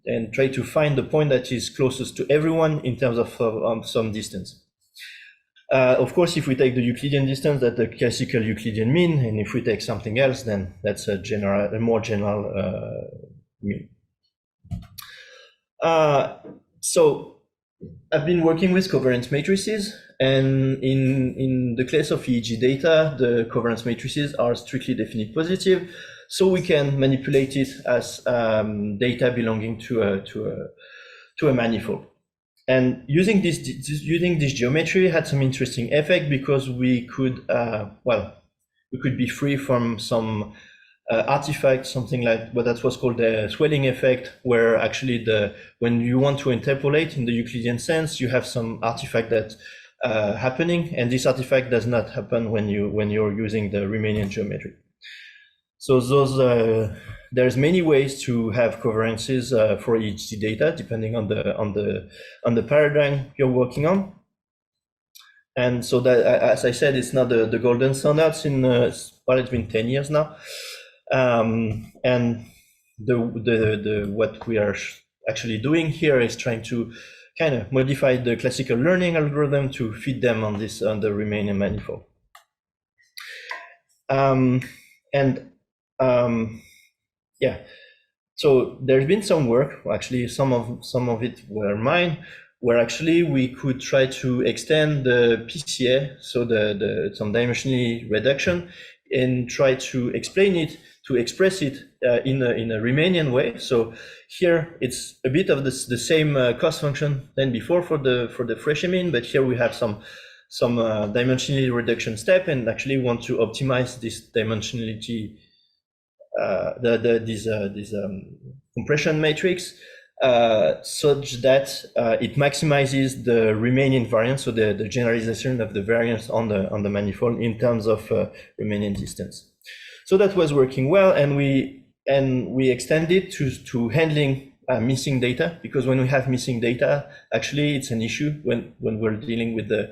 and try to find the point that is closest to everyone in terms of some distance. Of course, if we take the Euclidean distance, that's the classical Euclidean mean, and if we take something else, then that's a more general mean. So I've been working with covariance matrices, and in the case of EEG data, the covariance matrices are strictly definite positive, so we can manipulate it as data belonging to a manifold. And using this geometry had some interesting effect, because we could be free from some artifact, something like that was called the swelling effect, where actually when you want to interpolate in the Euclidean sense, you have some artifact that happening, and this artifact does not happen when you're using the Riemannian geometry. So there's many ways to have covariances for EHT data, depending on the paradigm you're working on. And so that, as I said, it's not the golden standard. It's been 10 years now. And what we are actually doing here is trying to kind of modify the classical learning algorithm to fit them on the Riemannian manifold. Yeah, so there's been some work, actually some of it were mine, where actually we could try to extend the PCA, so some dimensional reduction, and try to express it in a Riemannian way. So here it's a bit of the same cost function than before for the Fréchet mean, but here we have some dimensionality reduction step, and actually want to optimize this dimensionality, this compression matrix, such that it maximizes the Riemannian variance, so the generalization of the variance on the manifold in terms of Riemannian distance. So that was working well, and we extended to handling missing data, because when we have missing data, actually it's an issue when we're dealing with the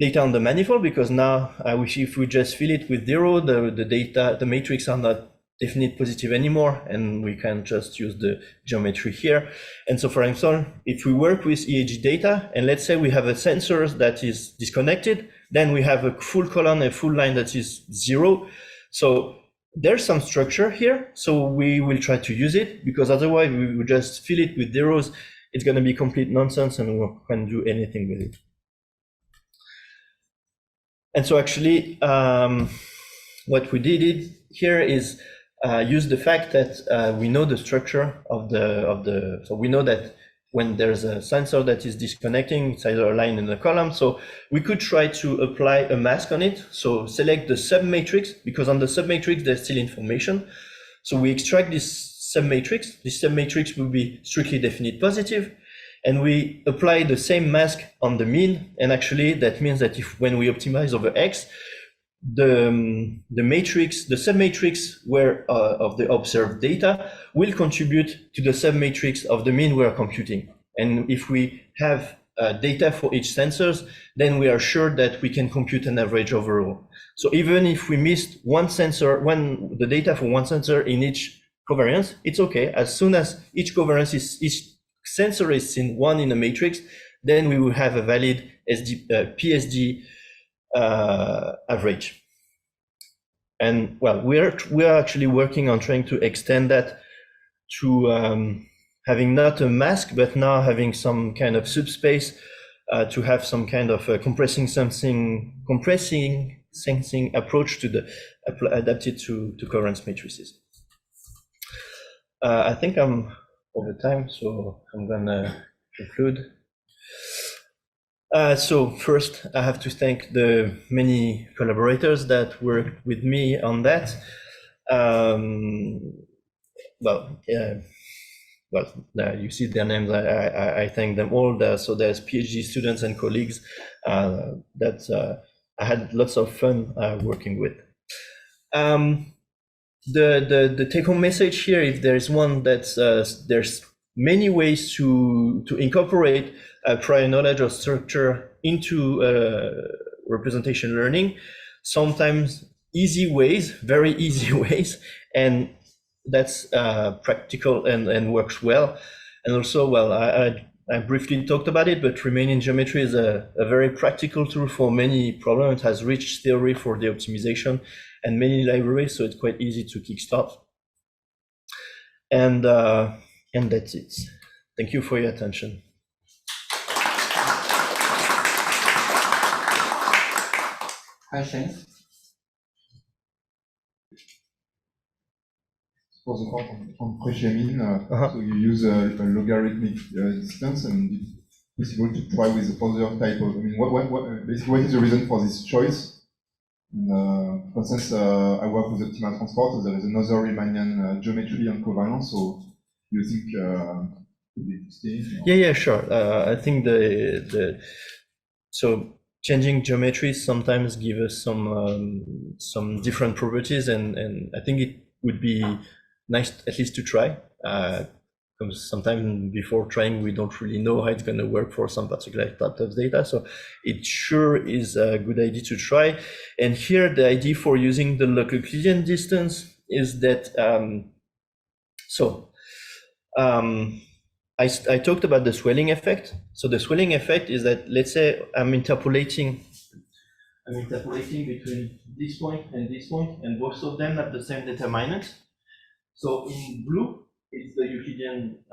data on the manifold, because now if we just fill it with 0, the matrix are not definite positive anymore, and we can just use the geometry here. And so, for example, if we work with EEG data, and let's say we have a sensor that is disconnected, then we have a full column, a full line that is 0. So there's some structure here, so we will try to use it, because otherwise we will just fill it with zeros. It's going to be complete nonsense, and we can't do anything with it. And so actually, what we did here is use the fact that we know the structure of so we know that when there's a sensor that is disconnecting, it's either a line in a column. So we could try to apply a mask on it. So select the submatrix, because on the submatrix, there's still information. So we extract this submatrix. This submatrix will be strictly definite positive. And we apply the same mask on the mean. And actually, that means that when we optimize over X, the submatrix of the observed data will contribute to the submatrix of the mean we are computing. And if we have data for each sensors, then we are sure that we can compute an average overall. So even if we missed one sensor, the data for one sensor in each covariance, it's okay. As soon as each covariance is sensor is in one in a matrix, then we will have a valid PSD average. And well, we are actually working on trying to extend that to having not a mask, but now having some kind of subspace to have some kind of compressing sensing approach to the adapted to coherence matrices. I think I'm over time, so I'm gonna conclude. So first, I have to thank the many collaborators that worked with me on that. You see their names. I thank them all. So there's PhD students and colleagues that I had lots of fun working with. The take-home message here, if there is one, that's there's many ways to incorporate prior knowledge or structure into representation learning. Sometimes easy ways, very easy ways, and that's practical and works well. And also, well, I briefly talked about it, but Riemannian geometry is a very practical tool for many problems. It has rich theory for the optimization and many libraries, so it's quite easy to kickstart. And that's it. Thank you for your attention. Questions? For the part on Prairie, so you use a logarithmic distance, and it's possible to try with other type of. I mean, basically, what is the reason for this choice? And, for instance, I work with optimal transport, so there is another Riemannian geometry and covariance. So you think could be interesting? Yeah, sure. I think so changing geometry sometimes give us some different properties, and I think it would be nice at least to try, because sometimes before trying we don't really know how it's going to work for some particular type of data. So it sure is a good idea to try. And here the idea for using the log Euclidean distance is that I talked about the swelling effect. So the swelling effect is that, let's say I'm interpolating between this point, and both of them have the same determinant. So in blue, it's the Euclidean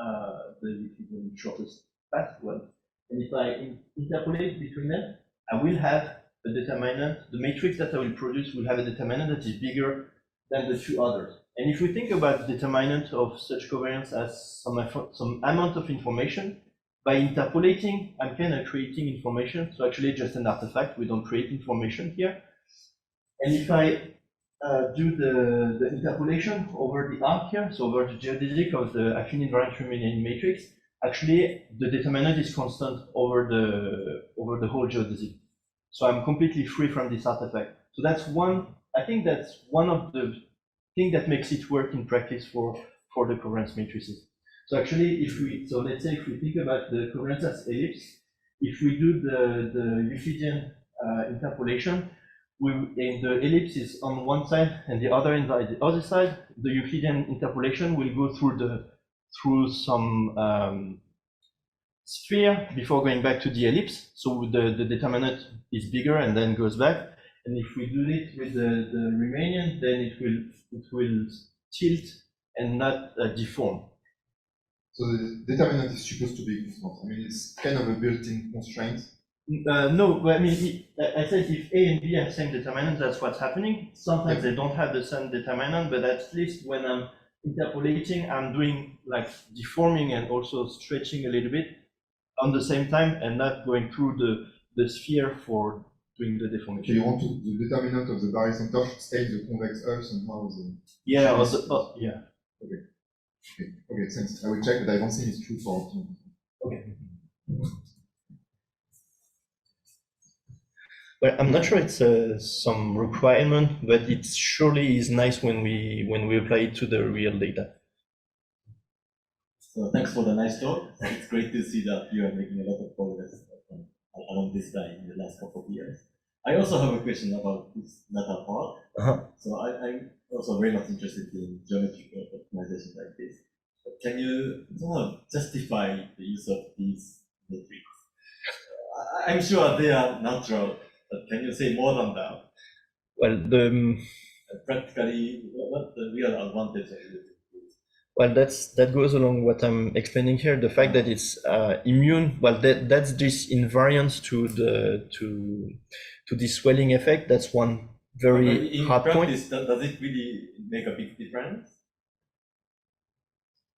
shortest path one. And if I interpolate between them, I will have a determinant. The matrix that I will produce will have a determinant that is bigger than the two others. And if we think about the determinant of such covariance as some amount of information, by interpolating, I'm kind of creating information. So actually just an artifact, we don't create information here. And if I do the interpolation over the arc here, so over the geodesic of the affine invariant Riemannian matrix, actually the determinant is constant over the whole geodesic. So I'm completely free from this artifact. So that's one, I think that's one of the things that makes it work in practice for the covariance matrices. So actually, let's say if we think about the covariance as ellipse, if we do the Euclidean interpolation, and the ellipse is on one side and the other on the other side, the Euclidean interpolation will go through some sphere before going back to the ellipse. So the determinant is bigger and then goes back. And if we do it with the Riemannian, then it will tilt and not deform. So the determinant is supposed to be constant. I mean, it's kind of a built-in constraint. No, but I mean, I said if A and B have same determinant, that's what's happening. Sometimes they don't have the same determinant, but at least when I'm interpolating, I'm doing like deforming and also stretching a little bit on the same time and not going through the sphere for doing the deformation. So you want the determinant of the barycenter should stay the convex L somehow. Yeah, yeah. Okay, thanks. I will check, but I don't think it's true for optimal. Okay. Well, I'm not sure it's some requirement, but it surely is nice when we apply it to the real data. So thanks for the nice talk. It's great to see that you are making a lot of progress along this line in the last couple of years. I also have a question about this data part. So I'm also very much interested in geometrical optimization like this. But can you justify the use of these metrics? I'm sure they are natural, but can you say more than that? Well, Practically, what the real advantage of it? well, that goes along what I'm explaining here. The fact that it's immune. Well, that's this invariance to the swelling effect. That's one very in hard point. practice, does it really make a big difference?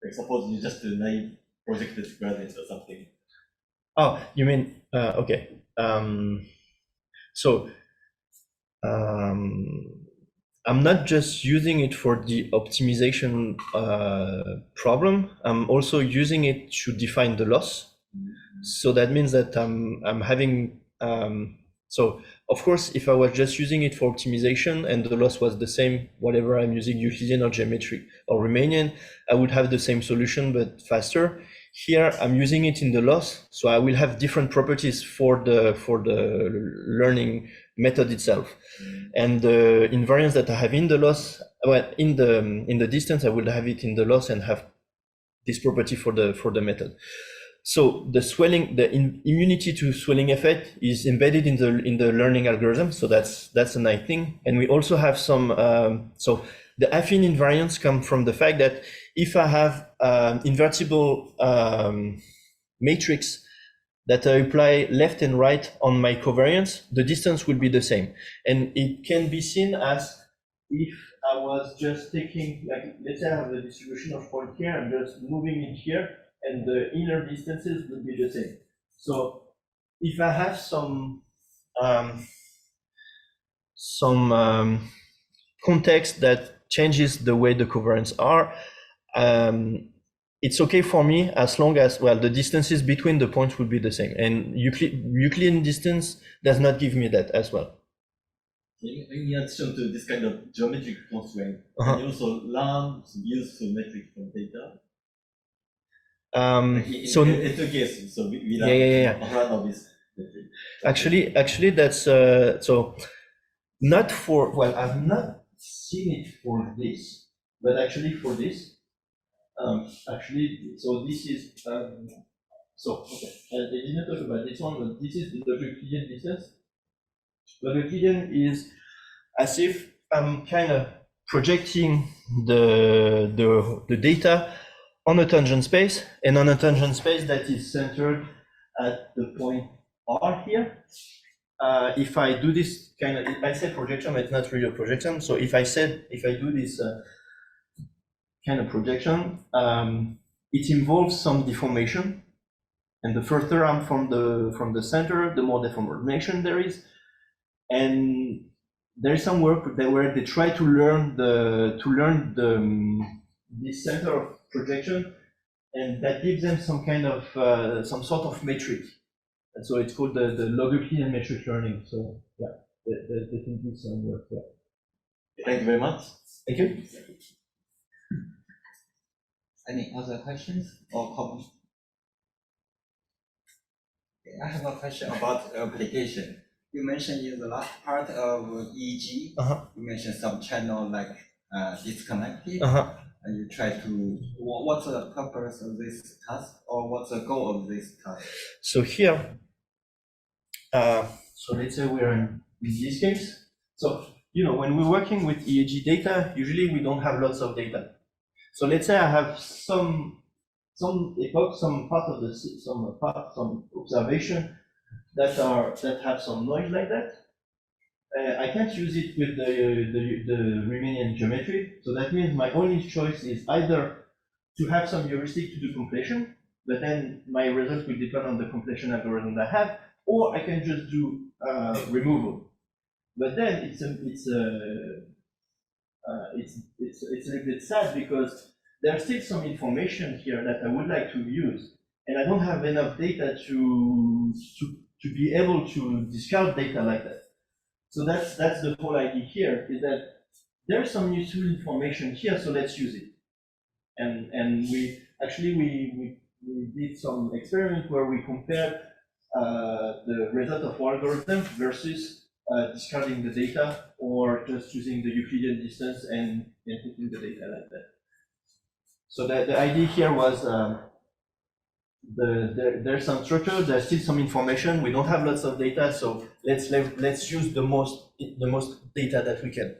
Like suppose you just naive projected gradient or something. Oh, you mean okay. So I'm not just using it for the optimization problem. I'm also using it to define the loss. So that means that I'm having so of course, if I was just using it for optimization and the loss was the same, whatever I'm using Euclidean or geometric or Riemannian, I would have the same solution but faster. Here I'm using it in the loss, so I will have different properties for the learning method itself. And the invariance that I have in the loss, well, in the distance, I will have it in the loss and have this property for the method. So the swelling, the immunity to swelling effect is embedded in the learning algorithm. So that's a nice thing. And we also have some so the affine invariance come from the fact that if I have invertible matrix that I apply left and right on my covariance, the distance will be the same. And it can be seen as if I was just taking, like, let's say I have the distribution of points here, I'm just moving it here, and the inner distances will be the same. So if I have some context that changes the way the covariants are, it's okay for me as long as, well, the distances between the points will be the same. And Euclidean distance does not give me that as well. In addition to this kind of geometric constraint, can you also learn some useful metric from data? So in two cases, so we learn of this metric. Actually, that's so not for, well, I've not seen it for this, but actually for this. Actually, so this is so okay. I didn't talk about this one, but this is the Euclidean distance. The Euclidean is as if I'm kind of projecting the data on a tangent space, and on a tangent space that is centered at the point R here. If I do this kind of, I said projection, but it's not really a projection. So if I do this kind of projection, it involves some deformation, and the further I'm from the center, the more deformation there is. And there is some work where they try to learn this center of projection, and that gives them some kind of some sort of metric. And so it's called the log Euclidean metric learning. So yeah, they can do some work there. Thank you very much. Thank you. Any other questions or comments? I have a question about application. You mentioned in the last part of EEG, you mentioned some channel like disconnected, and you try to, what's the purpose of this task, or what's the goal of this task? So here, so let's say we're in this case. So, you know, when we're working with EEG data, usually we don't have lots of data. So let's say I have some epoch, some observation that have some noise like that. I can't use it with the Riemannian geometry. So that means my only choice is either to have some heuristic to do completion, but then my result will depend on the completion algorithm that I have, or I can just do removal. But then it's a little bit sad because there's still some information here that I would like to use, and I don't have enough data to be able to discard data like that. So that's the whole idea here, is that there's some useful information here, so let's use it. And we did some experiment where we compared the result of our algorithm versus discarding the data or just using the Euclidean distance and putting the data like that. So the idea here was there's some structure, there's still some information. We don't have lots of data, so let's use the most data that we can.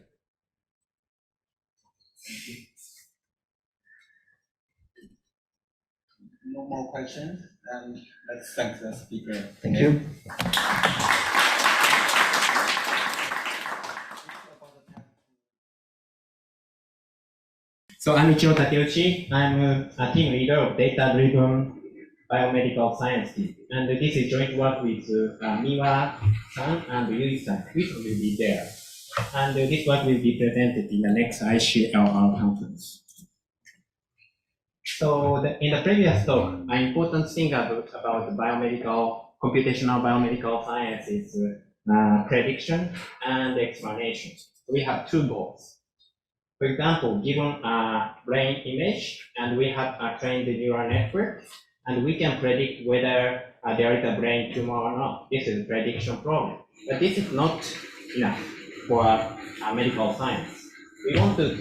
No more questions, and let's thank the speaker. Thank you. So I'm Ichiro Takeuchi. I'm a team leader of data-driven biomedical science team. And this is joint work with Miwa-san and Yui-san, which will be there. And this work will be presented in the next ICLR conference. So in the previous talk, an important thing about the computational biomedical science is prediction and explanation. We have two goals. For example, given a brain image, and we have a trained neural network, and we can predict whether there is a brain tumor or not. This is a prediction problem. But this is not enough for medical science. We want to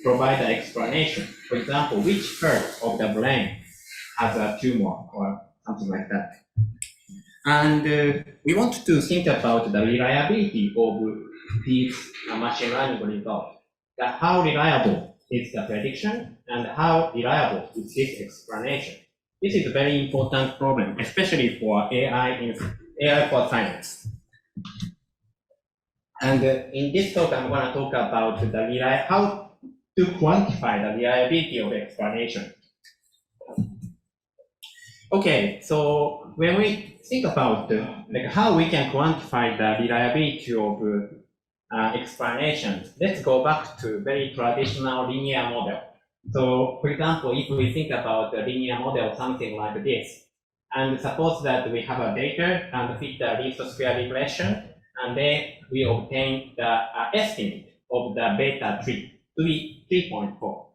provide an explanation. For example, which part of the brain has a tumor or something like that. And we want to think about the reliability of these machine learning results. How reliable is the prediction and how reliable is this explanation? This is a very important problem, especially for AI for science. And in this talk, I'm going to talk about how to quantify the reliability of explanation. Okay, so when we think about how we can quantify the reliability of explanations, let's go back to very traditional linear model. So, for example, if we think about a linear model, something like this, and suppose that we have a data and fit the least square regression, and then we obtain the estimate of the beta tree to be 3.4.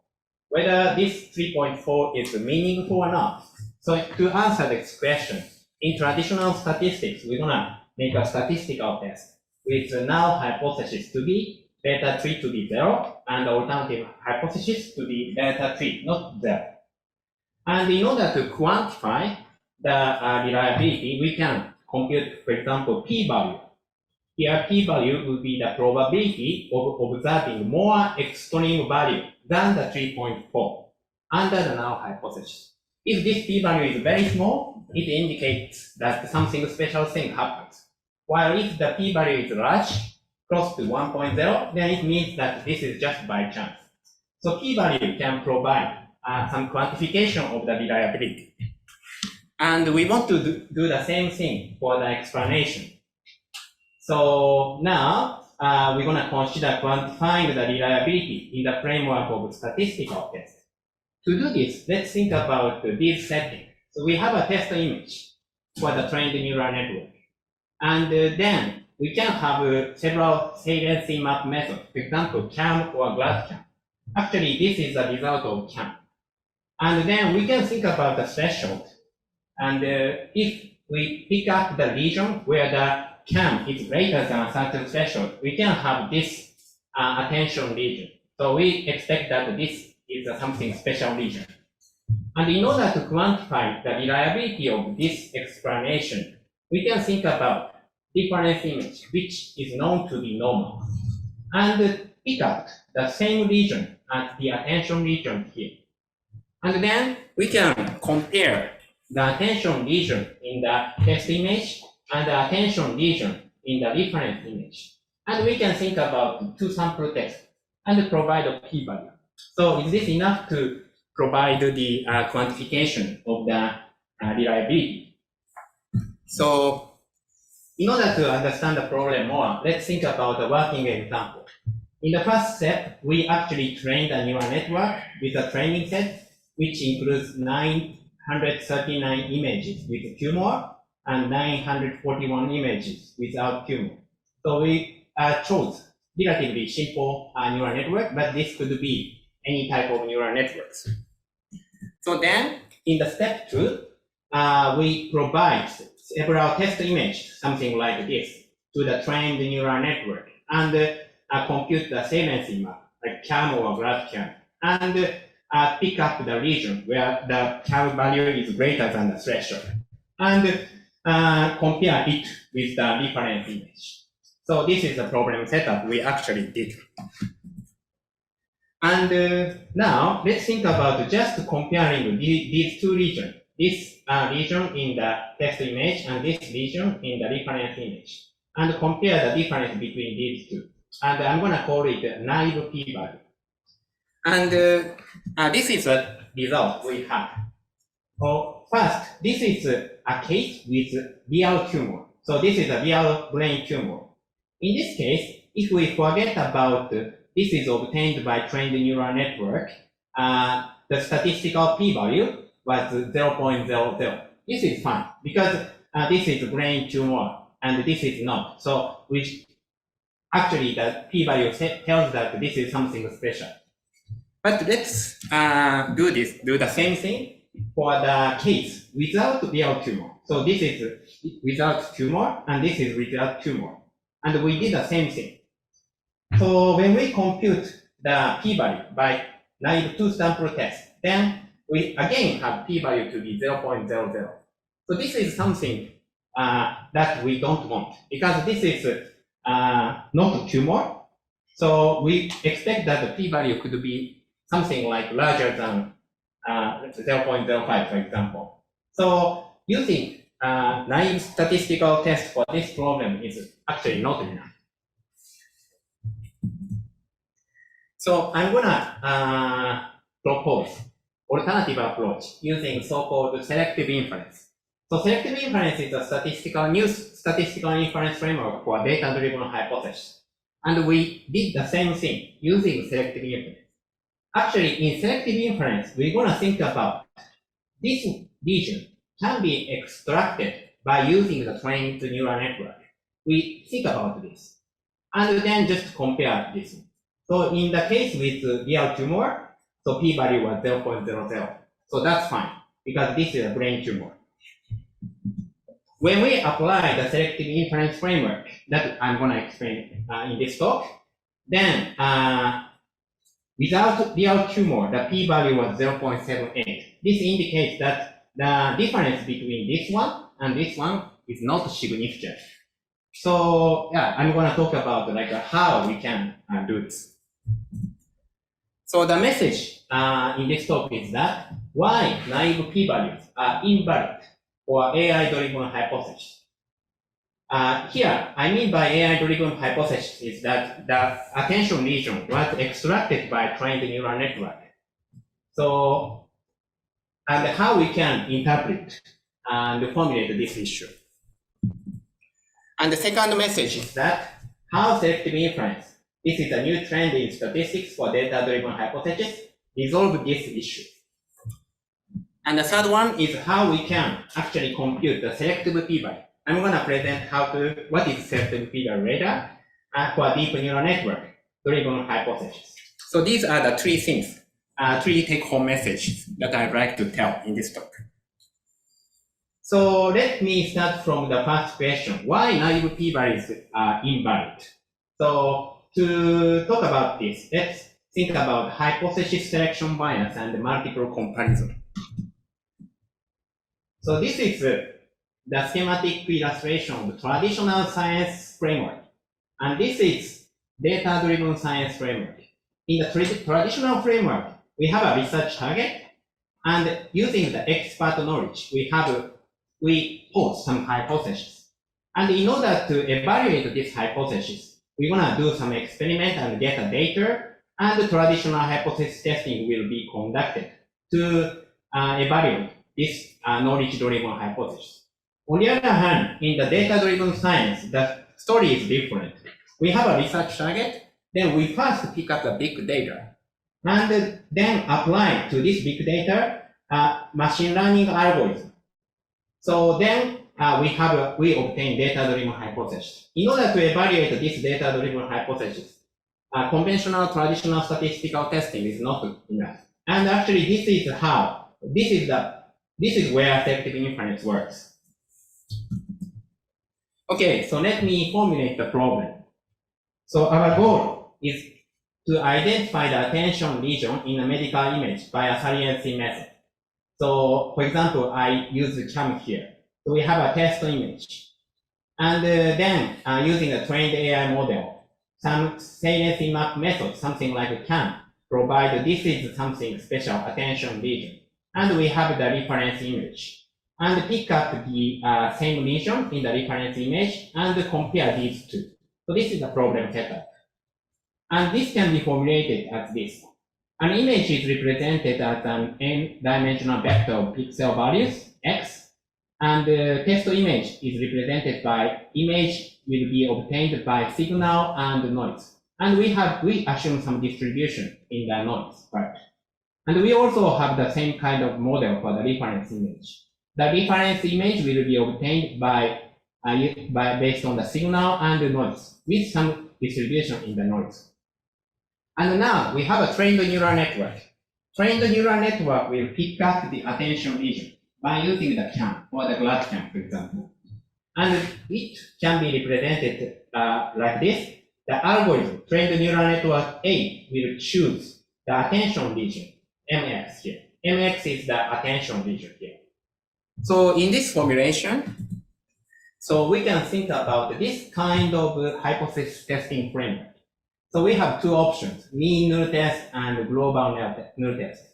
Whether this 3.4 is meaningful or not. So to answer this question, in traditional statistics, we're gonna make a statistical test with the null hypothesis to be beta 3 to be 0, and the alternative hypothesis to be beta 3, not 0. And in order to quantify the reliability, we can compute, for example, p-value. Here, p-value will be the probability of observing more extreme value than the 3.4 under the null hypothesis. If this p-value is very small, it indicates that something special thing happens. While if the p-value is large, close to 1.0, then it means that this is just by chance. So p-value can provide some quantification of the reliability. And we want to do the same thing for the explanation. So now we're going to consider quantifying the reliability in the framework of statistical tests. To do this, let's think about this setting. So we have a test image for the trained neural network. And then we can have several saliency map methods, for example, CAM or GradCAM. Actually, this is a result of CAM. And then we can think about the threshold. And if we pick up the region where the CAM is greater than a certain threshold, we can have this attention region. So we expect that this is something special region. And in order to quantify the reliability of this explanation, we can think about difference image, which is known to be normal, and pick up the same region as the attention region here. And then we can compare the attention region in the test image and the attention region in the reference image. And we can think about two sample tests and provide a p-value. So is this enough to provide the quantification of the reliability? So in order to understand the problem more, let's think about a working example. In the first step, we actually trained a neural network with a training set, which includes 939 images with tumor and 941 images without tumor. So we chose relatively simple neural network, but this could be any type of neural networks. So then, in the step 2, we provide several test images, something like this, to the trained neural network, and compute the saliency map, like CAM or GradCAM. And pick up the region where the curve value is greater than the threshold and compare it with the reference image. So this is the problem setup we actually did. And now let's think about just comparing these two regions. This region in the test image and this region in the reference image, and compare the difference between these two. And I'm going to call it naive p-value. And this is a result we have. First, this is a case with real tumor. So this is a real brain tumor. In this case, if we forget about this is obtained by trained neural network, the statistical p-value was 0.00. This is fine because this is brain tumor and this is not. So which actually the p-value tells that this is something special. But let's do the same thing for the case without real tumor. So this is without tumor and this is without tumor. And we did the same thing. So when we compute the p-value by naive two-sample test, then we again have p-value to be 0.00. So this is something that we don't want because this is not tumor. So we expect that the p-value could be something like larger than 0.05, for example. So using naive statistical test for this problem is actually not enough. So I'm gonna propose alternative approach using so-called selective inference. So selective inference is a new statistical inference framework for data-driven hypothesis. And we did the same thing using selective inference. Actually, in selective inference, we're gonna think about this region can be extracted by using the trained neural network. We think about this and then just compare this. So in the case with real tumor, so p-value was 0.00. So that's fine because this is a brain tumor. When we apply the selective inference framework that I'm going to explain in this talk, then without real tumor, the p-value was 0.78. This indicates that the difference between this one and this one is not significant. So yeah, I'm going to talk about like how we can do this. So the message in this talk is that why naive p-values are invalid for AI-driven hypothesis. Here, I mean by AI-driven hypothesis is that the attention region was extracted by trained neural network. So, and how we can interpret and formulate this issue. And the second message is that how selective inference, this is a new trend in statistics for data-driven hypothesis, resolve this issue. And the third one is how we can actually compute the selective p-value. I'm going to present what is selective p-value later for deep neural network driven hypothesis. So these are the three things, three take-home messages that I'd like to tell in this talk. So let me start from the first question. Why naive p-values are invalid? So to talk about this, let's think about hypothesis selection bias and multiple comparison. So this is the schematic illustration of the traditional science framework. And this is data-driven science framework. In the traditional framework, we have a research target, and using the expert knowledge, we pose some hypotheses. And in order to evaluate this hypothesis, we're gonna do some experiment and get the data, and the traditional hypothesis testing will be conducted to evaluate this knowledge-driven hypothesis. On the other hand, in the data-driven science, the story is different. We have a research target, then we first pick up the big data, and then apply to this big data machine learning algorithm. So then we obtain data-driven hypothesis. In order to evaluate this data-driven hypothesis, conventional traditional statistical testing is not enough. And actually, this is where selective inference works. Okay, so let me formulate the problem. So our goal is to identify the attention region in a medical image by a saliency method. So, for example, I use the CAM here. So we have a test image. And then using a trained AI model, some saliency map method, something like CAM, provide this is something special attention region. And we have the reference image. And pick up the same region in the reference image and compare these two. So this is the problem setup. And this can be formulated as this. An image is represented as an n-dimensional vector of pixel values, x, and the test image is represented by image will be obtained by signal and noise. And we assume some distribution in the noise part. And we also have the same kind of model for the reference image. The reference image will be obtained by based on the signal and the noise with some distribution in the noise. And now we have a trained neural network. Trained neural network will pick up the attention region by using the CAM or the GLAD CAM, for example. And it can be represented like this. The algorithm, trained neural network A, will choose the attention region, MX here. MX is the attention region here. So in this formulation, so we can think about this kind of hypothesis testing framework. So we have two options, mean null test and global null test.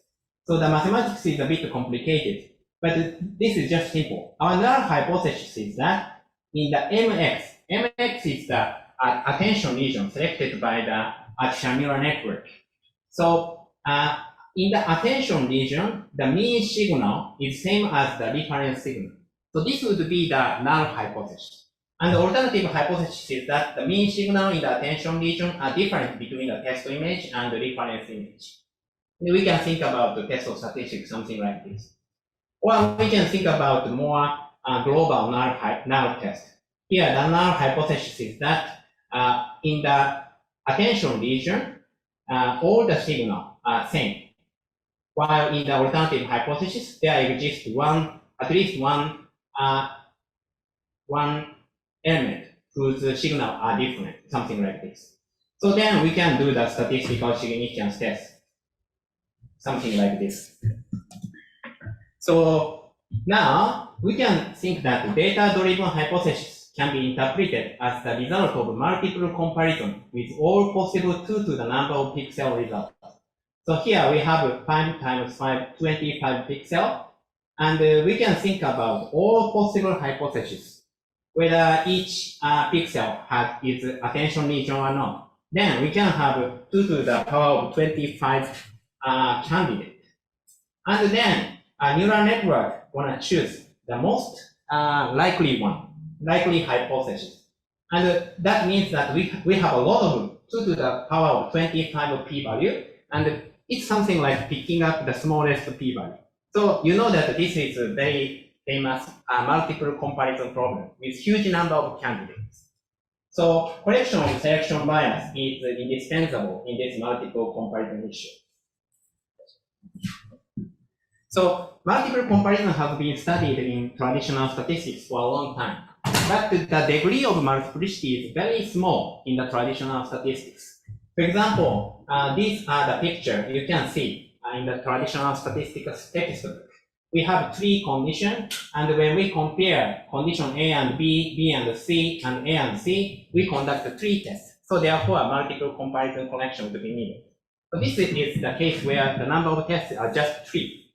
So the mathematics is a bit complicated, but this is just simple. Our null hypothesis is that in the MX is the attention region selected by the artificial neural network. So in the attention region, the mean signal is same as the reference signal. So this would be the null hypothesis. And the alternative hypothesis is that the mean signal in the attention region are different between the test image and the reference image. And we can think about the test of statistics, something like this. Or we can think about more global null test. Here, the null hypothesis is that in the attention region, all the signals are same. While in the alternative hypothesis, there exists at least one element whose signal are different, something like this. So then we can do the statistical significance test, something like this. So now we can think that data-driven hypothesis can be interpreted as the result of multiple comparison with all possible 2 to the number of pixel results. So here we have 5 times 5, 25 pixel, and we can think about all possible hypotheses, whether each pixel has its attention region or not. Then we can have 2 to the power of 25 candidates. And then a neural network wanna choose the most likely hypothesis. And that means that we have a lot of 2 to the power of 25 p-value, and it's something like picking up the smallest p-value. So you know that this is a very famous multiple comparison problem with huge number of candidates. So correction of selection bias is indispensable in this multiple comparison issue. So multiple comparison has been studied in traditional statistics for a long time, but the degree of multiplicity is very small in the traditional statistics. For example, these are the picture you can see in the traditional statistical we have 3 conditions, and when we compare condition A and B, B and C, and A and C, we conduct 3 tests. So therefore, a multiple comparison connection would be needed. So this is the case where the number of tests are just 3.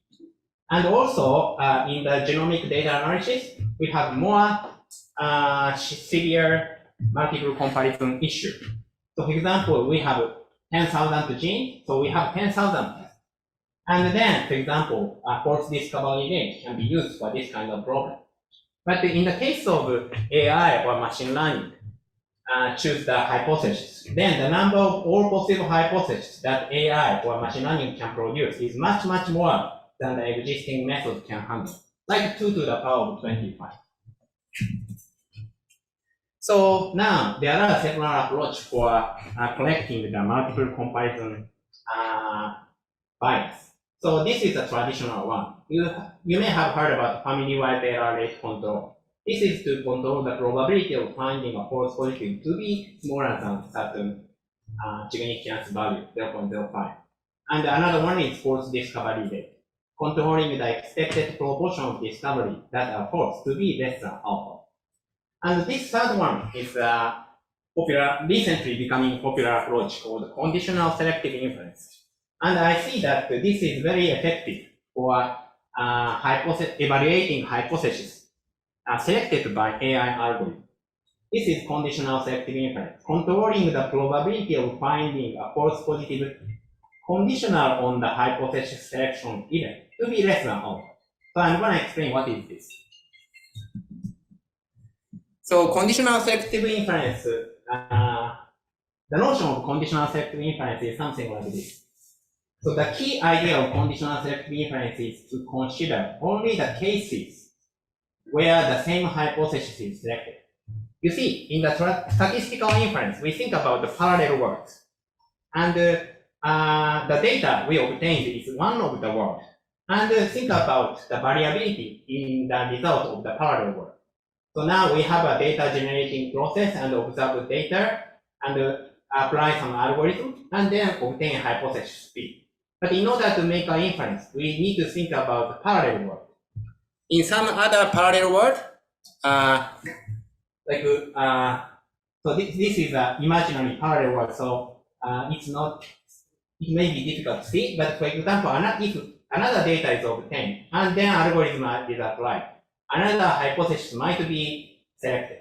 And also, in the genomic data analysis, we have more severe multiple comparison issue. So for example, we have 10,000 genes, so we have 10,000 tests. And then, for example, a false discovery rate can be used for this kind of problem. But in the case of AI or machine learning, choose the hypothesis, then the number of all possible hypotheses that AI or machine learning can produce is much, much more than the existing method can handle, like 2 to the power of 25. So now there are several approaches for collecting the multiple comparison bias. So this is a traditional one. You may have heard about family-wide error rate control. This is to control the probability of finding a false positive to be smaller than certain significance value 0.05. And another one is false discovery rate, controlling the expected proportion of discovery that are false to be less than alpha. And this third one is recently becoming popular approach called conditional selective inference. And I see that this is very effective for evaluating hypotheses selected by AI algorithm. This is conditional selective inference, controlling the probability of finding a false positive conditional on the hypothesis selection event to be less than alpha. So I'm going to explain what is this. So conditional selective inference, the notion of conditional selective inference is something like this. So the key idea of conditional selective inference is to consider only the cases where the same hypothesis is selected. You see, in the statistical inference, we think about the parallel worlds. And the data we obtained is one of the worlds. And think about the variability in the result of the parallel world. So now we have a data generating process and observe data and apply some algorithm and then obtain hypothesis speed. But in order to make an inference, we need to think about the parallel world. In some other parallel world, so this is an imaginary parallel world, so it may be difficult to see, but for example, if another data is obtained and then algorithm is applied, another hypothesis might be selected.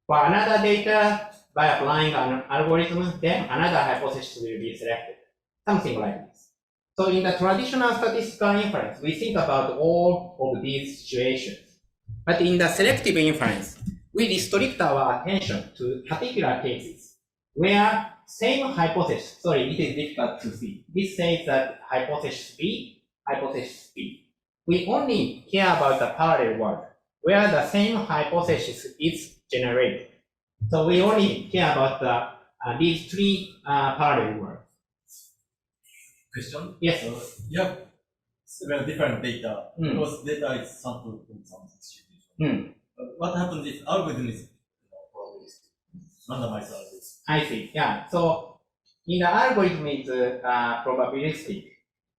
For another data, by applying an algorithm, then another hypothesis will be selected. Something like this. So in the traditional statistical inference, we think about all of these situations. But in the selective inference, we restrict our attention to particular cases where same hypothesis, sorry, it is difficult to see. This says that hypothesis B, hypothesis B. We only care about the parallel world where the same hypothesis is generated. So we only care about these three parallel worlds. Question? Yes. You have several different data because data is sampled from some distribution. What happens if algorithm is randomized algorithm? I see. Yeah. So in the algorithm, it's probabilistic.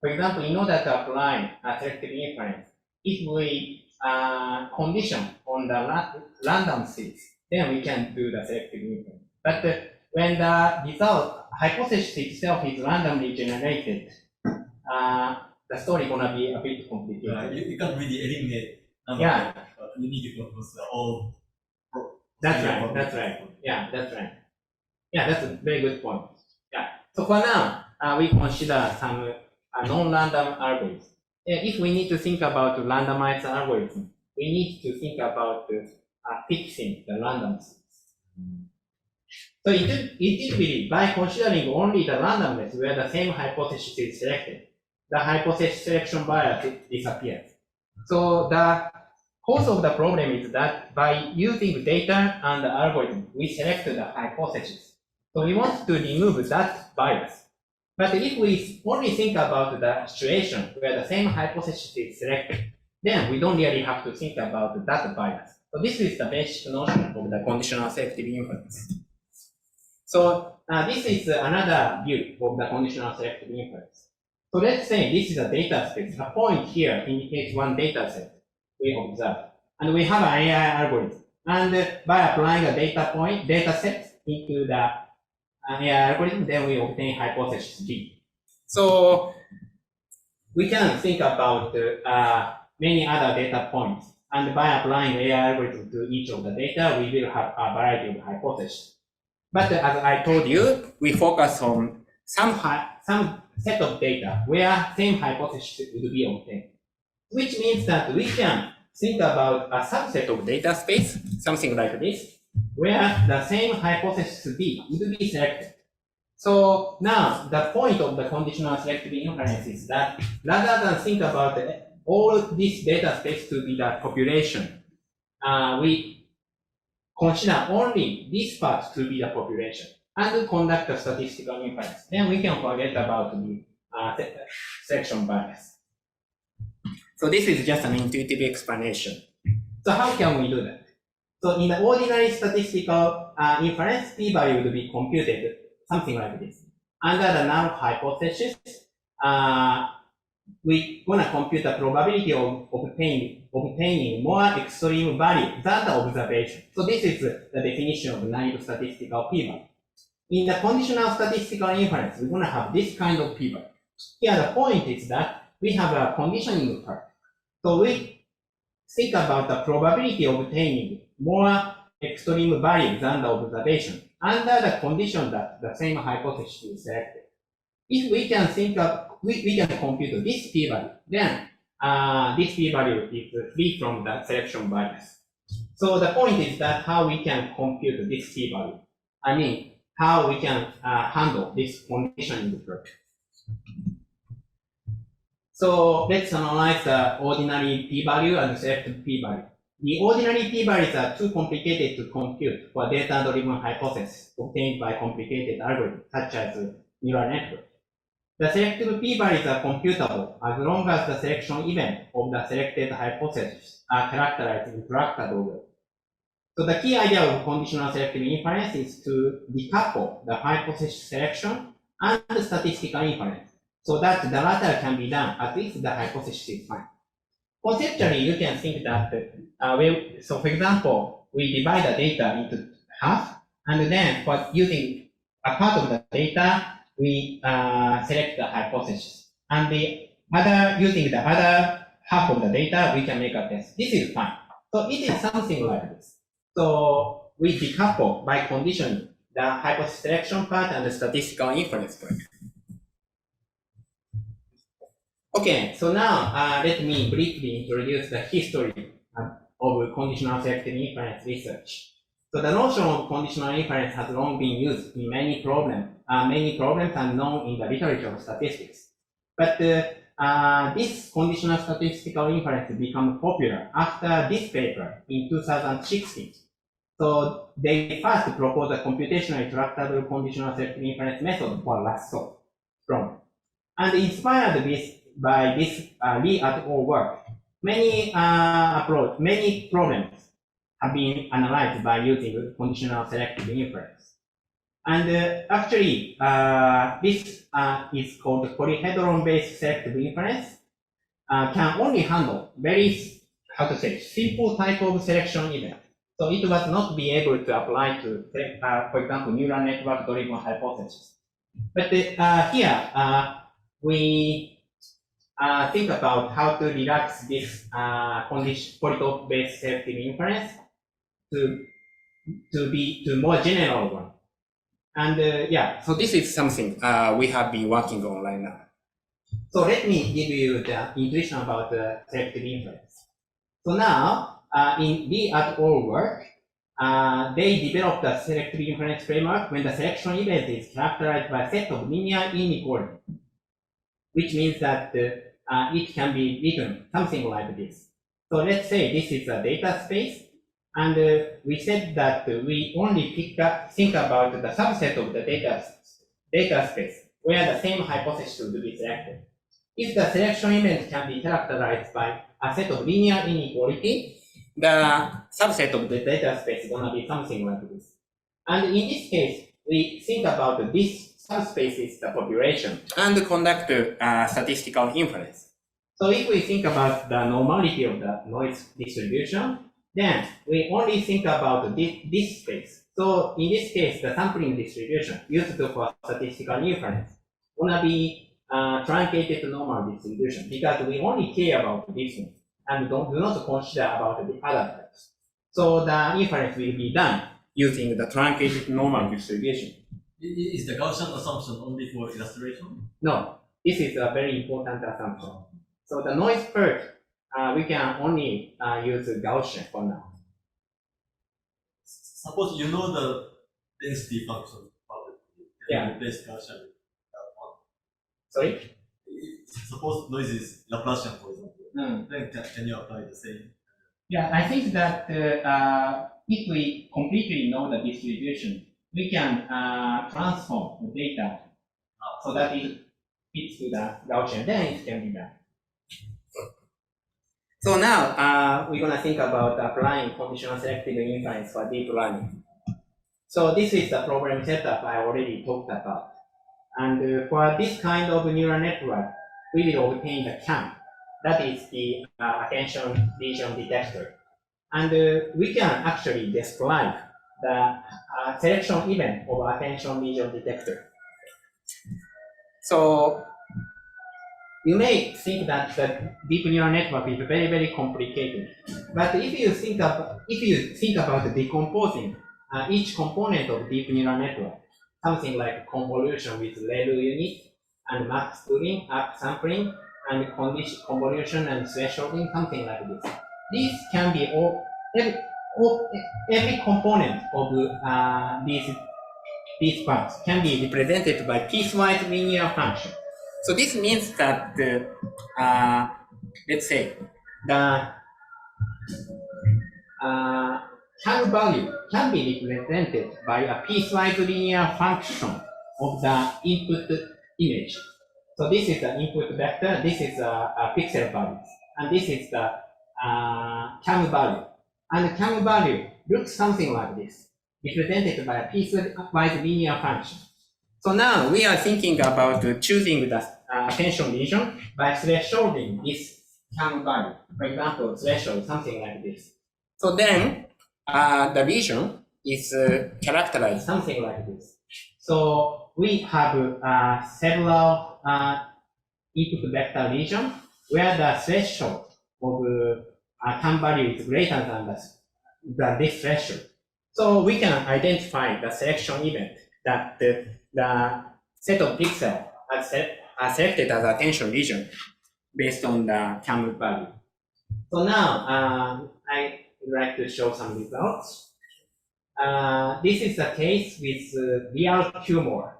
For example, in order to apply a selective inference, if we condition on the random seeds, then we can do the selective inference. But when the result hypothesis itself is randomly generated, the story gonna be a bit complicated. You can't really eliminate number. Yeah. But you need to compose all. That's right. That's right. Yeah, that's right. Yeah, that's a very good point. Yeah. So for now, we consider some non-random algorithms. If we need to think about randomized algorithm, we need to think about fixing the randomness. So it really, by considering only the randomness where the same hypothesis is selected, the hypothesis selection bias disappears. So the cause of the problem is that by using data and the algorithm, we select the hypothesis. So we want to remove that bias. But if we only think about the situation where the same hypothesis is selected, then we don't really have to think about that bias. So this is the basic notion of the conditional selective inference. So this is another view of the conditional selective inference. So let's say this is a data space. A point here indicates one data set we observe. And we have an AI algorithm. And by applying a data set into the AI algorithm, then we obtain hypothesis G. So we can think about many other data points. And by applying AI algorithm to each of the data, we will have a variety of hypotheses. But as I told you, we focus on some set of data where same hypothesis would be obtained, which means that we can think about a subset of data space, something like this, where the same hypothesis B would be selected. So now the point of the conditional selective inference is that rather than think about all this data space to be the population, we consider only this part to be the population and conduct a statistical inference. Then we can forget about the selection bias. So this is just an intuitive explanation. So how can we do that? So in the ordinary statistical inference, p-value would be computed something like this. Under the null hypothesis, we're gonna compute the probability of obtaining more extreme value than the observation. So this is the definition of naive statistical p-value. In the conditional statistical inference, we're gonna have this kind of p-value. Here the point is that we have a conditioning part. So we think about the probability of obtaining more extreme value than the observation under the condition that the same hypothesis is selected. If we can think of, we can compute this p-value, then this p-value is free from the selection bias. So the point is that how we can compute this p-value. I mean, how we can handle this conditioning part. So let's analyze the ordinary p-value and selected p-value. The ordinary p-values are too complicated to compute for data-driven hypothesis obtained by complicated algorithms such as neural network. The selective p-values are computable as long as the selection event of the selected hypothesis are characterized in tractable way. So the key idea of conditional selective inference is to decouple the hypothesis selection and the statistical inference, so that the latter can be done as if the hypothesis is fine. Conceptually, you can think that, so for example, we divide the data into half, and then for using a part of the data, we select the hypothesis. And the other, using the other half of the data, we can make a test. This is fine. So it is something like this. So we decouple by conditioning the hypothesis selection part and the statistical inference part. Okay, so now let me briefly introduce the history of conditional selective inference research. So the notion of conditional inference has long been used in many problems are known in the literature of statistics. But this conditional statistical inference became popular after this paper in 2016. So they first proposed a computationally tractable conditional selective inference method for last problem. And inspired by this Lee et al. Work, many problems have been analyzed by using conditional selective inference. And actually, this is called polyhedron-based selective inference, can only handle very, simple type of selection event. So it was not be able to apply to, for example, neural network-driven hypothesis. But here, we think about how to relax this polytope-based selective inference to more general one. And yeah, so this is something we have been working on right now. So let me give you the intuition about the selective inference. So now, in Lee et al. Work, they developed a selective inference framework when the selection event is characterized by a set of linear inequality, which means that it can be written something like this. So let's say this is a data space, and we said that we only think about the subset of the data space where the same hypothesis would be selected. If the selection event can be characterized by a set of linear inequality, the subset of the data space is going to be something like this. And in this case, we think about this subspace is the population and conduct statistical inference. So if we think about the normality of the noise distribution, then we only think about this space. So in this case, the sampling distribution used for statistical inference gonna be truncated normal distribution, because we only care about this one and do not consider about the other types. So the inference will be done using the truncated normal distribution. Is the Gaussian assumption only for illustration? No, this is a very important assumption. So the noise part, we can only use Gaussian for now. Suppose you know the density function probably. Yeah. Replace Gaussian with that one. Sorry? Suppose noise is Laplacian, for example. Then can you apply the same? Yeah, I think that if we completely know the distribution, we can transform the data so that it fits to the Gaussian, then it can be done. So now we're going to think about applying conditional selective inference for deep learning. So this is the problem setup I already talked about. And for this kind of neural network, we will obtain the CAM. That is the attention lesion detector. And we can actually describe the selection event of attention lesion detector. So you may think that the deep neural network is very, very complicated. But if you think about decomposing each component of deep neural network, something like convolution with ReLU unit and max tuning, upsampling, and convolution and thresholding, something like this. This can be every component of these parts can be represented by piecewise linear function. So this means that let's say the CAM value can be represented by a piecewise linear function of the input image. So this is the input vector, this is a pixel value, and this is the CAM value. And the CAM value looks something like this, represented by a piecewise linear function. So now we are thinking about choosing the attention lesion by thresholding this CAM value. For example, threshold, something like this. So then the lesion is characterized something like this. So we have several input vector lesion where the threshold of CAM value is greater than this threshold. So we can identify the selection event that the set of pixels are selected as attention lesion based on the CAM value. So now I would like to show some results. This is the case with real tumor.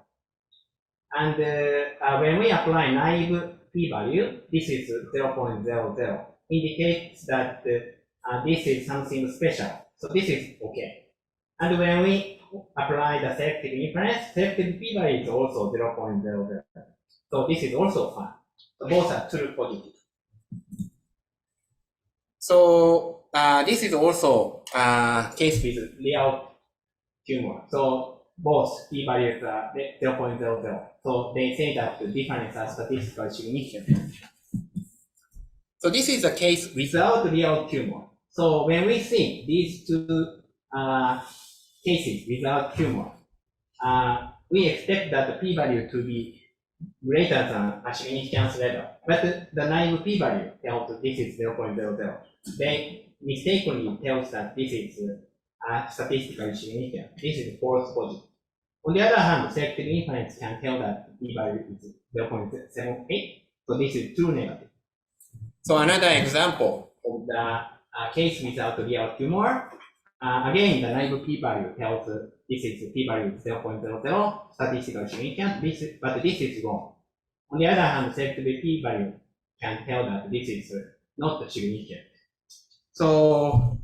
And when we apply naive p-value, this is 0.00, indicates that this is something special. So this is okay. And when we apply the selective inference, selective p-value is also 0.00. So this is also fine. So both are true positive. So this is also a case with real tumor. So both p-values are 0.00. So they say that the difference are statistically significant. So this is a case without real tumor. So when we see these two cases without tumor, we expect that the p-value to be greater than a significance level. But the naive p-value tells this is 0.00. They mistakenly tells that this is statistically significant. This is false positive. On the other hand, selective inference can tell that p-value is 0.78. So this is true negative. So another example of the case without real tumor. Again, the naive p-value tells this is p-value 0.00, statistically significant, but this is wrong. On the other hand, selective p-value can tell that this is not significant. So,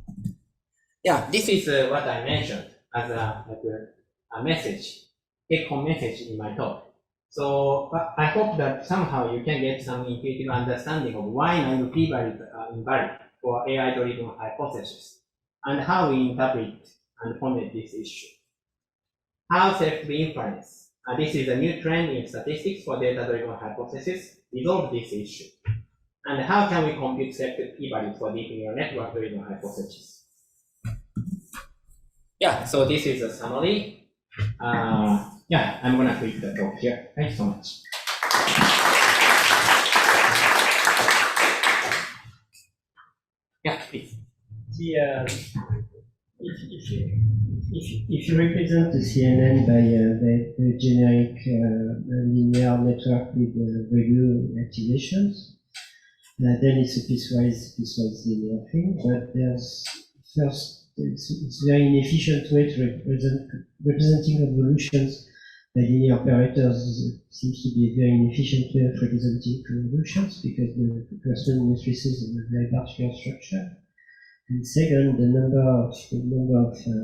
yeah, this is what I mentioned as a message, take-home message in my talk. So I hope that somehow you can get some intuitive understanding of why naive p-values are invalid for AI-driven hypothesis, and how we interpret and formulate this issue. How selective inference, this is a new trend in statistics for data-driven hypothesis, resolve this issue. And how can we compute selective p-values for deep neural network-driven hypothesis? Yeah, so this is a summary. Yeah, I'm gonna quit the talk here. Thank you so much. Yeah, please. If you represent the CNN by the generic linear network with ReLU activations, then it's a piecewise linear thing. But there's first, it's very inefficient way to representing convolutions by linear operators. Seems to be a very inefficient way of representing convolutions because the Gaussian matrices have a very particular structure. And second, the number of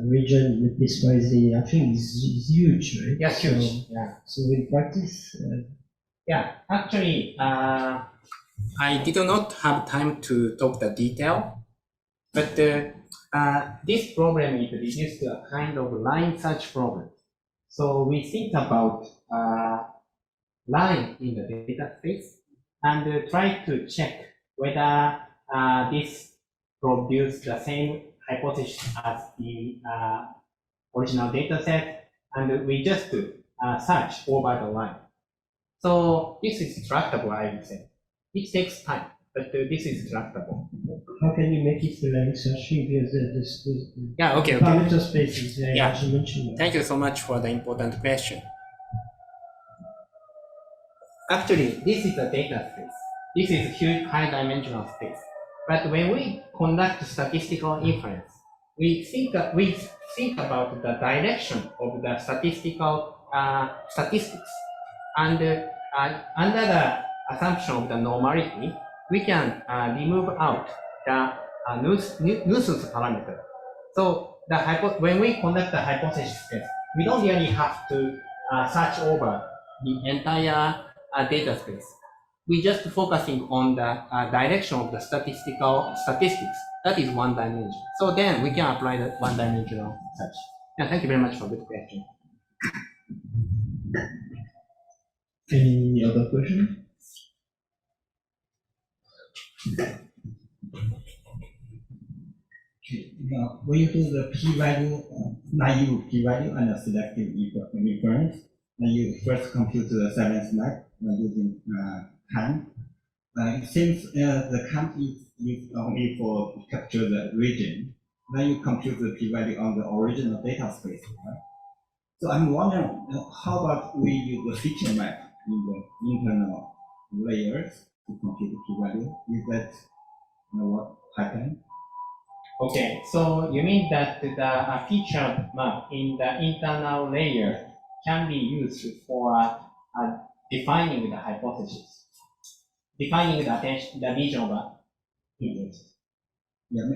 regions in the piecewise linear thing is huge, right? Yeah, huge. Yeah. So in practice, yeah, actually, I did not have time to talk the detail, but this problem is reduced to a kind of line search problem. So we think about line in the data space and try to check whether this produces the same hypothesis as the original data set, and we just search over the line. So this is tractable, I would say. It takes time, but this is tractable. How can you make it the line searching? Because Yeah, okay. parameter space is there, Yeah. as you mentioned. Thank you so much for the important question. Actually, this is a data space. This is a huge high-dimensional space. But when we conduct statistical inference, we think about the direction of the statistical statistics, and under the assumption of the normality, we can remove out the nuisance parameter. So when we conduct the hypothesis test, we don't really have to search over the entire data space. We just focusing on the direction of the statistics. That is one dimension. So then we can apply the one-dimensional search. Yeah, thank you very much for good question. Any other question? Okay. Now, when you do the p-value, naive p-value and a selective inference, then you first compute the seventh map using CAN. It seems the CAN is used only for capture the region. Then you compute the p-value on the original data space, right? So I'm wondering, how about we use the feature map in the internal layers to compute the p-value? Is that what happened? Okay, so you mean that the feature map in the internal layer can be used for defining the hypothesis, defining the region of interest. Yeah,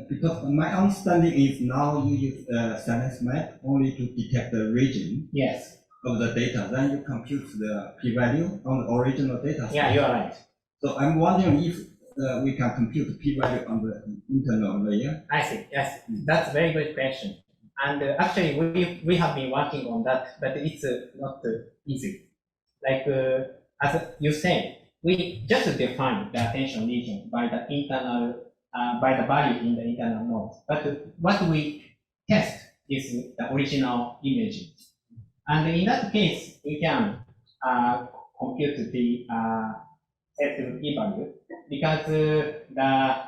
because my understanding is now you use seventh map only to detect the region. Yes. Of the data, then you compute the p-value on the original data set. Yeah, you are right. So I'm wondering if we can compute the p-value on the internal layer. I see. Yes, that's a very good question. And actually, we have been working on that, but it's not easy. Like as you said, we just define the attention region by the internal by the value in the internal node. But what we test is the original image. And in that case, we can compute the effective p-value because the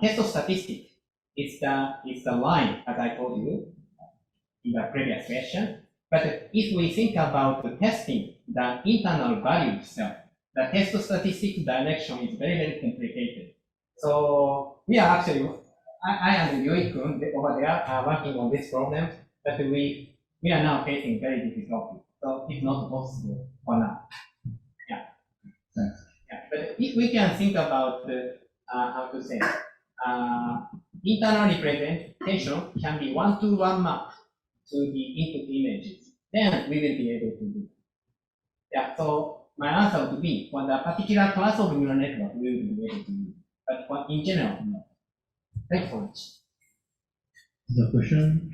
test statistic is the line, as I told you in the previous question. But if we think about testing the internal value itself, the test statistic direction is very, very complicated. So we are actually, I and Yoi-kun over there are working on this problem, but we are now facing very difficulty. So it's not possible for now. Yeah. Thanks. Yeah. But if we can think about the, how to say, internal representation can be one-to-one map to the input images, then we will be able to do it. Yeah, so my answer would be for the particular class of neural network, we will be able to do it. But for in general, no. Thank you so much. The question?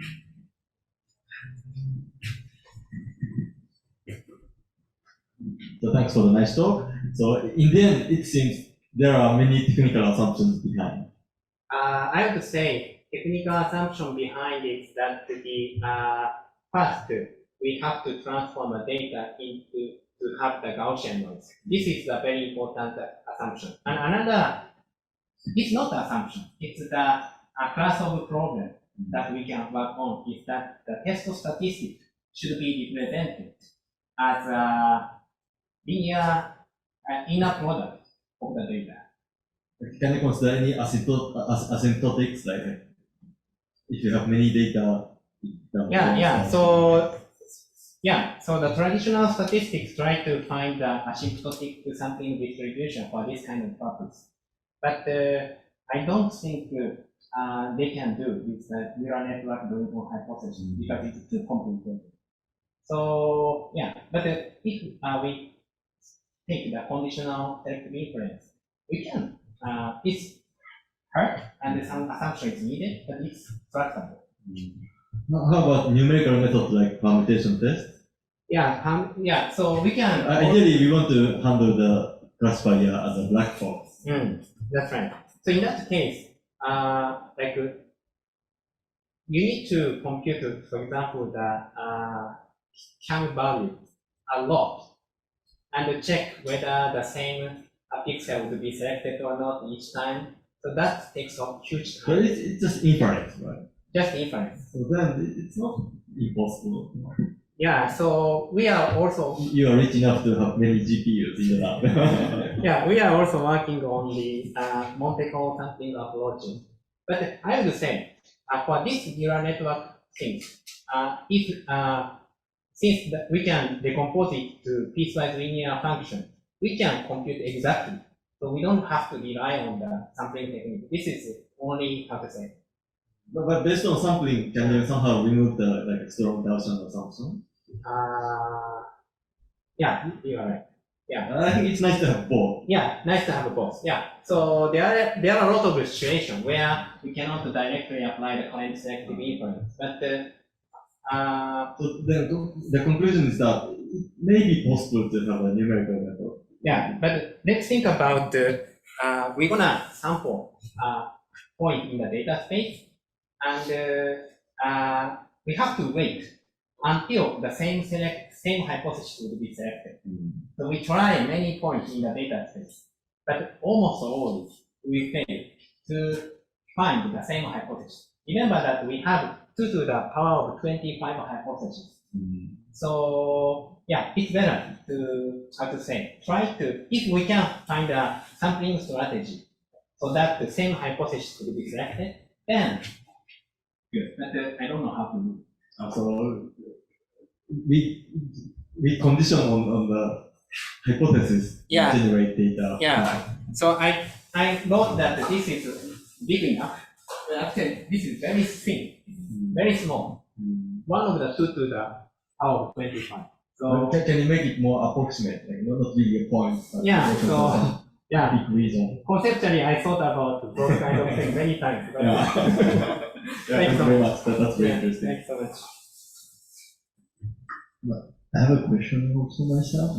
So thanks for the nice talk. So in the end, it seems there are many technical assumptions behind. I would say technical assumption behind is that first we have to transform the data into to have the Gaussian noise. This is a very important assumption. And another, it's not assumption. It's the class of problem that we can work on is that the test statistic should be represented as a linear inner product of the data. Can you consider any asymptotics, like if you have many data? So the traditional statistics try to find the asymptotic sampling distribution for this kind of purpose. But I don't think they can do with the neural network doing hypothesis because it's too complicated. So yeah, but if we take the conditional selective inference, we can. hurt and some assumption is needed, but it's tractable. How about numerical methods like permutation test? Yeah, so we can. Ideally, we want to handle the classifier as a black box. That's right. So in that case, like you need to compute, for example, the cam value a lot, and check whether the same pixel would be selected or not each time. So that takes a huge time. But it's just inference, right? Just inference. So then it's not impossible. Yeah, so we are also. You are rich enough to have many GPUs in the lab. Yeah, we are also working on the Monte Carlo sampling approach. But I would say, for this neural network things, if since we can decompose it to piecewise linear function, we can compute exactly. So we don't have to rely on the sampling technique. This is only how to say. But based on sampling, can you somehow remove the strong Gaussian assumption? Yeah, you are right. Yeah. I think it's nice to have both. Yeah, nice to have both. Yeah. So there are a lot of situations where we cannot directly apply the current selective inference, but so the conclusion is that it may be possible to have a numerical method. Yeah, but let's think about we're gonna sample point in the data space, and we have to wait until the same hypothesis will be selected. So we try many points in the data space, but almost always we fail to find the same hypothesis. Remember that we have 2 to the power of 25 hypotheses. So yeah, it's better to, how to say, try to, if we can find a sampling strategy so that the same hypothesis could be selected, then good. But I don't know how to do it. So we condition on the hypothesis to generate data. Yeah. So I know that this is big enough. Actually, this is very thin, very small. One of the 2 to the power of 25. So can you make it more approximate, like not really a point? Yeah. So yeah. Big reason. Conceptually, I thought about those kind of things many times. But Thank you very much. That's very interesting. Thanks so much. I have a question also myself.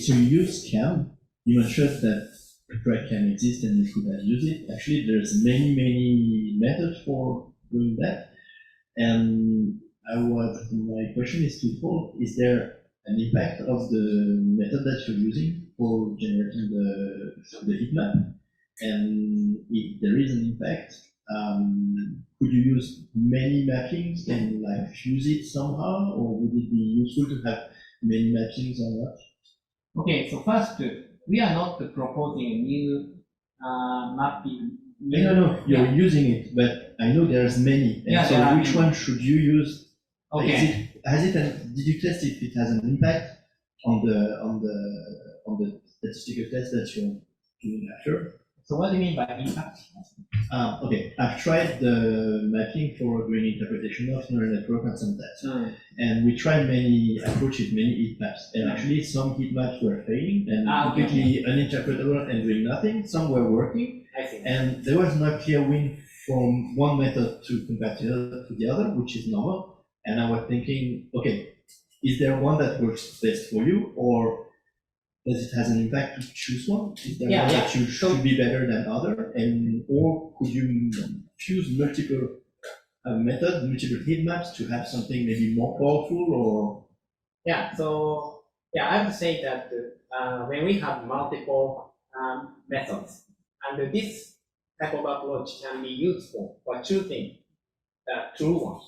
So you use CAM. You mentioned that track can exist and you could have used it. Actually, there's many methods for doing that. And my question is twofold. Is there an impact of the method that you're using for generating the heat map? And if there is an impact, could you use many mappings and like fuse it somehow, or would it be useful to have many mappings or not? Okay, so first, we are not proposing a new mapping. No, you're using it, but I know there's many. And so which one should you use? Okay. Did you test if it has an impact on the statistical test that you're doing after? So what do you mean by impact? Okay, I've tried the mapping for doing interpretation of neural network and some tests. And we tried many approaches, many heat maps. And actually some heat maps were failing and completely uninterpretable and doing nothing. Some were working. I see. And there was no clear win from one method to compare to the other, which is normal. And I was thinking, okay, is there one that works best for you, or does it has an impact to choose one? Is there one that you should be better than other, and or could you fuse multiple methods, multiple heat maps to have something maybe more powerful, or? Yeah. So I would say that when we have multiple methods, and this type of approach can be useful for choosing the true one.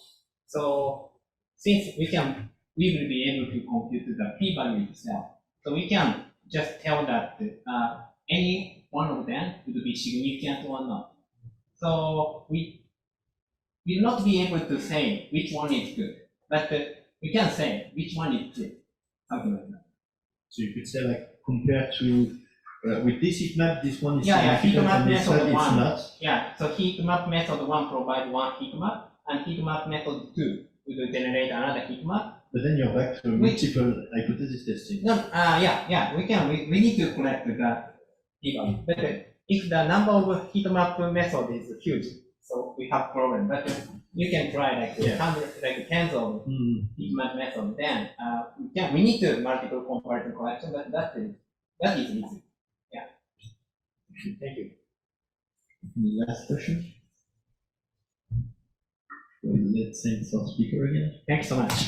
So since we will be able to compute the p-value itself, so we can just tell that any one of them would be significant or not. So we will not be able to say which one is good, but we can say which one is good, something like that. So you could say like compared to with this heat map, this one is heat map method it's not. Yeah, so heat map method 1 provides one heat map, and heat map method 2 will generate another heat map. But then you're back to multiple hypothesis testing. No, we need to collect the p-value. But if the number of heat map method is huge, so we have problem. But you can try like hundreds, like tens of heat map method. Then we need to multiple comparison collection, but that is easy. Yeah. Thank you. Any last question? Let's thank our speaker again. Thanks so much.